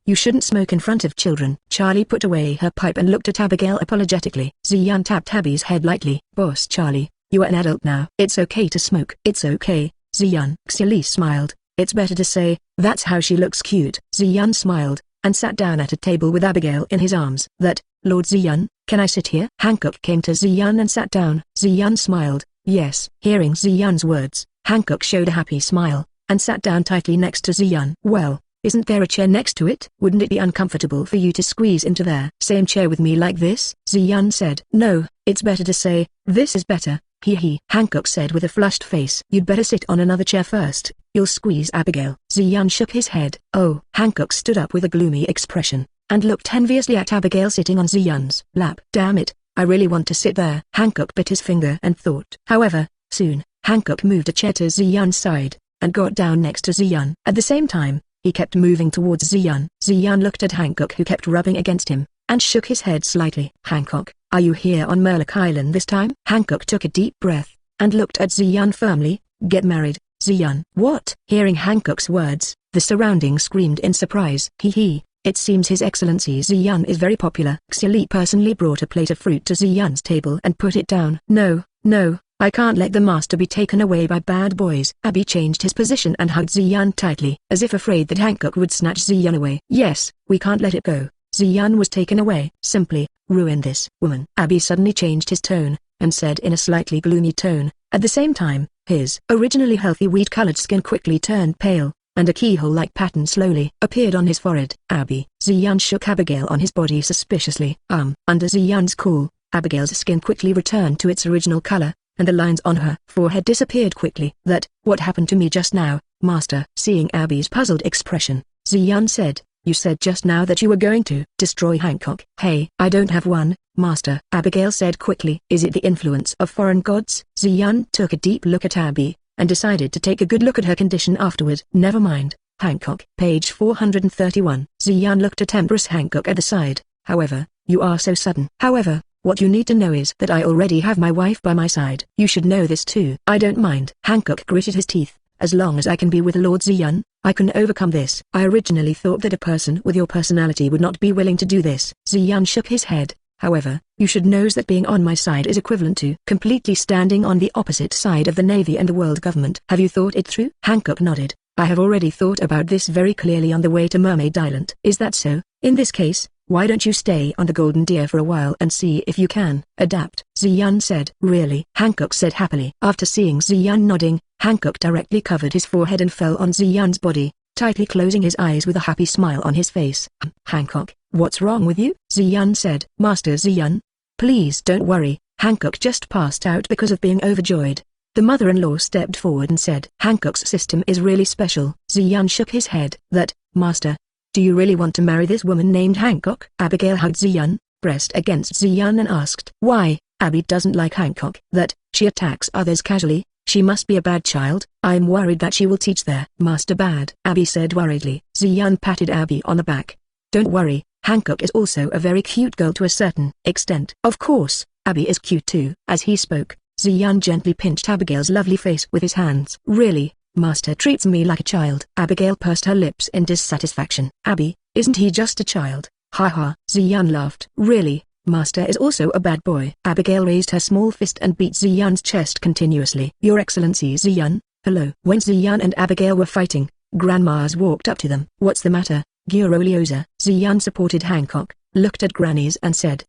You shouldn't smoke in front of children." Charlie put away her pipe and looked at Abigail apologetically. Ziyun tapped Abby's head lightly. "Boss Charlie, you are an adult now. It's okay to smoke." "It's okay, Ziyun." Xiali smiled. "It's better to say, that's how she looks cute." Ziyun smiled, and sat down at a table with Abigail in his arms. "That, Lord Ziyun, can I sit here?" Hancock came to Ziyun and sat down. Ziyun smiled. "Yes." Hearing Ziyun's words, Hancock showed a happy smile, and sat down tightly next to Ziyun. "Well, isn't there a chair next to it? Wouldn't it be uncomfortable for you to squeeze into there?" "Same chair with me like this?" Ziyun said. "No, it's better to say, this is better, he," Hancock said with a flushed face. "You'd better sit on another chair first, you'll squeeze Abigail." Ziyun shook his head. "Oh." Hancock stood up with a gloomy expression, and looked enviously at Abigail sitting on Ziyun's lap. "Damn it, I really want to sit there." Hancock bit his finger and thought. However, soon, Hancock moved a chair to Ziyun's side, and got down next to Ziyun. At the same time, He kept moving towards Ziyun. Ziyun looked at Hancock, who kept rubbing against him, and shook his head slightly. "Hancock, are you here on Murloc Island this time?" Hancock took a deep breath, and looked at Ziyun firmly. "Get married, Ziyun." "What?" Hearing Hancock's words, the surroundings screamed in surprise. "He. It seems His Excellency Ziyun is very popular." Xiali personally brought a plate of fruit to Ziyun's table and put it down. "No, no, I can't let the master be taken away by bad boys." Abby changed his position and hugged Ziyun tightly, as if afraid that Hancock would snatch Ziyun away. "Yes, we can't let it go. Ziyun was taken away. Simply ruin this woman." Abby suddenly changed his tone, and said in a slightly gloomy tone. At the same time, his originally healthy wheat-colored skin quickly turned pale, and a keyhole-like pattern slowly appeared on his forehead. "Abby." Ziyun shook Abigail on his body suspiciously. Under Ziyun's call, Abigail's skin quickly returned to its original color, and the lines on her forehead disappeared quickly. What happened to me just now, master?" Seeing Abby's puzzled expression, Ziyun said, "You said just now that you were going to destroy Hancock." "Hey, I don't have one, master," Abigail said quickly. "Is it the influence of foreign gods?" Ziyun took a deep look at Abby, and decided to take a good look at her condition afterward. "Never mind, Hancock." Page 431. Ziyun looked at Empress Hancock at the side. "However, you are so sudden." "However, what you need to know is that I already have my wife by my side. You should know this too." "I don't mind." Hancock gritted his teeth. "As long as I can be with Lord Ziyun, I can overcome this." "I originally thought that a person with your personality would not be willing to do this." Ziyun shook his head. "However, you should know that being on my side is equivalent to completely standing on the opposite side of the Navy and the world government." "Have you thought it through?" Hancock nodded. "I have already thought about this very clearly on the way to Mermaid Island." "Is that so? In this case, why don't you stay on the Golden Deer for a while and see if you can adapt?" Ziyun said. "Really?" Hancock said happily. After seeing Ziyun nodding, Hancock directly covered his forehead and fell on Ziyun's body, tightly closing his eyes with a happy smile on his face. "Hancock, what's wrong with you?" Ziyun said. "Master Ziyun, please don't worry." Hancock just passed out because of being overjoyed. The mother-in-law stepped forward and said, "Hancock's system is really special." Ziyun shook his head. "Master, do you really want to marry this woman named Hancock?" Abigail hugged Ziyun, pressed against Ziyun and asked. "Why?" "Abby doesn't like Hancock. She attacks others casually. She must be a bad child. I'm worried that she will teach their master bad," Abby said worriedly. Ziyun patted Abby on the back. "Don't worry, Hancock is also a very cute girl to a certain extent." "Of course, Abby is cute too." As he spoke, Ziyun gently pinched Abigail's lovely face with his hands. "Really, master treats me like a child." Abigail pursed her lips in dissatisfaction. "Abby, isn't he just a child?" "Ha ha." Ziyun laughed. "Really, master is also a bad boy." Abigail raised her small fist and beat Ziyun's chest continuously. "Your Excellency Ziyun, hello." When Ziyun and Abigail were fighting, grandmas walked up to them. "What's the matter, Gyurolioza?" Ziyun supported Hancock, looked at grannies and said,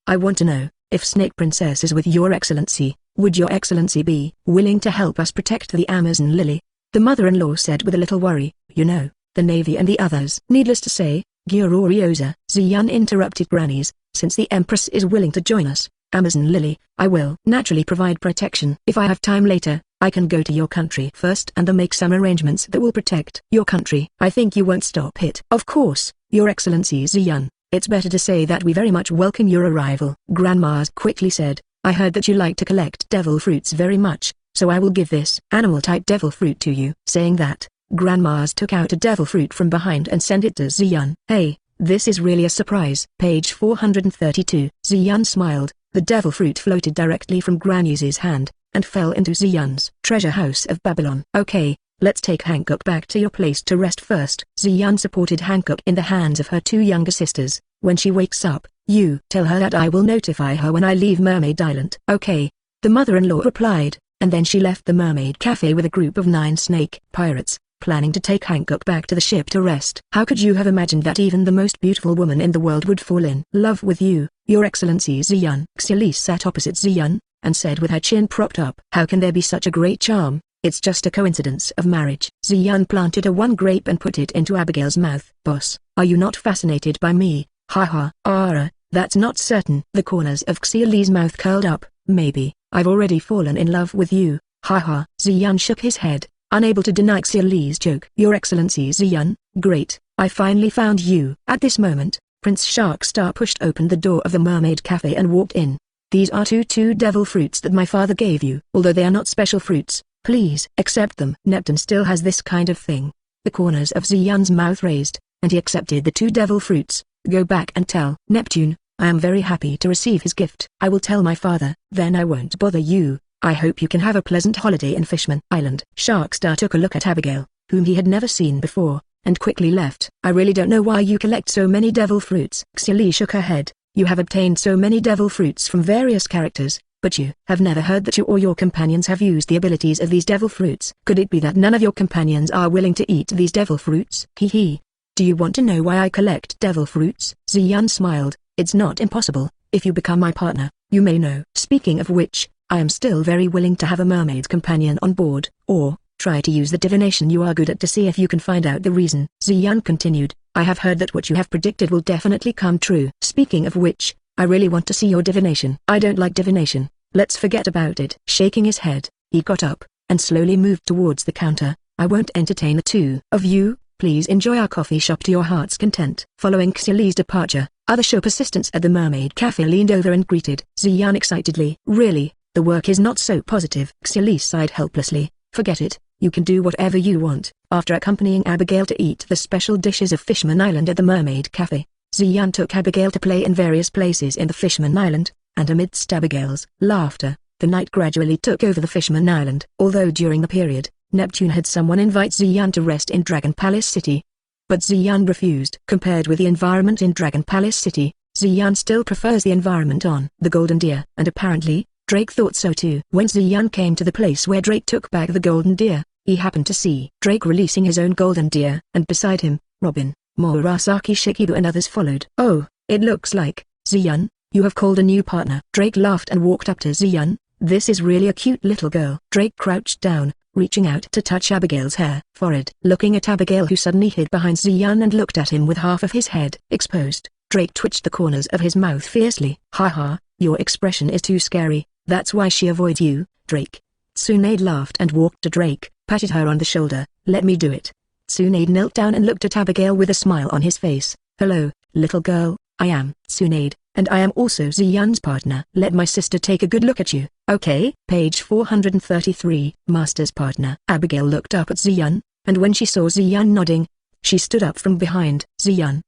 "I want to know, if Snake Princess is with your Excellency, would your Excellency be willing to help us protect the Amazon Lily?" The mother-in-law said with a little worry, "The Navy and the others." "Needless to say, Gyurolioza," Ziyun interrupted grannies, "since the Empress is willing to join us, Amazon Lily, I will naturally provide protection. If I have time later, I can go to your country first and then make some arrangements that will protect your country." "I think you won't stop it." "Of course, your Excellency Ziyun. It's better to say that we very much welcome your arrival." Grandmas quickly said, "I heard that you like to collect devil fruits very much, so I will give this animal-type devil fruit to you." Saying that, grandmas took out a devil fruit from behind and sent it to Ziyun. "Hey, this is really a surprise." Page 432. Ziyun smiled. The devil fruit floated directly from Granny's hand, and fell into Ziyun's treasure house of Babylon. "Okay, let's take Hancock back to your place to rest first." Ziyun supported Hancock in the hands of her two younger sisters. "When she wakes up, you tell her that I will notify her when I leave Mermaid Island." "Okay," the mother-in-law replied, and then she left the Mermaid Cafe with a group of 9 snake pirates, planning to take Hancock back to the ship to rest. "How could you have imagined that even the most beautiful woman in the world would fall in love with you, your Excellency Ziyun?" Xiali sat opposite Ziyun, and said with her chin propped up, "How can there be such a great charm? It's just a coincidence of marriage." Ziyun planted a one grape and put it into Abigail's mouth. "Boss, are you not fascinated by me?" "Ha ha. That's not certain." The corners of Xiali's mouth curled up. "Maybe, I've already fallen in love with you." "Ha ha." Ziyun shook his head, unable to deny Xiali's joke. "Your Excellency Ziyun, great, I finally found you." At this moment, Prince Sharkstar pushed open the door of the Mermaid Cafe and walked in. "These are two devil fruits that my father gave you. Although they are not special fruits, please accept them." Neptune still has this kind of thing. The corners of Ziyun's mouth raised, and he accepted the 2 devil fruits. Go back and tell Neptune, I am very happy to receive his gift. I will tell my father, then I won't bother you. I hope you can have a pleasant holiday in Fishman Island. Sharkstar took a look at Abigail, whom he had never seen before, and quickly left. I really don't know why you collect so many devil fruits. Xiali shook her head. You have obtained so many devil fruits from various characters, but you have never heard that you or your companions have used the abilities of these devil fruits. Could it be that none of your companions are willing to eat these devil fruits? Hee. Do you want to know why I collect devil fruits? Ziyun smiled. It's not impossible. If you become my partner, you may know. Speaking of which, I am still very willing to have a mermaid companion on board, or try to use the divination you are good at to see if you can find out the reason. Ziyun continued, I have heard that what you have predicted will definitely come true. Speaking of which, I really want to see your divination. I don't like divination. Let's forget about it. Shaking his head, he got up, and slowly moved towards the counter. I won't entertain the 2 of you. Please enjoy our coffee shop to your heart's content. Following Xiali's departure, other shop assistants at the Mermaid Cafe leaned over and greeted Ziyun excitedly. Really, the work is not so positive. Xiali sighed helplessly. Forget it, you can do whatever you want. After accompanying Abigail to eat the special dishes of Fishman Island at the Mermaid Cafe, Ziyun took Abigail to play in various places in the Fishman Island, and amidst Abigail's laughter, the night gradually took over the Fishman Island. Although during the period, Neptune had someone invite Ziyun to rest in Dragon Palace City. But Ziyun refused. Compared with the environment in Dragon Palace City, Ziyun still prefers the environment on the Golden Deer. And apparently, Drake thought so too. When Ziyun came to the place where Drake took back the Golden Deer, he happened to see Drake releasing his own Golden Deer, and beside him, Robin, Murasaki Shikibu and others followed. Oh, it looks like, Ziyun, you have called a new partner. Drake laughed and walked up to Ziyun. This is really a cute little girl. Drake crouched down, reaching out to touch Abigail's hair. Forehead. Looking at Abigail, who suddenly hid behind Ziyun and looked at him with half of his head exposed, Drake twitched the corners of his mouth fiercely. Haha, your expression is too scary, that's why she avoids you, Drake. Tsunade laughed and walked to Drake, patted her on the shoulder. Let me do it. Tsunade knelt down and looked at Abigail with a smile on his face. Hello, little girl, I am Tsunade, and I am also Ziyun's partner. Let my sister take a good look at you, okay? Page 433, Master's partner. Abigail looked up at Ziyun, and when she saw Ziyun nodding, she stood up from behind. Ziyun,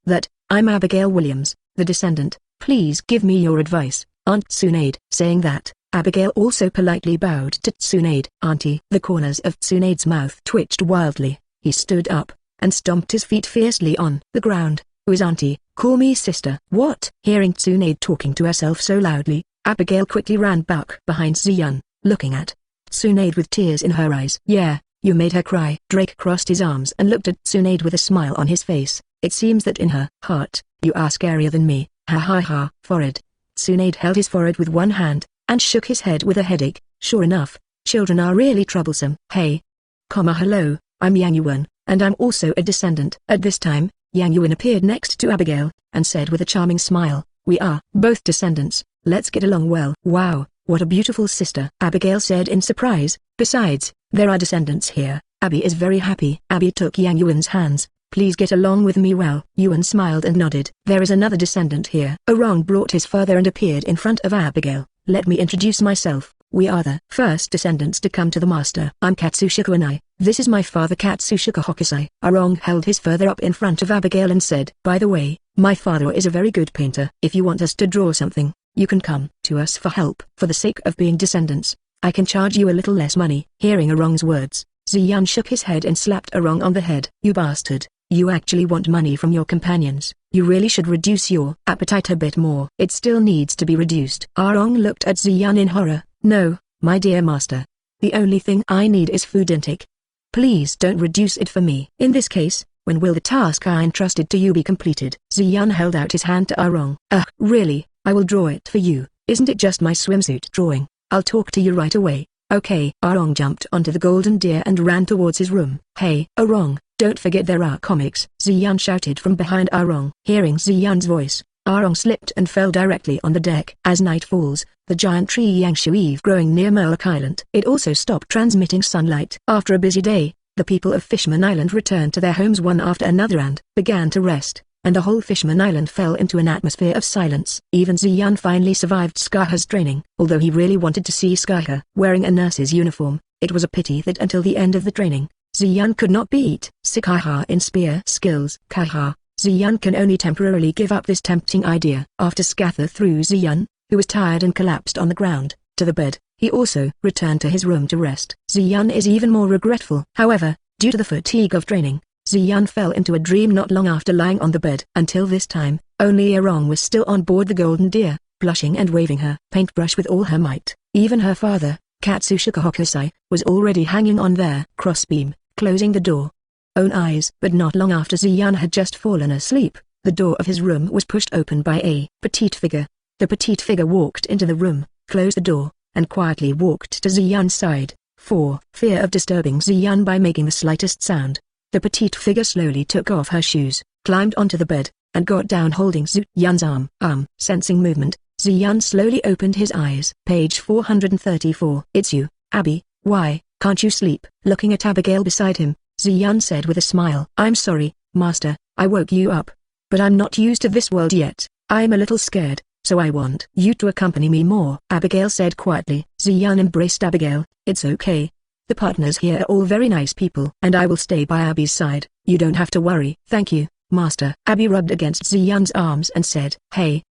I'm Abigail Williams, the descendant. Please give me your advice, Aunt Tsunade. Saying that, Abigail also politely bowed to Tsunade. Auntie. The corners of Tsunade's mouth twitched wildly. He stood up, and stomped his feet fiercely on the ground. Who is Auntie? Call me sister. What? Hearing Tsunade talking to herself so loudly, Abigail quickly ran back behind Ziyun, looking at Tsunade with tears in her eyes. Yeah, you made her cry. Drake crossed his arms and looked at Tsunade with a smile on his face. It seems that in her heart, you are scarier than me. Ha ha ha. Forehead. Tsunade held his forehead with one hand, and shook his head with a headache. Sure enough, children are really troublesome. Hey. Hello, I'm Yang Yuan, and I'm also a descendant. At this time, Yang Yuan appeared next to Abigail, and said with a charming smile, we are both descendants, let's get along well. Wow, what a beautiful sister. Abigail said in surprise. Besides, there are descendants here. Abby is very happy. Abby took Yang Yuan's hands. Please get along with me well. Yuan smiled and nodded. There is another descendant here. Orong brought his father and appeared in front of Abigail. Let me introduce myself. We are the first descendants to come to the master. I'm Katsushika and this is my father Katsushika Hokusai. Orong held his father up in front of Abigail and said, by the way, my father is a very good painter. If you want us to draw something, you can come to us for help. For the sake of being descendants, I can charge you a little less money. Hearing Orong's words, Ziyun shook his head and slapped Orong on the head. You bastard. You actually want money from your companions. You really should reduce your appetite a bit more. It still needs to be reduced. Orong looked at Ziyun in horror. No, my dear master. The only thing I need is food intake. Please don't reduce it for me. In this case, when will the task I entrusted to you be completed? Ziyun held out his hand to Orong. Really, I will draw it for you. Isn't it just my swimsuit drawing? I'll talk to you right away. Okay. Orong jumped onto the Golden Deer and ran towards his room. Hey, Orong, don't forget there are comics. Ziyun shouted from behind Orong. Hearing Ziyun's voice, Orong slipped and fell directly on the deck. As night falls, the giant tree Yangshuive growing near Moloch Island. It also stopped transmitting sunlight. After a busy day, the people of Fishman Island returned to their homes one after another and began to rest, and the whole Fishman Island fell into an atmosphere of silence. Even Ziyun finally survived Skaha's training. Although he really wanted to see Skaha wearing a nurse's uniform, it was a pity that until the end of the training, Ziyun could not beat Sikaha in spear skills. Kaha, Ziyun can only temporarily give up this tempting idea. After Scatha threw Ziyun, who was tired and collapsed on the ground, to the bed, he also returned to his room to rest. Ziyun is even more regretful. However, due to the fatigue of training, Ziyun fell into a dream not long after lying on the bed. Until this time, only Erong was still on board the Golden Deer, blushing and waving her paintbrush with all her might. Even her father, Katsushika Hokusai, was already hanging on their crossbeam, closing the door. Own eyes. But not long after Ziyun had just fallen asleep, the door of his room was pushed open by a petite figure. The petite figure walked into the room, closed the door, and quietly walked to Ziyun's side. For fear of disturbing Ziyun by making the slightest sound, the petite figure slowly took off her shoes, climbed onto the bed, and got down holding Ziyun's arm. Sensing movement, Ziyun slowly opened his eyes. Page 434. It's you, Abby. Why can't you sleep? Looking at Abigail beside him, Ziyun said with a smile. I'm sorry, Master, I woke you up. But I'm not used to this world yet. I'm a little scared, so I want you to accompany me more, Abigail said quietly. Ziyun embraced Abigail. It's okay. The partners here are all very nice people. And I will stay by Abby's side. You don't have to worry. Thank you, Master. Abby rubbed against Ziyun's arms and said, Hey,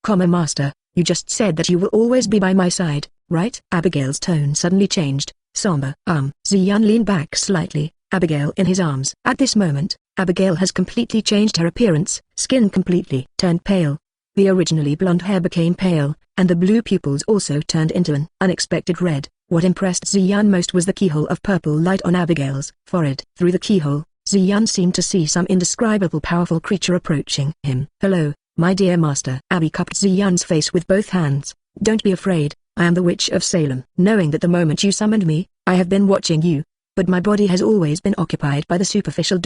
Master, you just said that you will always be by my side, right? Abigail's tone suddenly changed, somber. Ziyun leaned back slightly, Abigail in his arms. At this moment, Abigail has completely changed her appearance. Skin completely turned pale. The originally blonde hair became pale, and the blue pupils also turned into an unexpected red. What impressed Ziyun most was the keyhole of purple light on Abigail's forehead. Through the keyhole, Ziyun seemed to see some indescribable powerful creature approaching him. Hello, my dear master. Abby cupped Ziyun's face with both hands. Don't be afraid, I am the Witch of Salem. Knowing that the moment you summoned me, I have been watching you. But my body has always been occupied by the superficial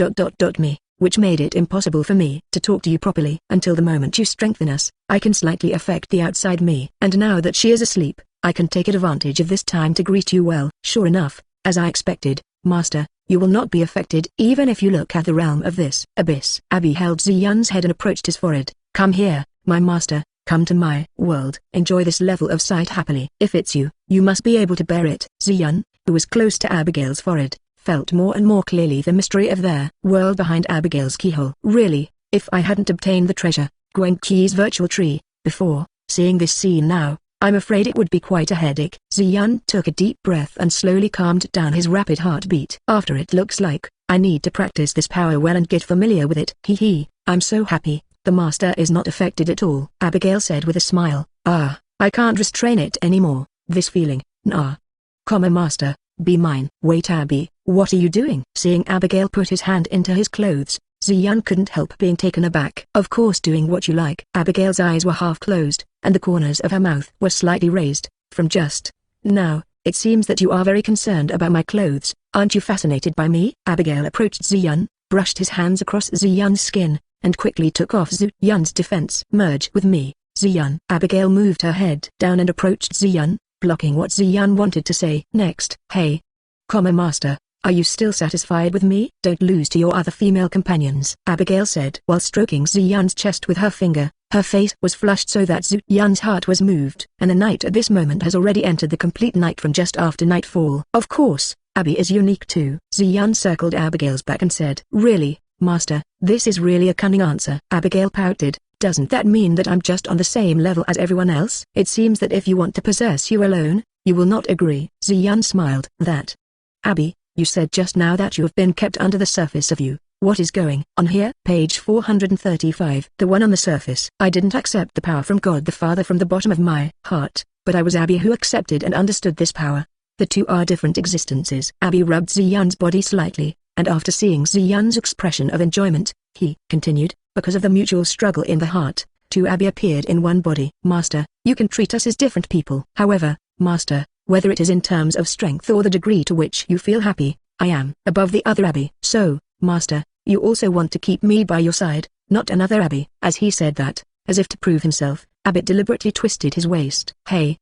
me, which made it impossible for me to talk to you properly. Until the moment you strengthen us, I can slightly affect the outside me. And now that she is asleep, I can take advantage of this time to greet you well. Sure enough, as I expected, Master, you will not be affected even if you look at the realm of this abyss. Abby held Ziyun's head and approached his forehead. Come here, my master, come to my world. Enjoy this level of sight happily. If it's you, you must be able to bear it. Ziyun, who was close to Abigail's forehead, felt more and more clearly the mystery of their world behind Abigail's keyhole. Really, if I hadn't obtained the treasure, Gwenki's virtual tree, before seeing this scene now, I'm afraid it would be quite a headache. Ziyun took a deep breath and slowly calmed down his rapid heartbeat. After it looks like, I need to practice this power well and get familiar with it. I'm so happy, the master is not affected at all. Abigail said with a smile. I can't restrain it anymore, this feeling. Master, be mine. Wait Abby, what are you doing? Seeing Abigail put his hand into his clothes, Ziyun couldn't help being taken aback. Of course doing what you like. Abigail's eyes were half closed, and the corners of her mouth were slightly raised. From just now, it seems that you are very concerned about my clothes. Aren't you fascinated by me? Abigail approached Ziyun, brushed his hands across Ziyun's skin, and quickly took off Ziyun's defense. Merge with me, Ziyun. Abigail moved her head down and approached Ziyun, blocking what Ziyun wanted to say. Next. Hey, Master, are you still satisfied with me? Don't lose to your other female companions, Abigail said while stroking Ziyun's chest with her finger. Her face was flushed so that Ziyun's heart was moved. And the night at this moment has already entered the complete night from just after nightfall. Of course, Abby is unique too. Ziyun circled Abigail's back and said, Really, Master, this is really a cunning answer. Abigail pouted. Doesn't that mean that I'm just on the same level as everyone else? It seems that if you want to possess you alone, you will not agree. Ziyun smiled. That. Abby, you said just now that you have been kept under the surface of you. What is going on here? Page 435. The one on the surface. I didn't accept the power from God the Father from the bottom of my heart, but I was Abby who accepted and understood this power. The two are different existences. Abby rubbed Ziyun's body slightly, and after seeing Ziyun's expression of enjoyment, he continued, because of the mutual struggle in the heart, two Abby appeared in one body. Master, you can treat us as different people. However, Master, whether it is in terms of strength or the degree to which you feel happy, I am above the other Abby. So, Master, you also want to keep me by your side, not another Abby. As he said that, as if to prove himself, Abby deliberately twisted his waist. Hey,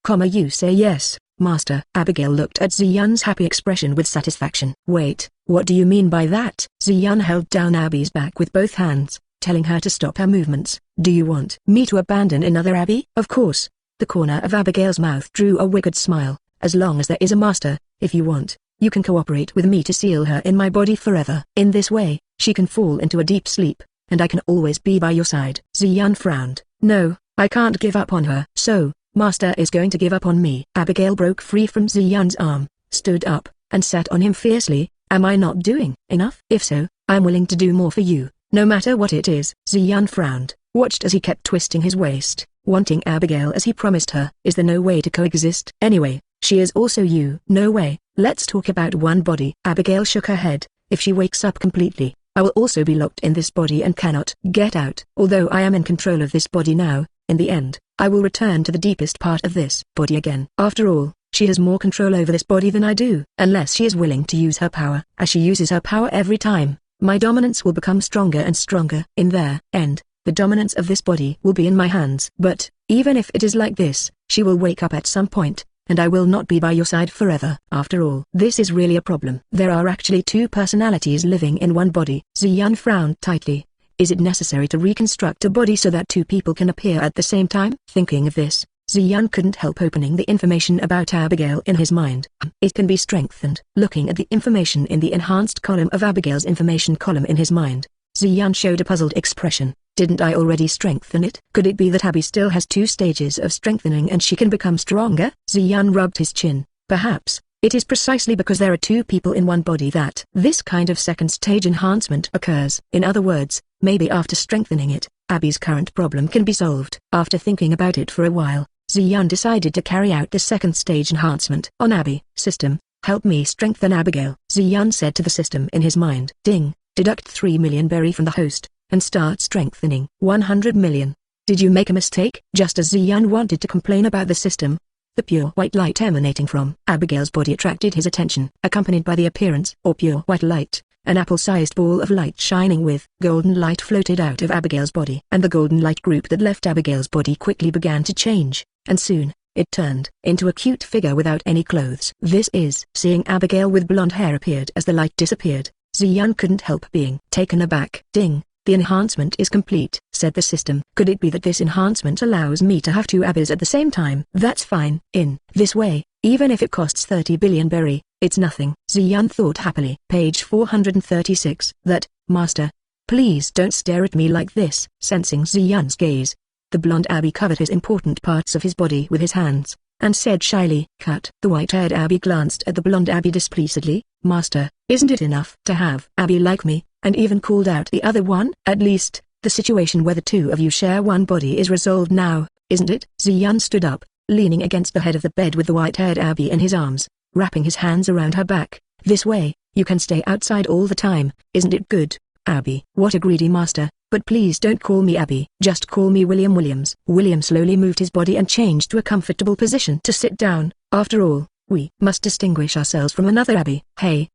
you say yes, Master. Abigail looked at Ziyun's happy expression with satisfaction. Wait, what do you mean by that? Ziyun held down Abby's back with both hands, telling her to stop her movements. Do you want me to abandon another Abby? Of course. The corner of Abigail's mouth drew a wicked smile. As long as there is a master, if you want, you can cooperate with me to seal her in my body forever. In this way, she can fall into a deep sleep, and I can always be by your side. Ziyan frowned. No, I can't give up on her. So, Master is going to give up on me. Abigail broke free from Ziyan's arm, stood up, and sat on him fiercely. Am I not doing enough? If so, I'm willing to do more for you, no matter what it is. Ziyan frowned, watched as he kept twisting his waist, wanting Abigail as he promised her. Is there no way to coexist? Anyway, she is also you. No way. Let's talk about one body. Abigail shook her head. If she wakes up completely, I will also be locked in this body and cannot get out. Although I am in control of this body now, in the end, I will return to the deepest part of this body again. After all, she has more control over this body than I do. Unless she is willing to use her power. As she uses her power every time, my dominance will become stronger and stronger. In their end, the dominance of this body will be in my hands. But, even if it is like this, she will wake up at some point, and I will not be by your side forever. After all, this is really a problem. There are actually two personalities living in one body. Ziyan frowned tightly. Is it necessary to reconstruct a body so that two people can appear at the same time? Thinking of this, Ziyan couldn't help opening the information about Abigail in his mind. It can be strengthened. Looking at the information in the enhanced column of Abigail's information column in his mind, Ziyan showed a puzzled expression. Didn't I already strengthen it? Could it be that Abby still has 2 stages of strengthening and she can become stronger? Ziyan rubbed his chin. Perhaps, it is precisely because there are 2 people in one body that this kind of second stage enhancement occurs. In other words, maybe after strengthening it, Abby's current problem can be solved. After thinking about it for a while, Ziyan decided to carry out the second stage enhancement on Abby. System, help me strengthen Abigail. Ziyan said to the system in his mind. Ding, deduct 3 million berry from the host, and start strengthening. 100 million. Did you make a mistake? Just as Ziyan wanted to complain about the system, the pure white light emanating from Abigail's body attracted his attention. Accompanied by the appearance or pure white light, an apple-sized ball of light shining with golden light floated out of Abigail's body. And the golden light group that left Abigail's body quickly began to change, and soon, it turned into a cute figure without any clothes. This is. Seeing Abigail with blonde hair appeared as the light disappeared, Ziyan couldn't help being taken aback. Ding. The enhancement is complete, said the system. Could it be that this enhancement allows me to have 2 Abbies at the same time? That's fine. In this way, even if it costs 30 billion berry, it's nothing. Ziyan thought happily. Page 436. That, Master. Please don't stare at me like this. Sensing Ziyan's gaze, the blonde Abby covered his important parts of his body with his hands, and said shyly, cut. The white-haired Abby glanced at the blonde Abby displeasedly. Master, isn't it enough to have Abby like me? And even called out the other one? At least, the situation where the 2 of you share one body is resolved now, isn't it? Ziyan stood up, leaning against the head of the bed with the white-haired Abby in his arms, wrapping his hands around her back. This way, you can stay outside all the time, isn't it good, Abby? What a greedy master, but please don't call me Abby. Just call me William Williams. William slowly moved his body and changed to a comfortable position to sit down. After all, we must distinguish ourselves from another Abby. Hey,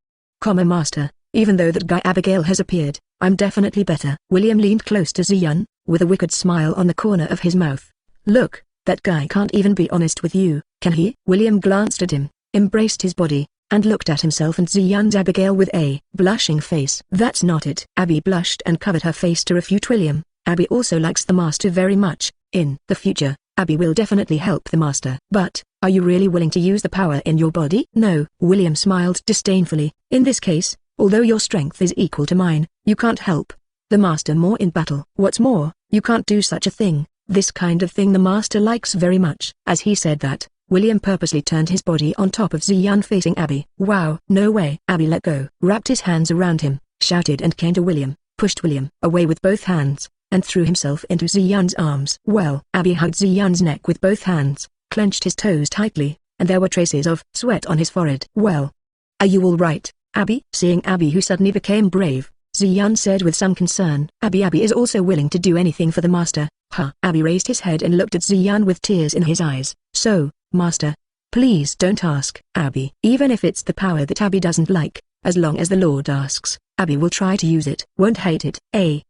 master. Even though that guy Abigail has appeared, I'm definitely better. William leaned close to Ziyan, with a wicked smile on the corner of his mouth. Look, that guy can't even be honest with you, can he? William glanced at him, embraced his body, and looked at himself and Ziyan's Abigail with a blushing face. That's not it. Abby blushed and covered her face to refute William. Abby also likes the master very much. In the future, Abby will definitely help the master. But, are you really willing to use the power in your body? No. William smiled disdainfully. In this case, although your strength is equal to mine, you can't help the master more in battle. What's more, you can't do such a thing. This kind of thing the master likes very much. As he said that, William purposely turned his body on top of Ziyan facing Abby. Wow. No way. Abby let go, wrapped his hands around him, shouted and came to William, pushed William away with both hands, and threw himself into Ziyan's arms. Well, Abby hugged Ziyan's neck with both hands, clenched his toes tightly, and there were traces of sweat on his forehead. Well, are you all right, Abby? Seeing Abby who suddenly became brave, Ziyan said with some concern. Abby is also willing to do anything for the master. Huh. Abby raised his head and looked at Ziyan with tears in his eyes. So, master, please don't ask. Abby, even if it's the power that Abby doesn't like, as long as the Lord asks, Abby will try to use it. Won't hate it.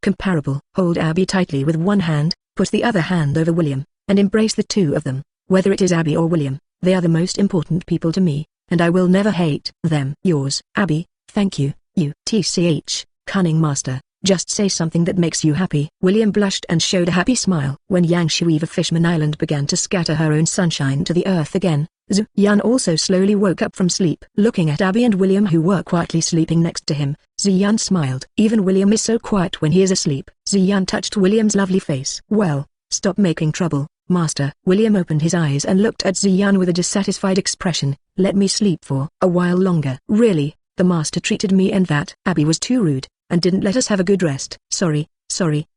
Comparable. Hold Abby tightly with one hand, put the other hand over William, and embrace the 2 of them. Whether it is Abby or William, they are the most important people to me, and I will never hate them. Yours, Abby. Thank you. You. TCH. Cunning master. Just say something that makes you happy. William blushed and showed a happy smile. When Yang Shui of Fishman Island began to scatter her own sunshine to the earth again, Ziyan also slowly woke up from sleep. Looking at Abby and William who were quietly sleeping next to him, Ziyan smiled. Even William is so quiet when he is asleep. Ziyan touched William's lovely face. Well, stop making trouble, master. William opened his eyes and looked at Ziyan with a dissatisfied expression. Let me sleep for a while longer. Really, the master treated me and that Abby was too rude, and didn't let us have a good rest. Sorry,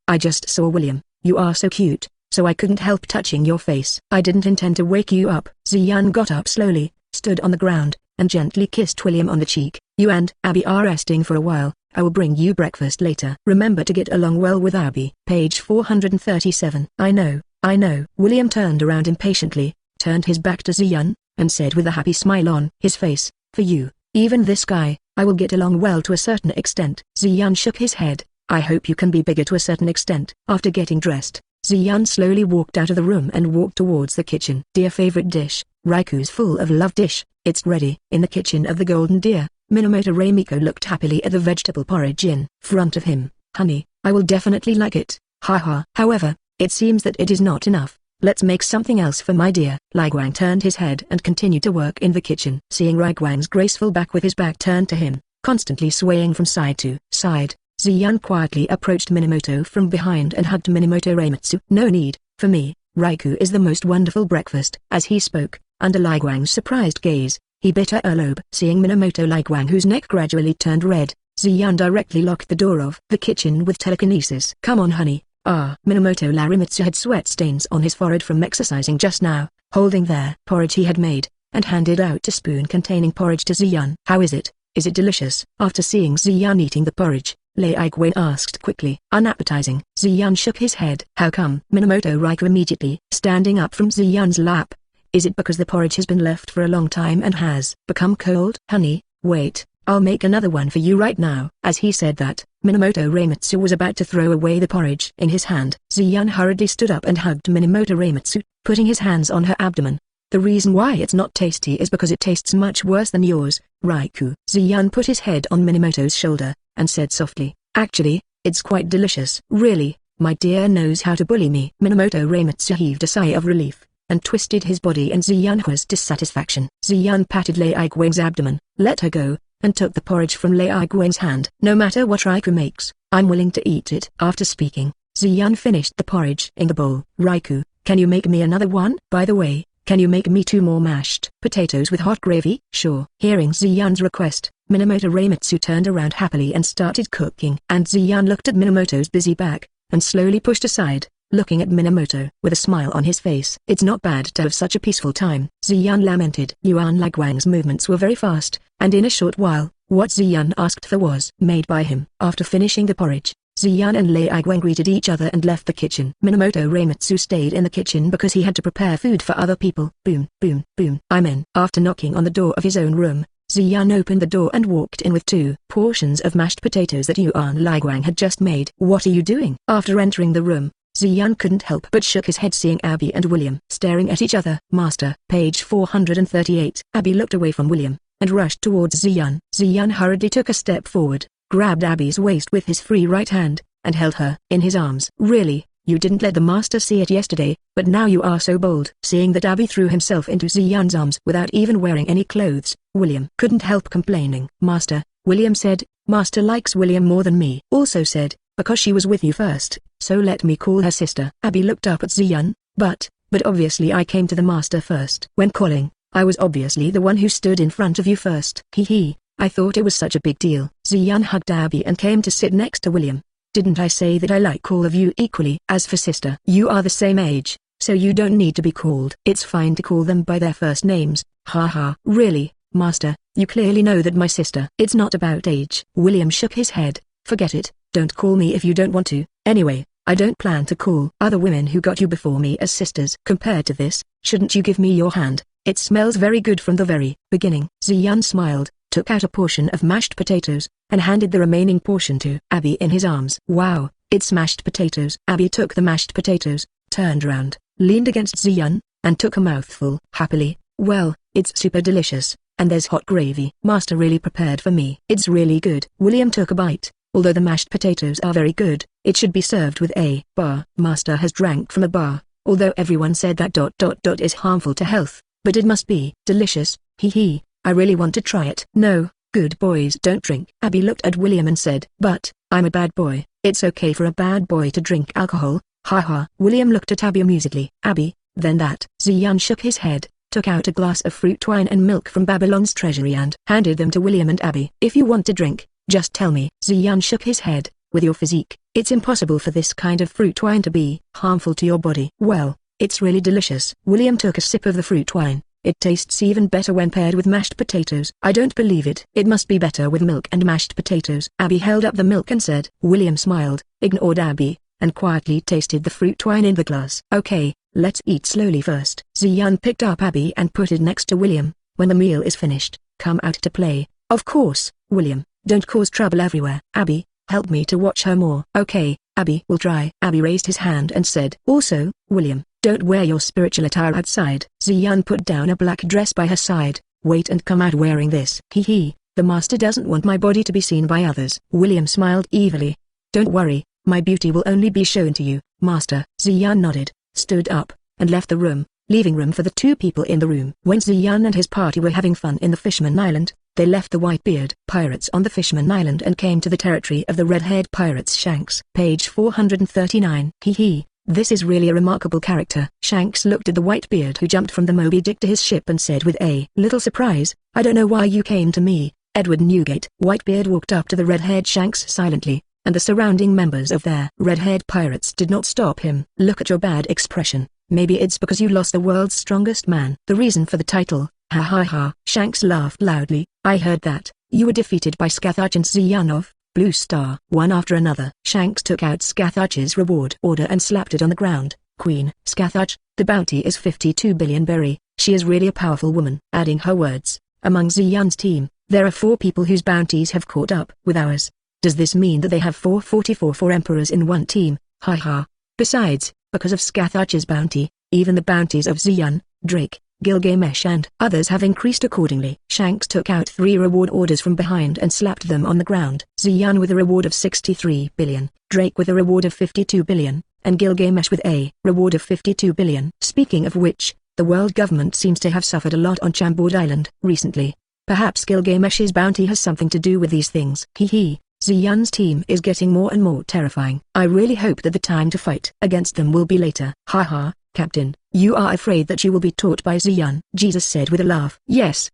I just saw William. You are so cute, so I couldn't help touching your face. I didn't intend to wake you up. Ziyan got up slowly, stood on the ground, and gently kissed William on the cheek. You and Abby are resting for a while. I will bring you breakfast later. Remember to get along well with Abby. Page 437. I know. William turned around impatiently, turned his back to Ziyan, and said with a happy smile on his face, for you, even this guy, I will get along well to a certain extent. Ziyan shook his head. I hope you can be bigger to a certain extent. After getting dressed, Ziyan slowly walked out of the room and walked towards the kitchen. Dear favorite dish, Raiku's full of love dish, it's ready. In the kitchen of the Golden Deer, Minamoto Reimiko looked happily at the vegetable porridge in front of him. Honey, I will definitely like it. Haha. However, it seems that it is not enough. Let's make something else for my dear. Guang turned his head and continued to work in the kitchen. Seeing Guang's graceful back with his back turned to him, constantly swaying from side to side, Ziyan quietly approached Minamoto from behind and hugged Minamoto Reimitsu. No need, for me, Raiku is the most wonderful breakfast. As he spoke, under Guang's surprised gaze, he bit her earlobe. Seeing Minamoto Guang whose neck gradually turned red, Ziyan directly locked the door of the kitchen with telekinesis. Come on honey. Minamoto Reimitsu had sweat stains on his forehead from exercising just now, holding their porridge he had made, and handed out a spoon containing porridge to Ziyan. How is it? Is it delicious? After seeing Ziyan eating the porridge, Guang asked quickly. Unappetizing. Ziyan shook his head. How come? Minamoto Raiku immediately, standing up from Ziyan's lap. Is it because the porridge has been left for a long time and has become cold? Honey, wait, I'll make another one for you right now. As he said that, Minamoto Reimitsu was about to throw away the porridge in his hand. Ziyan hurriedly stood up and hugged Minamoto Reimitsu, putting his hands on her abdomen. The reason why it's not tasty is because it tastes much worse than yours, Raiku. Ziyan put his head on Minamoto's shoulder, and said softly, actually, it's quite delicious. Really, my dear knows how to bully me. Minamoto Reimitsu heaved a sigh of relief, and twisted his body in Ziyan's dissatisfaction. Ziyan patted Guang's abdomen, let her go, and took the porridge from Guang's hand. No matter what Raiku makes, I'm willing to eat it. After speaking, Ziyan finished the porridge in the bowl. Raiku, can you make me another one? By the way, can you make me 2 more mashed potatoes with hot gravy? Sure. Hearing Ziyan's request, Minamoto Reimitsu turned around happily and started cooking. And Ziyan looked at Minamoto's busy back, and slowly pushed aside, looking at Minamoto with a smile on his face. It's not bad to have such a peaceful time. Ziyan lamented. Guang's movements were very fast, and in a short while, what Ziyan asked for was made by him. After finishing the porridge, Ziyan and Guang greeted each other and left the kitchen. Minamoto Reimitsu stayed in the kitchen because he had to prepare food for other people. Boom, boom, boom. I'm in. After knocking on the door of his own room, Ziyan opened the door and walked in with 2 portions of mashed potatoes that Guang had just made. What are you doing? After entering the room, Ziyan couldn't help but shook his head seeing Abby and William staring at each other. Master. Page 438. Abby looked away from William, and rushed towards Ziyan. Ziyan hurriedly took a step forward, grabbed Abby's waist with his free right hand, and held her in his arms. Really, you didn't let the master see it yesterday, but now you are so bold. Seeing that Abby threw himself into Ziyan's arms without even wearing any clothes, William couldn't help complaining. Master, William said, Master likes William more than me. Also said, because she was with you first, so let me call her sister. Abby looked up at Ziyan, but obviously I came to the master first. When calling, I was obviously the one who stood in front of you first. Hee. I thought it was such a big deal. Ziyan hugged Abby and came to sit next to William. Didn't I say that I like all of you equally? As for sister, you are the same age, so you don't need to be called. It's fine to call them by their first names. Haha. Really, master, you clearly know that my sister. It's not about age. William shook his head. Forget it, don't call me if you don't want to. Anyway, I don't plan to call other women who got you before me as sisters. Compared to this, shouldn't you give me your hand? It smells very good from the very beginning. Ziyan smiled, took out a portion of mashed potatoes, and handed the remaining portion to Abby in his arms. Wow, it's mashed potatoes. Abby took the mashed potatoes, turned around, leaned against Ziyan, and took a mouthful. Happily, well, it's super delicious, and there's hot gravy. Master really prepared for me. It's really good. William took a bite. Although the mashed potatoes are very good, it should be served with a bar. Master has drank from a bar, although everyone said that ... is harmful to health. but it must be delicious. Hee hee, I really want to try it. No, good boys don't drink. Abby looked at William and said, but, I'm a bad boy. It's okay for a bad boy to drink alcohol. Ha ha. William looked at Abby amusedly. Abby, then that. Ziyan shook his head, took out a glass of fruit wine and milk from Babylon's treasury and handed them to William and Abby. If you want to drink, just tell me. Ziyan shook his head. With your physique, it's impossible for this kind of fruit wine to be harmful to your body. Well, it's really delicious. William took a sip of the fruit wine. It tastes even better when paired with mashed potatoes. I don't believe it. It must be better with milk and mashed potatoes. Abby held up the milk and said. William smiled, ignored Abby, and quietly tasted the fruit wine in the glass. Okay, let's eat slowly first. Ziyan picked up Abby and put it next to William. When the meal is finished, come out to play. Of course, William, don't cause trouble everywhere. Abby, help me to watch her more. Okay, Abby will try. Abby raised his hand and said. Also, William, don't wear your spiritual attire outside. Ziyan put down a black dress by her side. Wait and come out wearing this. Hee hee, the master doesn't want my body to be seen by others. William smiled evilly. Don't worry, my beauty will only be shown to you, master. Ziyan nodded, stood up, and left the room, leaving room for the two people in the room. When Ziyan and his party were having fun in the Fisherman Island, they left the Whitebeard pirates on the Fisherman Island and came to the territory of the red-haired pirates Shanks. Page 439. Hee hee, this is really a remarkable character. Shanks looked at the Whitebeard who jumped from the Moby Dick to his ship and said with a little surprise, I don't know why you came to me, Edward Newgate. Whitebeard walked up to the red-haired Shanks silently, and the surrounding members of their red-haired pirates did not stop him. Look at your bad expression, maybe it's because you lost the world's strongest man. The reason for the title, ha ha ha. Shanks laughed loudly. I heard that, you were defeated by Scathach and Ziyanov, Blue Star. One after another. Shanks took out Scathach's reward order and slapped it on the ground. Queen Scathach, the bounty is 52 billion berry. She is really a powerful woman. Adding her words, among Ziyan's team, there are 4 people whose bounties have caught up with ours. Does this mean that they have 444 emperors in one team? Ha ha. Besides, because of Scathach's bounty, even the bounties of Ziyan, Drake, Gilgamesh and others have increased accordingly. Shanks took out 3 reward orders from behind and slapped them on the ground. Ziyan with a reward of 63 billion, Drake with a reward of 52 billion, and Gilgamesh with a reward of 52 billion. Speaking of which, the world government seems to have suffered a lot on Chambord Island recently. Perhaps Gilgamesh's bounty has something to do with these things. Hee hee. Ziyan's team is getting more and more terrifying. I really hope that the time to fight against them will be later. Ha ha, Captain, you are afraid that you will be taught by Ziyan? Jesus said with a laugh. Yes,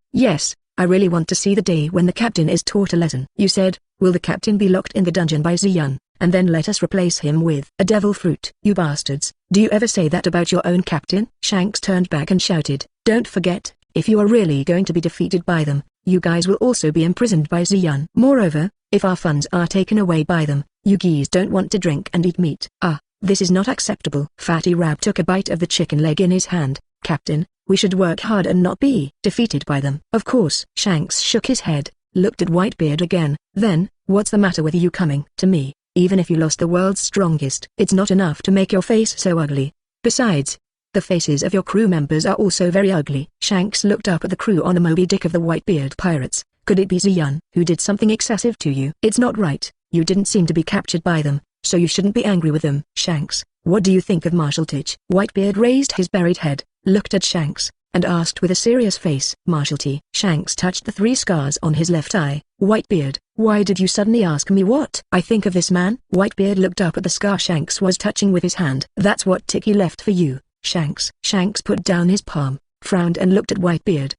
I really want to see the day when the captain is taught a lesson. You said, will the captain be locked in the dungeon by Ziyan, and then let us replace him with a devil fruit? You bastards, do you ever say that about your own captain? Shanks turned back and shouted, don't forget, if you are really going to be defeated by them, you guys will also be imprisoned by Ziyan. Moreover, if our funds are taken away by them, you geese don't want to drink and eat meat. This is not acceptable. Fatty Rab took a bite of the chicken leg in his hand. Captain, we should work hard and not be defeated by them. Of course. Shanks shook his head, looked at Whitebeard again. Then, what's the matter with you coming to me, even if you lost the world's strongest? It's not enough to make your face so ugly. Besides, the faces of your crew members are also very ugly. Shanks looked up at the crew on the Moby Dick of the Whitebeard pirates. Could it be Ziyan who did something excessive to you? It's not right. You didn't seem to be captured by them, so you shouldn't be angry with them. Shanks, what do you think of Marshal Titch? Whitebeard raised his buried head, looked at Shanks, and asked with a serious face. Marshal T. Shanks touched the 3 scars on his left eye. Whitebeard, why did you suddenly ask me what I think of this man? Whitebeard looked up at the scar Shanks was touching with his hand. That's what Tiki left for you, Shanks. Shanks put down his palm, frowned and looked at Whitebeard.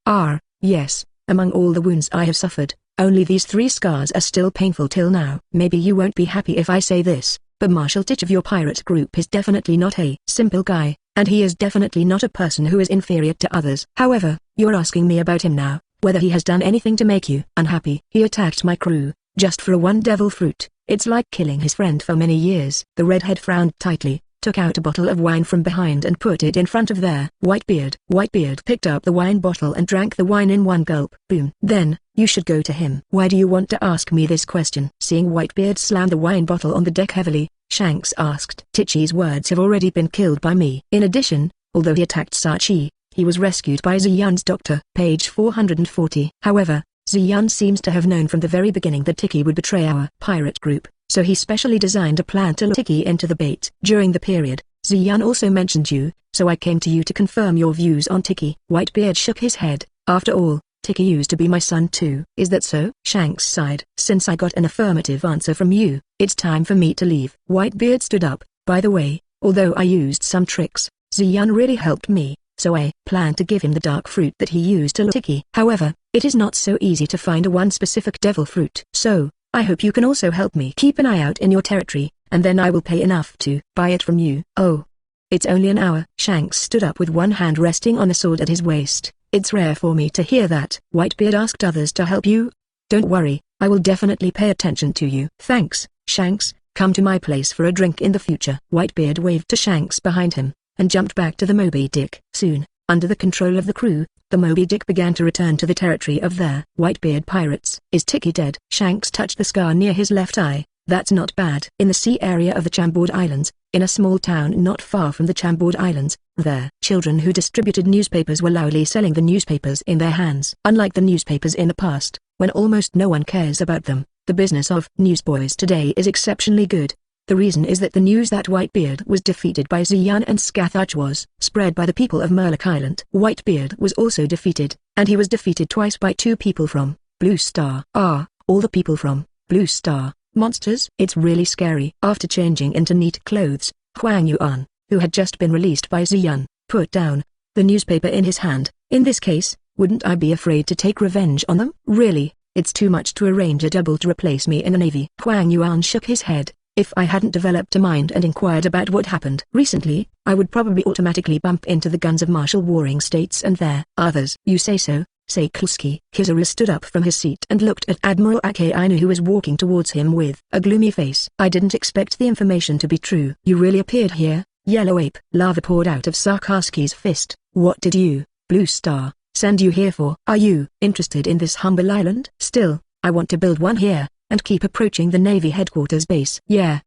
Yes. Among all the wounds I have suffered, only these 3 scars are still painful till now. Maybe you won't be happy if I say this, but Marshal Titch of your pirate group is definitely not a simple guy, and he is definitely not a person who is inferior to others. However, you're asking me about him now, whether he has done anything to make you unhappy. He attacked my crew, just for a 1 devil fruit. It's like killing his friend for many years. The redhead frowned tightly, took out a bottle of wine from behind and put it in front of their Whitebeard. Whitebeard picked up the wine bottle and drank the wine in one gulp. Boom. Then, you should go to him. Why do you want to ask me this question? Seeing Whitebeard slam the wine bottle on the deck heavily, Shanks asked. Titchy's words have already been killed by me. In addition, although he attacked Sachi, he was rescued by Ziyan's doctor. Page 440. However, Ziyan seems to have known from the very beginning that Tiki would betray our pirate group, so he specially designed a plan to lure Tiki into the bait. During the period, Ziyan also mentioned you, so I came to you to confirm your views on Tiki. Whitebeard shook his head. After all, Tiki used to be my son too. Is that so? Shanks sighed. Since I got an affirmative answer from you, it's time for me to leave. Whitebeard stood up. By the way, although I used some tricks, Ziyan really helped me, so I plan to give him the dark fruit that he used to lure Tiki. However, it is not so easy to find one specific devil fruit. So, I hope you can also help me keep an eye out in your territory, and then I will pay enough to buy it from you. Oh. It's only an hour. Shanks stood up with one hand resting on the sword at his waist. It's rare for me to hear that. Whitebeard asked others to help you. Don't worry, I will definitely pay attention to you. Thanks, Shanks. Come to my place for a drink in the future. Whitebeard waved to Shanks behind him, and jumped back to the Moby Dick. Soon, under the control of the crew, the Moby Dick began to return to the territory of their Whitebeard pirates. Is Tiki dead? Shanks touched the scar near his left eye. That's not bad. In the sea area of the Chambord Islands, in a small town not far from the Chambord Islands, there, children who distributed newspapers were loudly selling the newspapers in their hands. Unlike the newspapers in the past, when almost no one cares about them, the business of newsboys today is exceptionally good. The reason is that the news that Whitebeard was defeated by Ziyan and Scathach was spread by the people of Murloc Island. Whitebeard was also defeated, and he was defeated twice by two people from Blue Star. Ah, all the people from Blue Star. Monsters? It's really scary. After changing into neat clothes, Huang Yuan, who had just been released by Ziyan, put down the newspaper in his hand. In this case, wouldn't I be afraid to take revenge on them? Really, it's too much to arrange a double to replace me in the navy. Huang Yuan shook his head. If I hadn't developed a mind and inquired about what happened recently, I would probably automatically bump into the guns of martial warring states and their others. You say so? Seikulski. Kizaru stood up from his seat and looked at Admiral Akainu, who was walking towards him with a gloomy face. I didn't expect the information to be true. You really appeared here, Yellow Ape. Lava poured out of Sakaski's fist. What did you, Blue Star, send you here for? Are you interested in this humble island? Still, I want to build one here, and keep approaching the Navy headquarters base. Yeah.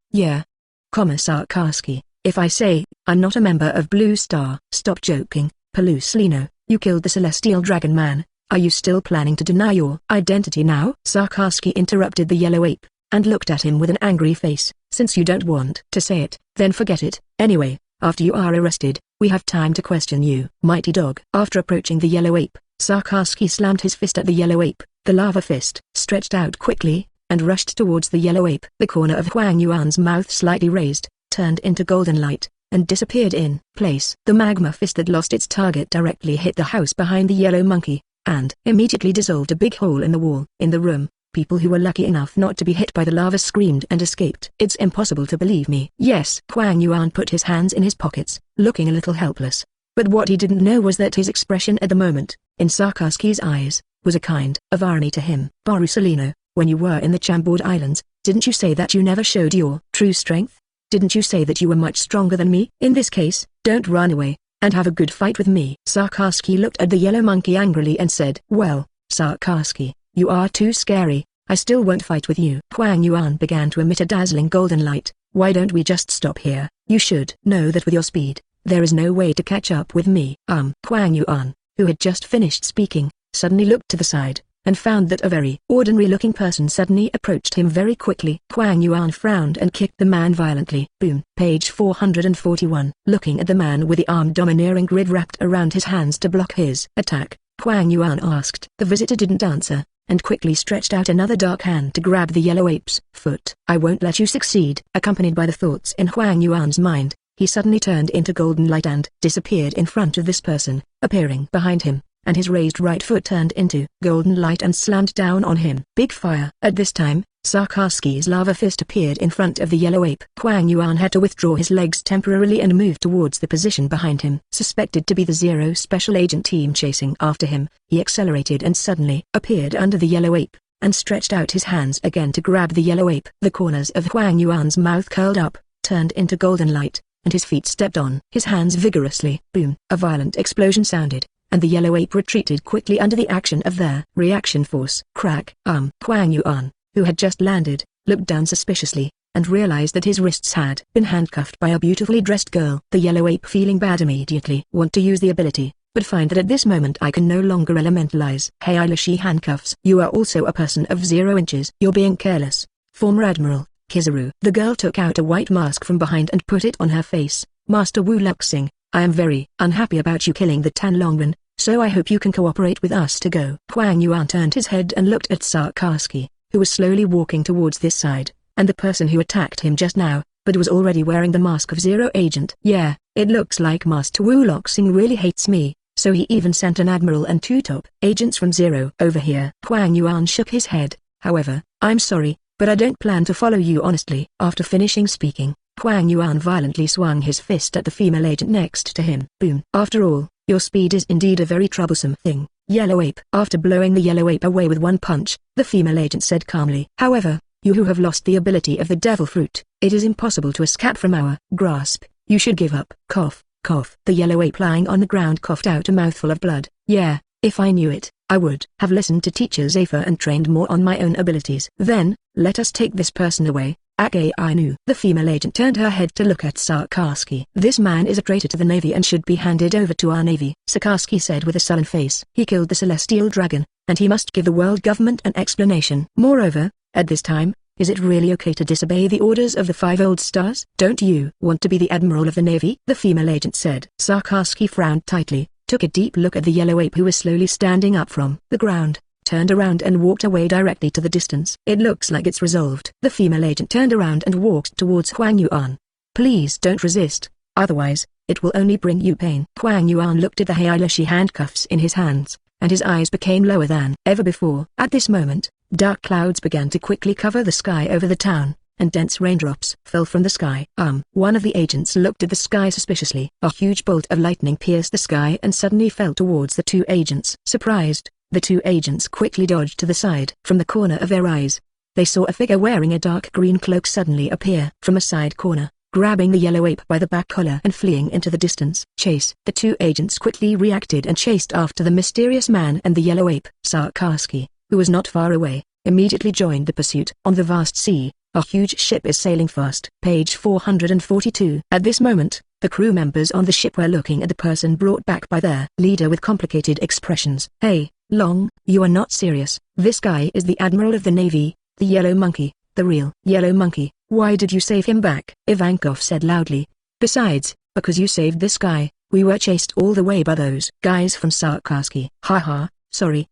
Sakaski, if I say, I'm not a member of Blue Star. Stop joking, Peluslino. You killed the Celestial Dragon Man. Are you still planning to deny your identity now? Sakaski interrupted the Yellow Ape, and looked at him with an angry face. Since you don't want to say it, then forget it. Anyway, after you are arrested, we have time to question you. Mighty Dog. After approaching the Yellow Ape, Sakaski slammed his fist at the Yellow Ape. The lava fist stretched out quickly, and rushed towards the Yellow Ape. The corner of Huang Yuan's mouth slightly raised, turned into golden light, and disappeared in place. The magma fist that lost its target directly hit the house behind the yellow monkey, and immediately dissolved a big hole in the wall. In the room, people who were lucky enough not to be hit by the lava screamed and escaped. It's impossible to believe me. Yes. Huang Yuan put his hands in his pockets, looking a little helpless. But what he didn't know was that his expression at the moment, in Sakaski's eyes, was a kind of irony to him. Borusalino, when you were in the Chambord Islands, didn't you say that you never showed your true strength? Didn't you say that you were much stronger than me? In this case, don't run away, and have a good fight with me. Sakaski looked at the yellow monkey angrily and said, Well, Sakaski, you are too scary. I still won't fight with you. Huang Yuan began to emit a dazzling golden light. Why don't we just stop here? You should know that with your speed, there is no way to catch up with me. Huang Yuan, who had just finished speaking, suddenly looked to the side, and found that a very ordinary-looking person suddenly approached him very quickly. Huang Yuan frowned and kicked the man violently. Boom. Page 441. Looking at the man with the armed domineering grid wrapped around his hands to block his attack, Huang Yuan asked. The visitor didn't answer, and quickly stretched out another dark hand to grab the yellow ape's foot. I won't let you succeed. Accompanied by the thoughts in Huang Yuan's mind, he suddenly turned into golden light and disappeared in front of this person, appearing behind him, and his raised right foot turned into golden light and slammed down on him. Big fire. At this time, Sakaski's lava fist appeared in front of the yellow ape. Huang Yuan had to withdraw his legs temporarily and move towards the position behind him. Suspected to be the Zero Special Agent team chasing after him, he accelerated and suddenly appeared under the yellow ape, and stretched out his hands again to grab the yellow ape. The corners of Huang Yuan's mouth curled up, turned into golden light, and his feet stepped on his hands vigorously. Boom. A violent explosion sounded, and the yellow ape retreated quickly under the action of their reaction force. Crack. Huang Yuan, who had just landed, looked down suspiciously, and realized that his wrists had been handcuffed by a beautifully dressed girl. The yellow ape, feeling bad immediately, want to use the ability, but find that at this moment I can no longer elementalize. Hey Eilishi handcuffs. You are also a person of 0 inches. You're being careless, former Admiral Kizaru. The girl took out a white mask from behind and put it on her face, Master Wu Luxing, I am very unhappy about you killing the Tan Longman, so I hope you can cooperate with us to go. Huang Yuan turned his head and looked at Sarkarski, who was slowly walking towards this side, and the person who attacked him just now, but was already wearing the mask of Zero Agent. Yeah, it looks like Master Wu Luxing really hates me, so he even sent an admiral and 2 top agents from Zero over here. Huang Yuan shook his head. However, I'm sorry, but I don't plan to follow you honestly. After finishing speaking, Huang Yuan violently swung his fist at the female agent next to him. Boom. After all, your speed is indeed a very troublesome thing, Yellow Ape. After blowing the Yellow Ape away with one punch, the female agent said calmly. However, you who have lost the ability of the Devil Fruit, it is impossible to escape from our grasp. You should give up. Cough, cough. The Yellow Ape lying on the ground coughed out a mouthful of blood. Yeah, if I knew it, I would have listened to Teacher Zephyr and trained more on my own abilities. Then, let us take this person away. I knew. The female agent turned her head to look at Sarkarski. This man is a traitor to the Navy and should be handed over to our Navy, Sarkarski said with a sullen face. He killed the Celestial Dragon, and he must give the world government an explanation. Moreover, at this time, is it really okay to disobey the orders of the 5 old stars? Don't you want to be the Admiral of the Navy? The female agent said. Sarkarski frowned tightly, took a deep look at the Yellow Ape who was slowly standing up from the ground, turned around and walked away directly to the distance. It looks like it's resolved. The female agent turned around and walked towards Huang Yuan. Please don't resist, otherwise, it will only bring you pain. Huang Yuan looked at the Heilashi handcuffs in his hands, and his eyes became lower than ever before. At this moment, dark clouds began to quickly cover the sky over the town, and dense raindrops fell from the sky. One of the agents looked at the sky suspiciously. A huge bolt of lightning pierced the sky and suddenly fell towards the 2 agents. Surprised, the 2 agents quickly dodged to the side. From the corner of their eyes, they saw a figure wearing a dark green cloak suddenly appear from a side corner, grabbing the Yellow Ape by the back collar and fleeing into the distance. Chase. The 2 agents quickly reacted and chased after the mysterious man and the Yellow Ape. Sarkarski, who was not far away, immediately joined the pursuit. On the vast sea, a huge ship is sailing fast. Page 442. At this moment, the crew members on the ship were looking at the person brought back by their leader with complicated expressions. Hey, Long, you are not serious. This guy is the Admiral of the Navy, the Yellow Monkey, the real Yellow Monkey. Why did you save him back? Ivankov said loudly. Besides, because you saved this guy, we were chased all the way by those guys from Sarkarski. Haha, sorry,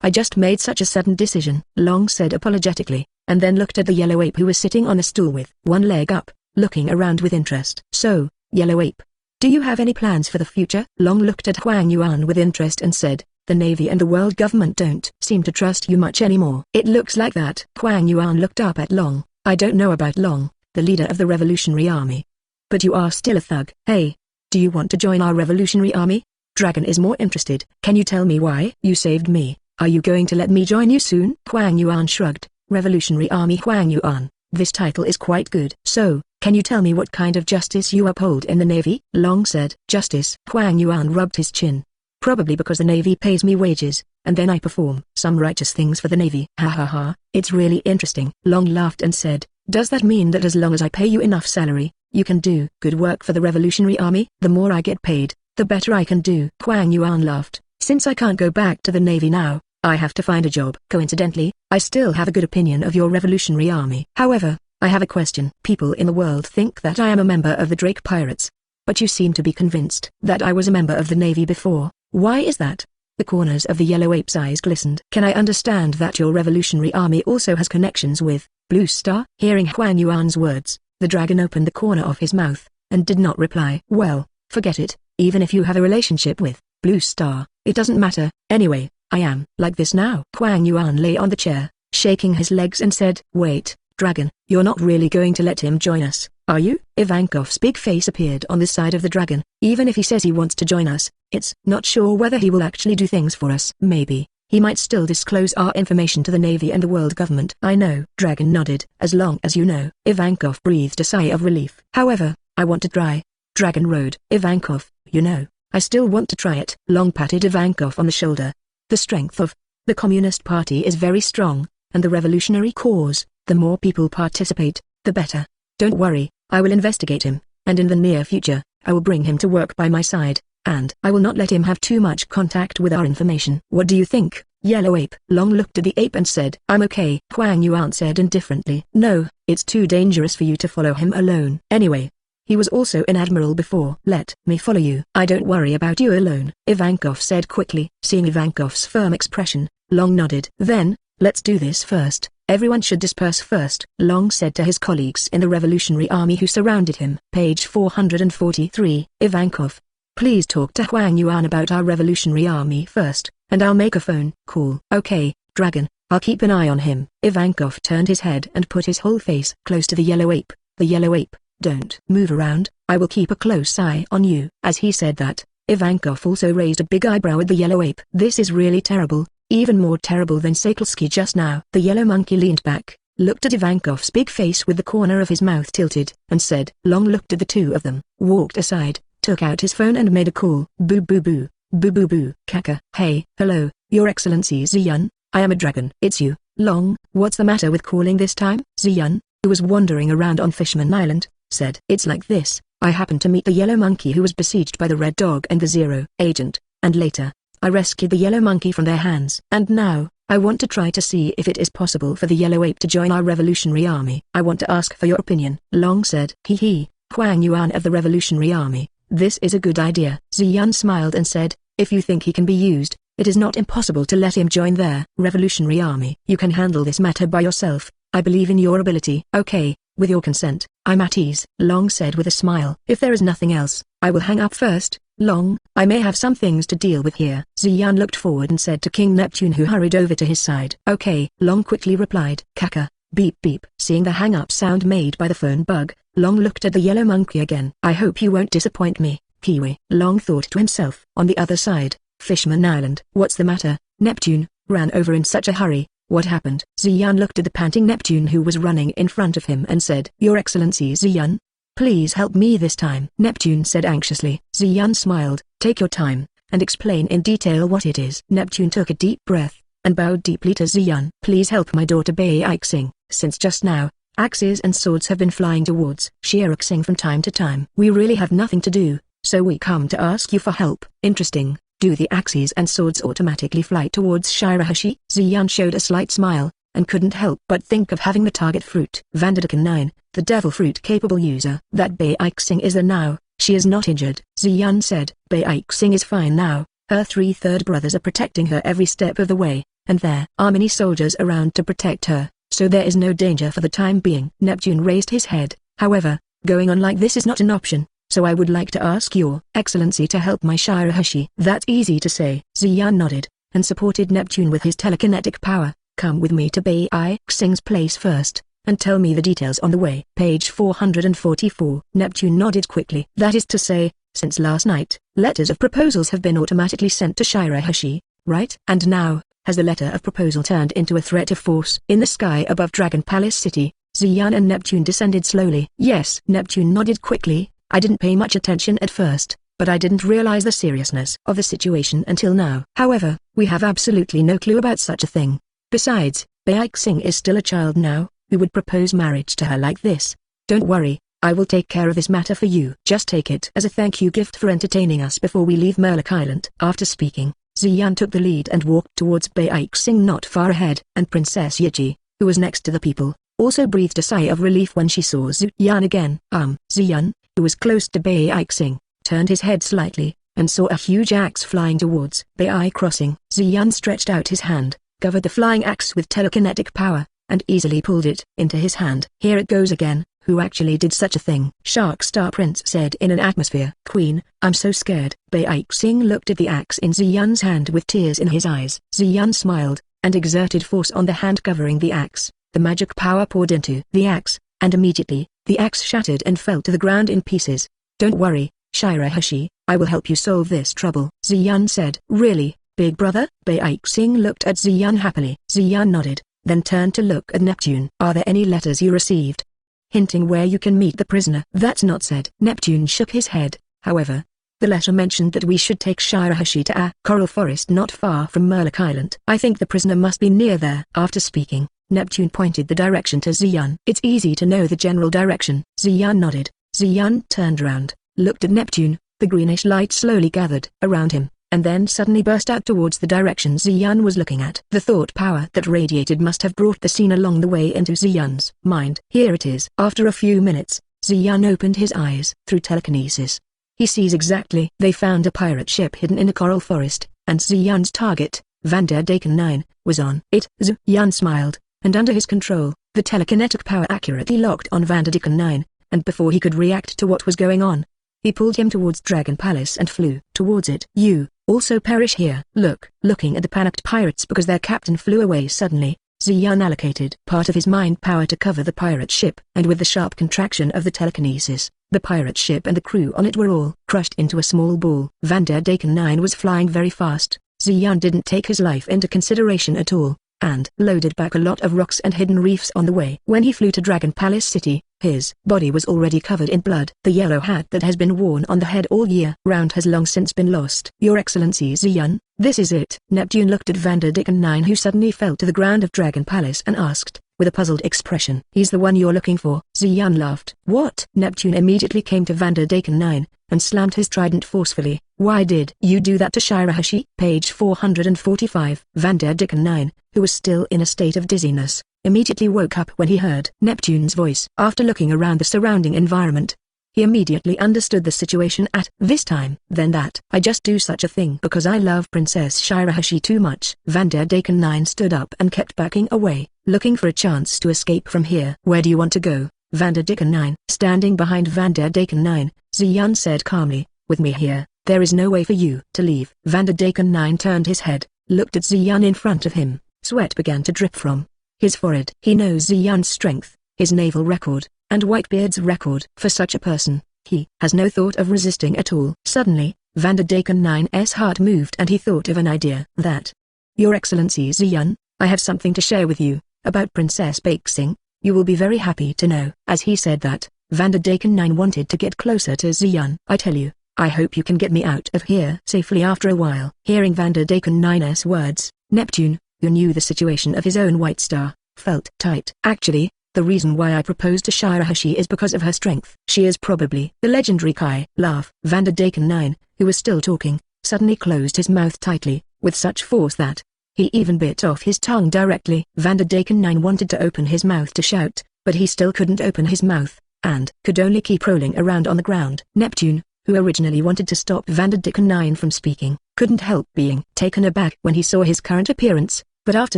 I just made such a sudden decision. Long said apologetically, and then looked at the Yellow Ape who was sitting on a stool with one leg up, looking around with interest. So, Yellow Ape, do you have any plans for the future? Long looked at Huang Yuan with interest and said, the Navy and the world government don't seem to trust you much anymore. It looks like that. Huang Yuan looked up at Long. I don't know about Long, the leader of the Revolutionary Army. But you are still a thug. Hey, do you want to join our Revolutionary Army? Dragon is more interested. Can you tell me why? You saved me. Are you going to let me join you soon? Huang Yuan shrugged. Revolutionary Army Huang Yuan, this title is quite good. So, can you tell me what kind of justice you uphold in the Navy? Long said. Justice. Huang Yuan rubbed his chin. Probably because the Navy pays me wages, and then I perform some righteous things for the Navy. Ha ha ha, it's really interesting. Long laughed and said, does that mean that as long as I pay you enough salary, you can do good work for the Revolutionary Army? The more I get paid, the better I can do. Huang Yuan laughed. Since I can't go back to the Navy now, I have to find a job. Coincidentally, I still have a good opinion of your Revolutionary Army. However, I have a question. People in the world think that I am a member of the Drake Pirates. But you seem to be convinced that I was a member of the Navy before. Why is that? The corners of the Yellow Ape's eyes glistened. Can I understand that your Revolutionary Army also has connections with Blue Star? Hearing Huang Yuan's words, the dragon opened the corner of his mouth, and did not reply. Well, forget it. Even if you have a relationship with Blue Star, it doesn't matter. Anyway, I am like this now. Huang Yuan lay on the chair, shaking his legs and said, wait, dragon, you're not really going to let him join us, are you? Ivankov's big face appeared on the side of the dragon. Even if he says he wants to join us, it's not sure whether he will actually do things for us. Maybe he might still disclose our information to the Navy and the world government. I know. Dragon nodded. As long as you know. Ivankov breathed a sigh of relief. However, I want to try. Dragon rode. Ivankov, you know, I still want to try it. Long patted Ivankov on the shoulder. The strength of the Communist Party is very strong, and the revolutionary cause, the more people participate, the better. Don't worry, I will investigate him, and in the near future, I will bring him to work by my side, and I will not let him have too much contact with our information. What do you think, Yellow Ape? Long looked at the ape and said, I'm okay. Huang Yuan said indifferently, no, it's too dangerous for you to follow him alone. Anyway, He was also an admiral before. Let me follow you. I don't worry about you alone, Ivankov said quickly. Seeing Ivankov's firm expression, Long nodded. Then, let's do this first. Everyone should disperse first, Long said to his colleagues in the Revolutionary Army who surrounded him. Page 443. Ivankov, please talk to Huang Yuan about our Revolutionary Army first, and I'll make a phone call. Okay, Dragon, I'll keep an eye on him. Ivankov turned his head and put his whole face close to the yellow ape. The yellow ape, don't move around, I will keep a close eye on you. As he said that, Ivankov also raised a big eyebrow at the yellow ape. This is really terrible. Even more terrible than Sakalsky just now. The yellow monkey leaned back, looked at Ivankov's big face with the corner of his mouth tilted, and said. Long looked at the two of them, walked aside, took out his phone and made a call. Boo boo boo, boo boo boo. Kaka. Hey, hello, Your Excellency Ziyun, I am a dragon. It's you, Long. What's the matter with calling this time? Ziyun, who was wandering around on Fishman Island, said. It's like this, I happened to meet the yellow monkey who was besieged by the red dog and the Zero Agent, and later, I rescued the yellow monkey from their hands. And now, I want to try to see if it is possible for the yellow ape to join our Revolutionary Army. I want to ask for your opinion. Long said. Hee, Huang Yuan of the Revolutionary Army, this is a good idea. Ziyun smiled and said, if you think he can be used, it is not impossible to let him join their Revolutionary Army. You can handle this matter by yourself, I believe in your ability. Okay, with your consent, I'm at ease. Long said with a smile. If there is nothing else, I will hang up first. Long, I may have some things to deal with here. Ziyun looked forward and said to King Neptune who hurried over to his side. Okay. Long quickly replied. Kaka, beep beep. Seeing the hang-up sound made by the phone bug, Long looked at the yellow monkey again. I hope you won't disappoint me, Kiwi. Long thought to himself. On the other side, Fishman Island. What's the matter? Neptune ran over in such a hurry. What happened? Ziyun looked at the panting Neptune who was running in front of him and said. Your Excellency Ziyun, please help me this time. Neptune said anxiously. Ziyun smiled. Take your time, and explain in detail what it is. Neptune took a deep breath, and bowed deeply to Ziyun. Please help my daughter Bai Xing, since just now, axes and swords have been flying towards Shira Xing from time to time. We really have nothing to do, so we come to ask you for help. Interesting. Do the axes and swords automatically fly towards Shirahashi? Ziyun showed a slight smile, and couldn't help but think of having the target fruit. Vanderdecken 9, the devil fruit capable user. That Bai Xing is there now, she is not injured. Ziyun said. Bai Xing is fine now, her 3/3 brothers are protecting her every step of the way, and there are many soldiers around to protect her, so there is no danger for the time being. Neptune raised his head. However, going on like this is not an option. So I would like to ask Your Excellency to help my Shirahashi. That's easy to say. Ziyun nodded, and supported Neptune with his telekinetic power. Come with me to Bai Xing's place first, and tell me the details on the way. Page 444. Neptune nodded quickly. That is to say, since last night, letters of proposals have been automatically sent to Shirahashi, right? And now, has the letter of proposal turned into a threat of force? In the sky above Dragon Palace City, Ziyun and Neptune descended slowly. Yes. Neptune nodded quickly. I didn't pay much attention at first, but I didn't realize the seriousness of the situation until now. However, we have absolutely no clue about such a thing. Besides, Bai Xing is still a child now. Who would propose marriage to her like this? Don't worry, I will take care of this matter for you. Just take it as a thank you gift for entertaining us before we leave Murloc Island. After speaking, Ziyun took the lead and walked towards Bai Xing not far ahead. And Princess Yiji, who was next to the people, also breathed a sigh of relief when she saw Ziyun again. Ziyun, who was close to Bai Xing, turned his head slightly, and saw a huge axe flying towards Bai Crossing. Ziyun stretched out his hand, covered the flying axe with telekinetic power, and easily pulled it into his hand. Here it goes again. Who actually did such a thing? Shark Star Prince said in an atmosphere. Queen, I'm so scared. Bai Xing looked at the axe in Ziyun's hand with tears in his eyes. Ziyun smiled, and exerted force on the hand covering the axe. The magic power poured into the axe, and immediately, the axe shattered and fell to the ground in pieces. Don't worry, Shirahashi, I will help you solve this trouble. Ziyun said. Really, big brother? Bai Xing looked at Ziyun happily. Ziyun nodded, then turned to look at Neptune. Are there any letters you received? Hinting where you can meet the prisoner. That's not said. Neptune shook his head. However, the letter mentioned that we should take Shirahashi to a coral forest not far from Murloc Island. I think the prisoner must be near there. After speaking, Neptune pointed the direction to Ziyun. It's easy to know the general direction. Ziyun nodded. Ziyun turned round, looked at Neptune. The greenish light slowly gathered around him, and then suddenly burst out towards the direction Ziyun was looking at. The thought power that radiated must have brought the scene along the way into Ziyun's mind. Here it is. After a few minutes, Ziyun opened his eyes through telekinesis. He sees exactly. They found a pirate ship hidden in a coral forest, and Ziyun's target, Van der Decken 9, was on it. Ziyun smiled, and under his control, the telekinetic power accurately locked on Van der Decken 9, and before he could react to what was going on, he pulled him towards Dragon Palace and flew towards it. You also perish here. Looking at the panicked pirates because their captain flew away suddenly, Ziyun allocated part of his mind power to cover the pirate ship, and with the sharp contraction of the telekinesis, the pirate ship and the crew on it were all crushed into a small ball. Van der Decken 9 was flying very fast. Ziyun didn't take his life into consideration at all, and loaded back a lot of rocks and hidden reefs on the way. When he flew to Dragon Palace City, his body was already covered in blood. The yellow hat that has been worn on the head all year round has long since been lost. Your Excellency Ziyun, this is it. Neptune looked at Van der Decken 9, who suddenly fell to the ground of Dragon Palace, and asked, with a puzzled expression, "He's the one you're looking for?" Ziyun laughed. "What?" Neptune immediately came to Van der Decken 9, and slammed his trident forcefully. "Why did you do that to Shirahashi?" Page 445. Van der Decken 9, who was still in a state of dizziness, immediately woke up when he heard Neptune's voice. After looking around the surrounding environment, he immediately understood the situation at this time. "Then that I just do such a thing because I love Princess Shirahashi too much." Van der Decken 9 stood up and kept backing away, looking for a chance to escape from here. "Where do you want to go?" Van der Decken 9. Standing behind Van der Decken 9, Ziyun said calmly, "With me here, there is no way for you to leave." Van der Decken 9 turned his head, looked at Ziyun in front of him. Sweat began to drip from his forehead. He knows Ziyun's strength, his naval record, and Whitebeard's record. For such a person, he has no thought of resisting at all. Suddenly, Van der Decken 9's heart moved and he thought of an idea. "That, Your Excellency Ziyun, I have something to share with you, about Princess Bxing. You will be very happy to know." As he said that, Van der Decken 9 wanted to get closer to Ziyun. "I tell you, I hope you can get me out of here safely." After a while, hearing Van der Decken 9's words, Neptune, who knew the situation of his own White Star, felt tight. "Actually, the reason why I proposed to Shirahashi is because of her strength. She is probably the legendary Kai." Laugh. Van der Decken 9, who was still talking, suddenly closed his mouth tightly, with such force that he even bit off his tongue directly. Van der Decken 9 wanted to open his mouth to shout, but he still couldn't open his mouth, and could only keep rolling around on the ground. Neptune, who originally wanted to stop Van der Decken 9 from speaking, couldn't help being taken aback when he saw his current appearance, but after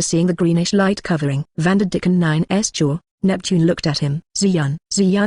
seeing the greenish light covering Van der Decken 9's jaw, Neptune looked at him. Ziyun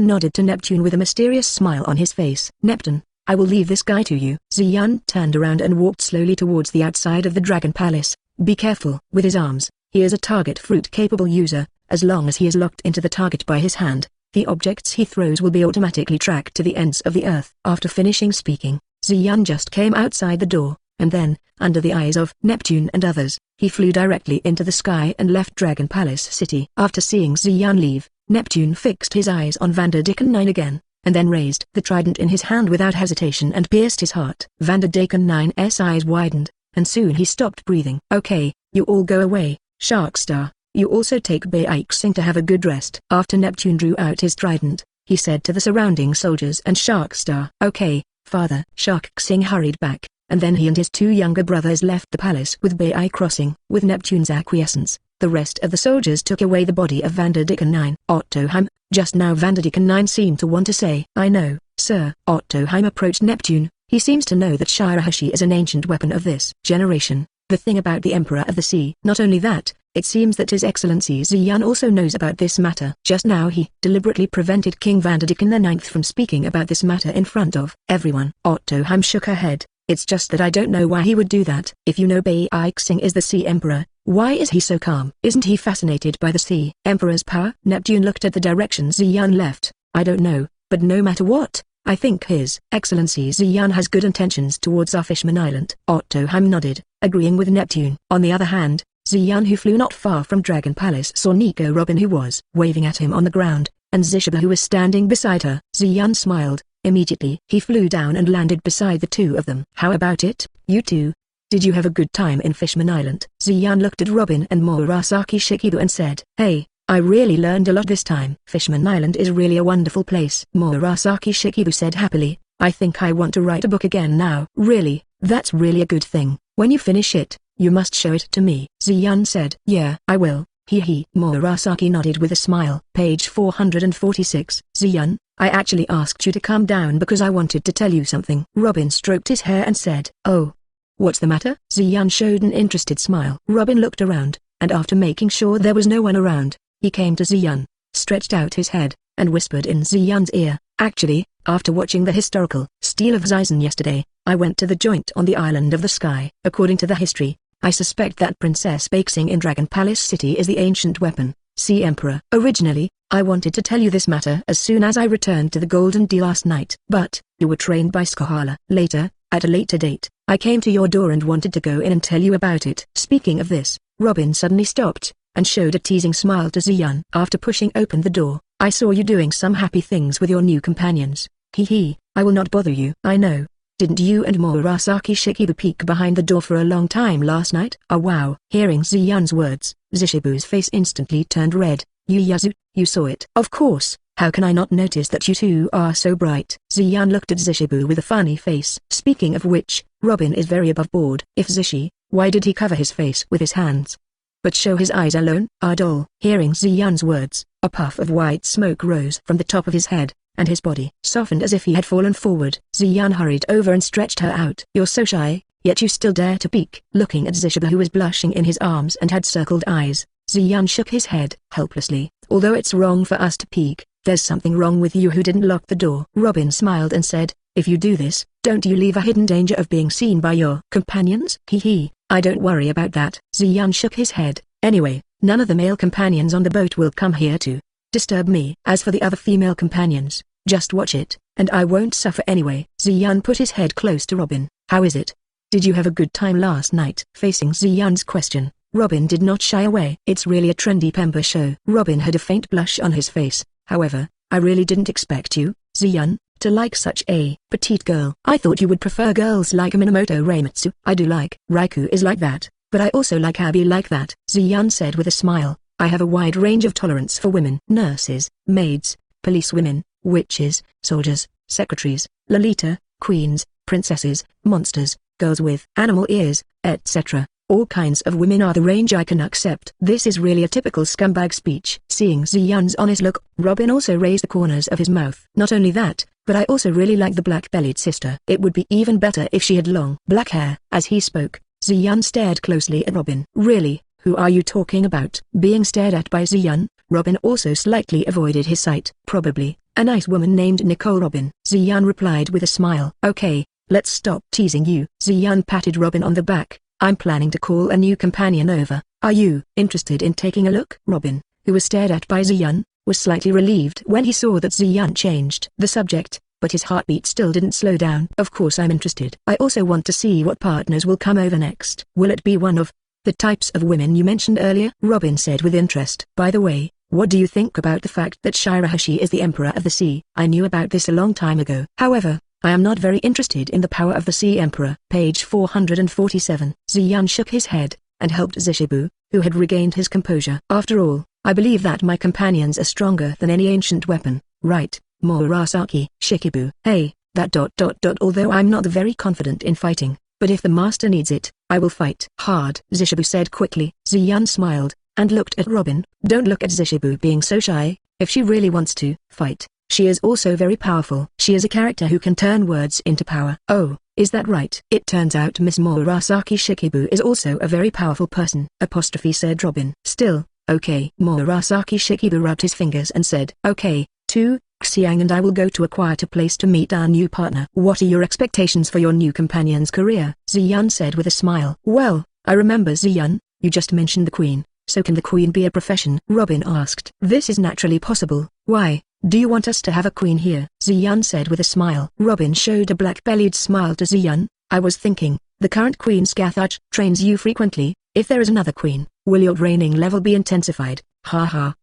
nodded to Neptune with a mysterious smile on his face. "Neptune, I will leave this guy to you." Ziyun turned around and walked slowly towards the outside of the Dragon Palace. "Be careful with his arms, he is a target fruit-capable user. As long as he is locked into the target by his hand, the objects he throws will be automatically tracked to the ends of the earth." After finishing speaking, Ziyun just came outside the door, and then, under the eyes of Neptune and others, he flew directly into the sky and left Dragon Palace City. After seeing Ziyun leave, Neptune fixed his eyes on Van der Decken 9 again, and then raised the trident in his hand without hesitation and pierced his heart. Van der Decken 9's eyes widened, and soon he stopped breathing. "Okay, you all go away, Sharkstar. You also take Bxing to have a good rest." After Neptune drew out his trident, he said to the surrounding soldiers and Sharkstar, "Okay, father." Sharksing hurried back, and then he and his two younger brothers left the palace with Bai crossing. With Neptune's acquiescence, the rest of the soldiers took away the body of Van der Decken 9. "Ottoheim." Just now Van der Decken 9 seemed to want to say, "I know, sir." Ottoheim approached Neptune. He seems to know that Shirahashi is an ancient weapon of this generation, the thing about the Emperor of the Sea. Not only that, it seems that His Excellency Ziyun also knows about this matter. Just now he deliberately prevented King Van der Decken 9 from speaking about this matter in front of everyone. Ottoheim shook her head. "It's just that I don't know why he would do that. If you know Bxing is the Sea Emperor, why is he so calm? Isn't he fascinated by the Sea Emperor's power?" Neptune looked at the direction Ziyun left. "I don't know, but no matter what, I think His Excellency Ziyun has good intentions towards our Fishman Island." Ottoheim nodded, agreeing with Neptune. On the other hand, Ziyun, who flew not far from Dragon Palace, saw Nico Robin, who was waving at him on the ground, and Zishaba, who was standing beside her. Ziyun smiled. Immediately he flew down and landed beside the two of them. "How about it, you two? Did you have a good time in Fishman Island?" Ziyun looked at Robin and Murasaki Shikibu and said, "Hey, I really learned a lot this time. Fishman Island is really a wonderful place." Murasaki Shikibu said happily, "I think I want to write a book again now." "Really? That's really a good thing. When you finish it, you must show it to me." Ziyun said. "Yeah, I will." He. Murasaki nodded with a smile. Page 446. Ziyun, I actually asked you to calm down because I wanted to tell you something. Robin stroked his hair and said, "Oh. What's the matter?" Ziyan showed an interested smile. Robin looked around, and after making sure there was no one around, he came to Ziyan, stretched out his head, and whispered in Ziyan's ear, "Actually, after watching the historical Steel of Zizan yesterday, I went to the joint on the Island of the Sky. According to the history, I suspect that Princess Baxing in Dragon Palace City is the ancient weapon, Sea Emperor. Originally, I wanted to tell you this matter as soon as I returned to the Golden Deal last night. But, you were trained by Skahala. Later, at a later date, I came to your door and wanted to go in and tell you about it." Speaking of this, Robin suddenly stopped, and showed a teasing smile to Ziyan. "After pushing open the door, I saw you doing some happy things with your new companions. Hee, I will not bother you." "I know. Didn't you and Murasaki Shikibu peek behind the door for a long time last night?" "Oh wow." Hearing Ziyan's words, Zishibu's face instantly turned red. "Yuyazu, you saw it?" "Of course, how can I not notice that you two are so bright?" Ziyan looked at Zishibu with a funny face. Speaking of which, Robin is very above board. If Zishi, why did he cover his face with his hands? But show his eyes alone? Ardol. Hearing Ziyan's words, a puff of white smoke rose from the top of his head, and his body softened as if he had fallen forward. Ziyan hurried over and stretched her out. "You're so shy, yet you still dare to peek." Looking at Zishibu who was blushing in his arms and had circled eyes, Ziyan shook his head helplessly. "Although it's wrong for us to peek, there's something wrong with you who didn't lock the door." Robin smiled and said, "If you do this, don't you leave a hidden danger of being seen by your companions?" "Hee, I don't worry about that." Ziyan shook his head. "Anyway, none of the male companions on the boat will come here to disturb me. As for the other female companions, just watch it, and I won't suffer anyway." Ziyan put his head close to Robin. "How is it? Did you have a good time last night?" Facing Ziyan's question, Robin did not shy away. "It's really a trendy Pemba show." Robin had a faint blush on his face. "However, I really didn't expect you, Ziyan, to like such a petite girl. I thought you would prefer girls like Minamoto Reimitsu." "I do like. Raikou is like that, but I also like Abby like that," Ziyan said with a smile. "I have a wide range of tolerance for women. Nurses, maids, policewomen, witches, soldiers, secretaries, Lolita, queens, princesses, monsters, girls with animal ears, etc. All kinds of women are the range I can accept." This is really a typical scumbag speech. Seeing Ziyan's honest look, Robin also raised the corners of his mouth. "Not only that, but I also really like the black-bellied sister. It would be even better if she had long black hair." As he spoke, Ziyan stared closely at Robin. "Really, who are you talking about?" Being stared at by Ziyan, Robin also slightly avoided his sight. "Probably a nice woman named Nicole." Robin. Ziyan replied with a smile. "Okay, let's stop teasing you." Ziyan patted Robin on the back. "I'm planning to call a new companion over. Are you interested in taking a look?" Robin, who was stared at by Ziyan, was slightly relieved when he saw that Ziyan changed the subject, but his heartbeat still didn't slow down. "Of course I'm interested. I also want to see what partners will come over next." "Will it be one of the types of women you mentioned earlier?" Robin said with interest. "By the way, what do you think about the fact that Shirahoshi is the Emperor of the Sea?" "I knew about this a long time ago. However, I am not very interested in the power of the Sea Emperor." Page 447. Ziyan shook his head, and helped Zishibu, who had regained his composure. "After all, I believe that my companions are stronger than any ancient weapon, right, Murasaki Shikibu?" "Hey, that ... Although I'm not very confident in fighting, but if the master needs it, I will fight hard," Zishibu said quickly. Ziyan smiled, and looked at Robin. "Don't look at Zishibu being so shy. If she really wants to fight, she is also very powerful. She is a character who can turn words into power." "Oh, is that right?" "It turns out Miss Murasaki Shikibu is also a very powerful person," said Robin. "Still, okay." Murasaki Shikibu rubbed his fingers and said, "Okay, Xiang and I will go to a quieter place to meet our new partner." "What are your expectations for your new companion's career?" Ziyan said with a smile. "Well, I remember Ziyan, you just mentioned the queen, so can the queen be a profession?" Robin asked. "This is naturally possible. Why, do you want us to have a queen here?" Ziyan said with a smile. Robin showed a black-bellied smile to Ziyan. "I was thinking, the current queen Skathuch trains you frequently. If there is another queen, will your training level be intensified?" "Ha ha."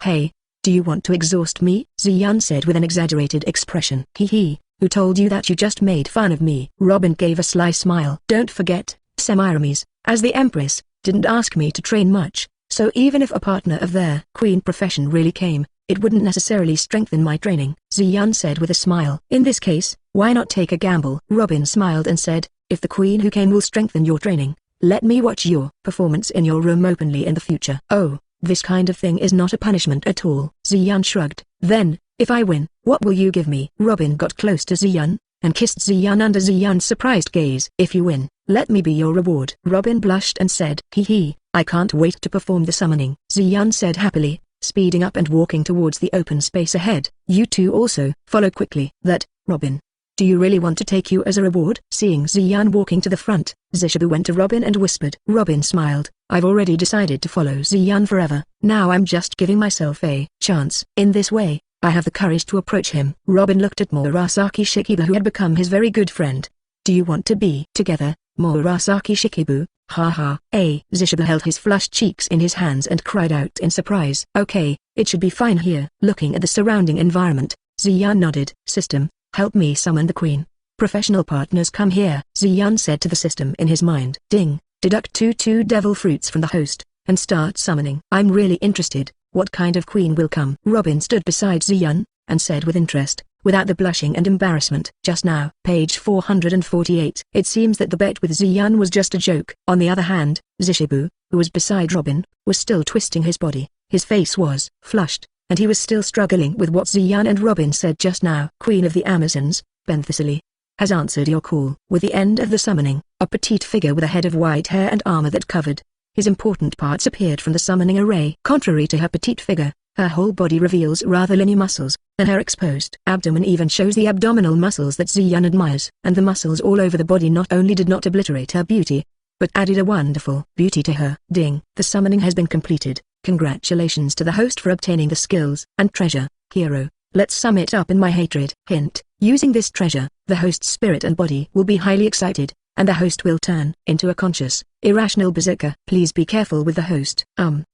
Hey, do you want to exhaust me?" Ziyan said with an exaggerated expression. "Hee, who told you that you just made fun of me?" Robin gave a sly smile. "Don't forget, Semiramis, as the Empress, didn't ask me to train much, so even if a partner of their queen profession really came, it wouldn't necessarily strengthen my training," Ziyan said with a smile. "In this case, why not take a gamble?" Robin smiled and said, "If the queen who came will strengthen your training, let me watch your performance in your room openly in the future." "Oh, this kind of thing is not a punishment at all." Ziyan shrugged. Then, If I win, what will you give me? Robin got close to Ziyun, and kissed Ziyun under Ziyun's surprised gaze. If you win, let me be your reward. Robin blushed and said, hee, I can't wait to perform the summoning. Ziyun said happily, speeding up and walking towards the open space ahead. You two also, follow quickly. That, Robin. Do you really want to take you as a reward? Seeing Ziyun walking to the front, Zishibu went to Robin and whispered. Robin smiled. I've already decided to follow Ziyun forever. Now I'm just giving myself a chance. In this way, I have the courage to approach him. Robin looked at Murasaki Shikibu, who had become his very good friend. Do you want to be together, Murasaki Shikibu? Ha ha. Zishibu held his flushed cheeks in his hands and cried out in surprise. Okay, it should be fine here. Looking at the surrounding environment, Ziyun nodded. System, help me summon the queen. Professional partners come here, Ziyun said to the system in his mind. Ding, deduct two devil fruits from the host, and start summoning. I'm really interested, what kind of queen will come? Robin stood beside Ziyun, and said with interest, without the blushing and embarrassment. Just now. Page 448. It seems that the bet with Ziyun was just a joke. On the other hand, Zishibu, who was beside Robin, was still twisting his body. His face was flushed, and he was still struggling with what Ziyun and Robin said just now. Queen of the Amazons, Benthesili, has answered your call. With the end of the summoning, a petite figure with a head of white hair and armor that covered his important parts appeared from the summoning array. Contrary to her petite figure, her whole body reveals rather linear muscles, and her exposed abdomen even shows the abdominal muscles that Ziyun admires. And the muscles all over the body not only did not obliterate her beauty, but added a wonderful beauty to her. Ding. The summoning has been completed. Congratulations to the host for obtaining the skills and treasure, hero. Let's sum it up in my hatred. Hint, using this treasure, the host's spirit and body will be highly excited, and the host will turn into a conscious, irrational berserker. Please be careful with the host.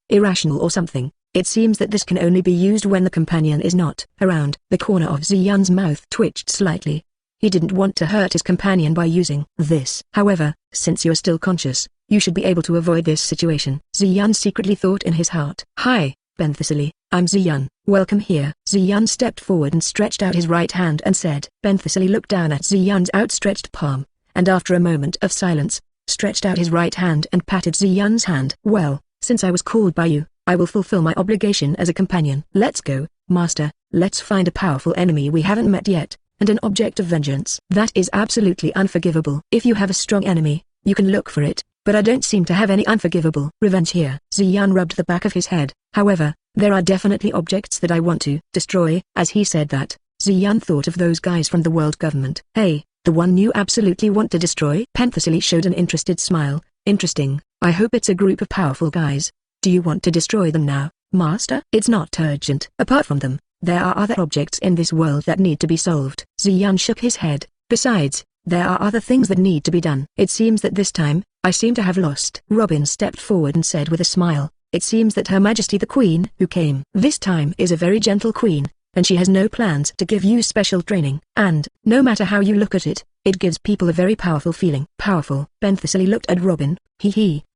Irrational or something. It seems that this can only be used when the companion is not around. The corner of Ziyun's mouth twitched slightly. He didn't want to hurt his companion by using this. However, since you're still conscious, you should be able to avoid this situation. Ziyun secretly thought in his heart. Hi, Benthesili, I'm Ziyun. Welcome here. Ziyun stepped forward and stretched out his right hand and said. Benthesili looked down at Ziyun's outstretched palm, and after a moment of silence, stretched out his right hand and patted Ziyun's hand. Well, since I was called by you, I will fulfill my obligation as a companion. Let's go, master. Let's find a powerful enemy we haven't met yet, and an object of vengeance. That is absolutely unforgivable. If you have a strong enemy, you can look for it, but I don't seem to have any unforgivable revenge here. Ziyun rubbed the back of his head. However, there are definitely objects that I want to destroy. As he said that, Ziyun thought of those guys from the world government. Hey, the one you absolutely want to destroy? Benthesili showed an interested smile. Interesting. I hope it's a group of powerful guys. Do you want to destroy them now, master? It's not urgent. Apart from them, there are other objects in this world that need to be solved. Ziyun shook his head. Besides, there are other things that need to be done. It seems that this time, I seem to have lost. Robin stepped forward and said with a smile, it seems that Her Majesty the Queen, who came this time, is a very gentle queen, and she has no plans to give you special training. And, no matter how you look at it, it gives people a very powerful feeling. Powerful. Benthesili looked at Robin.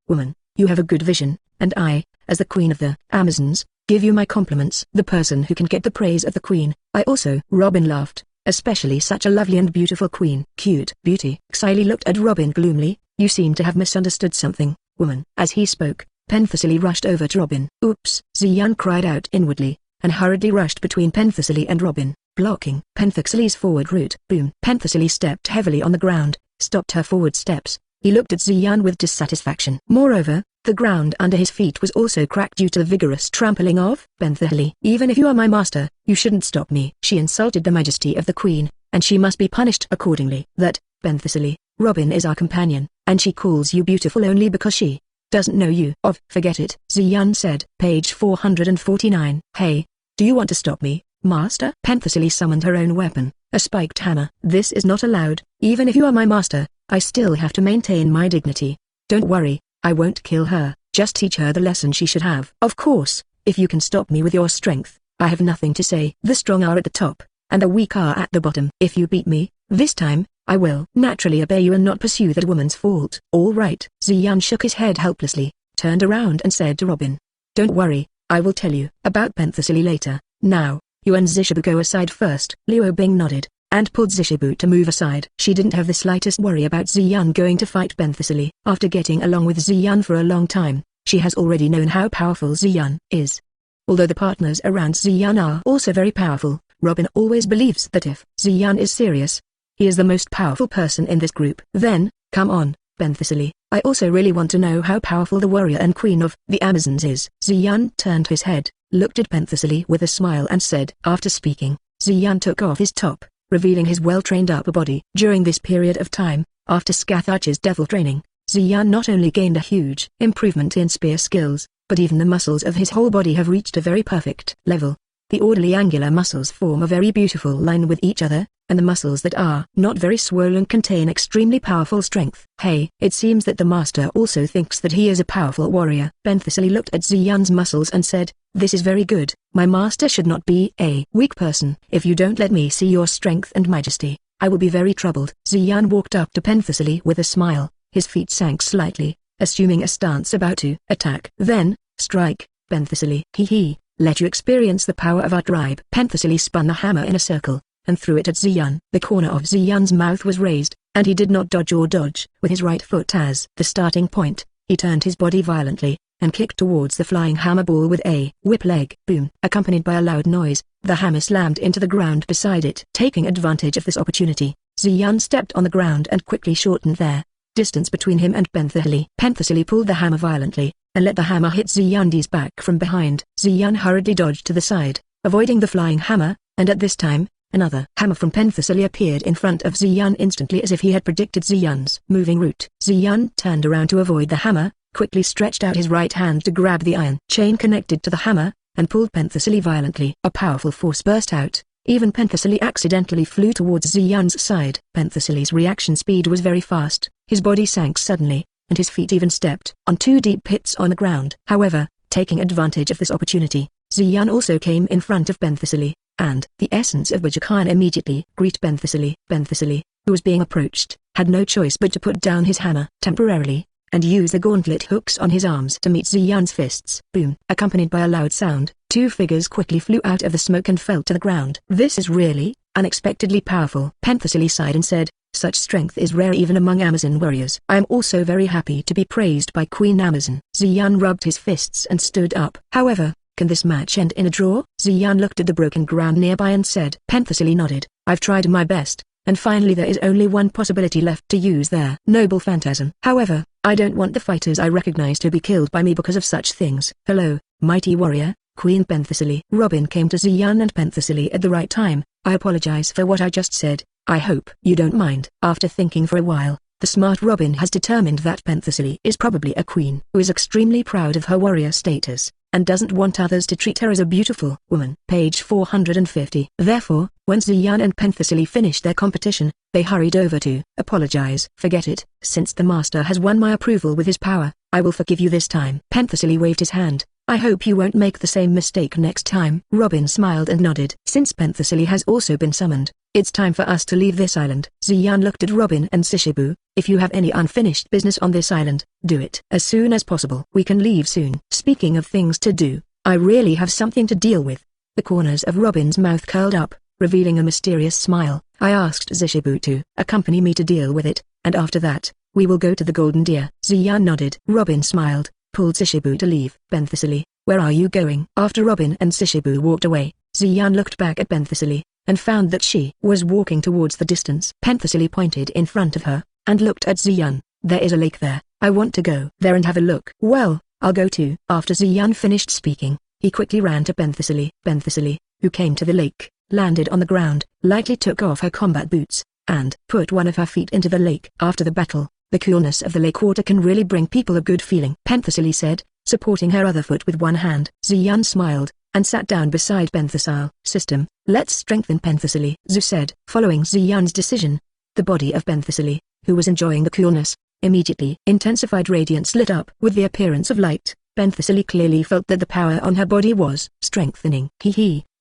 Woman, you have a good vision, and I, as the Queen of the Amazons, give you my compliments. The person who can get the praise of the Queen, I also. Robin laughed. Especially such a lovely and beautiful queen. Cute beauty. Xylee looked at Robin gloomily. You seem to have misunderstood something, woman. As he spoke, Benthesili rushed over to Robin. Oops. Ziyun cried out inwardly, and hurriedly rushed between Benthesili and Robin, blocking Benthesili's forward route. Boom. Benthesili stepped heavily on the ground, stopped her forward steps. He looked at Ziyun with dissatisfaction. Moreover, the ground under his feet was also cracked due to the vigorous trampling of Benthesili. Even if you are my master, you shouldn't stop me. She insulted the majesty of the queen, and she must be punished accordingly. That, Benthesili, Robin is our companion, and she calls you beautiful only because she doesn't know you. Forget it, Ziyun said. Page 449. Hey, do you want to stop me, master? Benthesili summoned her own weapon, a spiked hammer. This is not allowed. Even if you are my master, I still have to maintain my dignity. Don't worry, I won't kill her, just teach her the lesson she should have. Of course, if you can stop me with your strength, I have nothing to say. The strong are at the top, and the weak are at the bottom. If you beat me, this time, I will naturally obey you and not pursue that woman's fault. All right. Ziyun shook his head helplessly, turned around and said to Robin. Don't worry, I will tell you about Benthesili later. Now, you and Zishibu go aside first. Liu Bing nodded, and pulled Zishibu to move aside. She didn't have the slightest worry about Ziyun going to fight Benthesili. After getting along with Ziyun for a long time, she has already known how powerful Ziyun is. Although the partners around Ziyun are also very powerful, Robin always believes that if Ziyan is serious, he is the most powerful person in this group. Then, come on, Benthicily, I also really want to know how powerful the warrior and queen of the Amazons is. Ziyan turned his head, looked at Benthicily with a smile and said. After speaking, Ziyan took off his top, revealing his well-trained upper body. During this period of time, after Scathach's devil training, Ziyan not only gained a huge improvement in spear skills, but even the muscles of his whole body have reached a very perfect level. The orderly angular muscles form a very beautiful line with each other, and the muscles that are not very swollen contain extremely powerful strength. Hey, it seems that the master also thinks that he is a powerful warrior. Benthicily looked at Ziyan's muscles and said, this is very good. My master should not be a weak person. If you don't let me see your strength and majesty, I will be very troubled. Ziyan walked up to Benthicily with a smile. His feet sank slightly, assuming a stance about to attack. Then, strike, Benthicily. Hee, let you experience the power of our tribe. Benthicily spun the hammer in a circle, and threw it at Ziyan. The corner of Ziyan's mouth was raised, and he did not dodge or dodge. With his right foot as the starting point, he turned his body violently, and kicked towards the flying hammer ball with a whip leg. Boom! Accompanied by a loud noise, the hammer slammed into the ground beside it. Taking advantage of this opportunity, Ziyan stepped on the ground and quickly shortened their distance between him and Benthicily. Benthicily pulled the hammer violently, and let the hammer hit Ziyan's back from behind. Ziyan hurriedly dodged to the side, avoiding the flying hammer, and at this time, another hammer from Benthicily appeared in front of Ziyan instantly as if he had predicted Ziyan's moving route. Ziyan turned around to avoid the hammer, quickly stretched out his right hand to grab the iron chain connected to the hammer, and pulled Benthicily violently. A powerful force burst out. Even Benthicily accidentally flew towards Ziyan's side. Benthicily's reaction speed was very fast. His body sank suddenly, and his feet even stepped on 2 deep pits on the ground. However, taking advantage of this opportunity, Ziyan also came in front of Benthicily, and the essence of Bbook immediately greeted Benthicily. Benthicily, who was being approached, had no choice but to put down his hammer temporarily, and use the gauntlet hooks on his arms to meet Ziyan's fists. Boom! Accompanied by a loud sound, 2 figures quickly flew out of the smoke and fell to the ground. This is really unexpectedly powerful. Benthicily sighed and said, such strength is rare even among Amazon warriors. I am also very happy to be praised by Queen Amazon. Ziyan rubbed his fists and stood up. However, can this match end in a draw? Ziyan looked at the broken ground nearby and said. Benthicily nodded. I've tried my best, and finally there is only one possibility left to use their noble phantasm. However, I don't want the fighters I recognize to be killed by me because of such things. Hello, mighty warrior, Queen Benthicily. Robin came to Ziyan and Benthicily at the right time. I apologize for what I just said. I hope you don't mind. After thinking for a while, the smart Robin has determined that Benthicily is probably a queen who is extremely proud of her warrior status, and doesn't want others to treat her as a beautiful woman. Page 450. Therefore, when Ziyan and Benthicily finished their competition, they hurried over to apologize. Forget it, since the master has won my approval with his power, I will forgive you this time. Benthicily waved his hand. I hope you won't make the same mistake next time. Robin smiled and nodded. Since Benthicily has also been summoned, it's time for us to leave this island. Ziyan looked at Robin and Sishibu. If you have any unfinished business on this island, do it as soon as possible. We can leave soon. Speaking of things to do, I really have something to deal with. The corners of Robin's mouth curled up, revealing a mysterious smile. I asked Sishibu to accompany me to deal with it, and after that, we will go to the Golden Deer. Ziyan nodded. Robin smiled, pulled Sishibu to leave. Benthicily, where are you going? After Robin and Sishibu walked away, Ziyan looked back at Benthicily, and found that she was walking towards the distance. Benthicily pointed in front of her, and looked at Ziyan. There is a lake there. I want to go there and have a look. Well, I'll go too. After Ziyan finished speaking, he quickly ran to Benthicily. Benthicily, who came to the lake, landed on the ground, lightly took off her combat boots, and put one of her feet into the lake. After the battle, the coolness of the lake water can really bring people a good feeling, Benthicily said, supporting her other foot with one hand. Ziyan smiled, and sat down beside Benthicily. System, let's strengthen Benthicily, Zu said. Following Ziyan's decision, the body of Benthicily, who was enjoying the coolness, immediately intensified. Radiance lit up. With the appearance of light, Benthicily clearly felt that the power on her body was strengthening.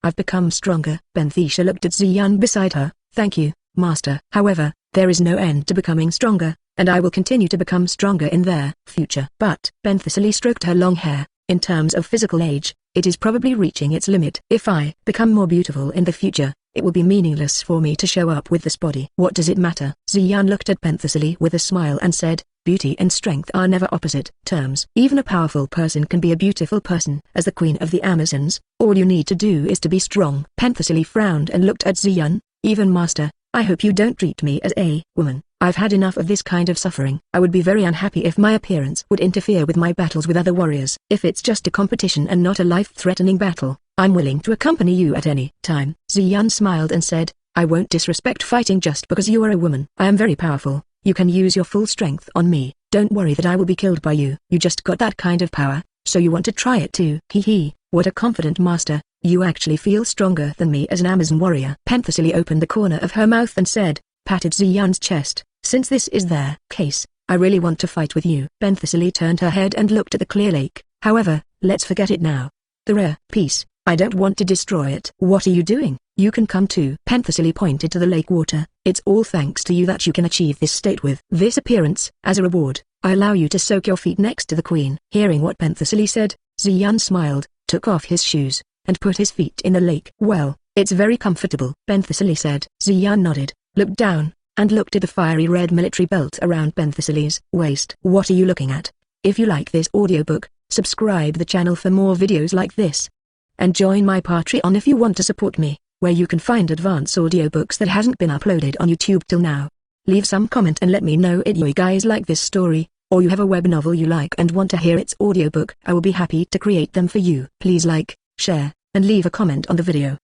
I've become stronger. Benthicily looked at Ziyan beside her. Thank you, master. However, there is no end to becoming stronger, and I will continue to become stronger in their future. But, Benthicily stroked her long hair. In terms of physical age, it is probably reaching its limit. If I become more beautiful in the future, it will be meaningless for me to show up with this body. What does it matter? Ziyan looked at Penthesilea with a smile and said, beauty and strength are never opposite terms. Even a powerful person can be a beautiful person. As the queen of the Amazons, all you need to do is to be strong. Penthesilea frowned and looked at Ziyan. Even master, I hope you don't treat me as a woman. I've had enough of this kind of suffering. I would be very unhappy if my appearance would interfere with my battles with other warriors. If it's just a competition and not a life-threatening battle, I'm willing to accompany you at any time. Ziyan smiled and said, I won't disrespect fighting just because you are a woman. I am very powerful. You can use your full strength on me. Don't worry that I will be killed by you. You just got that kind of power, so you want to try it too. Hee, what a confident master. You actually feel stronger than me as an Amazon warrior. Penthesilea opened the corner of her mouth and said, patted Ziyan's chest, since this is their case, I really want to fight with you. Penthesilea turned her head and looked at the clear lake. However, let's forget it now. The rare piece, I don't want to destroy it. What are you doing? You can come too. Penthesilea pointed to the lake water. It's all thanks to you that you can achieve this state with this appearance. As a reward, I allow you to soak your feet next to the queen. Hearing what Penthesilea said, Ziyan smiled, took off his shoes, and put his feet in the lake. Well, it's very comfortable, Penthesilea said. Ziyan nodded, looked down, and looked at the fiery red military belt around Penthesilia's waist. What are you looking at? If you like this audiobook, subscribe the channel for more videos like this. And join my Patreon if you want to support me, where you can find advanced audiobooks that hasn't been uploaded on YouTube till now. Leave some comment and let me know if you guys like this story, or you have a web novel you like and want to hear its audiobook. I will be happy to create them for you. Please like, share, and leave a comment on the video.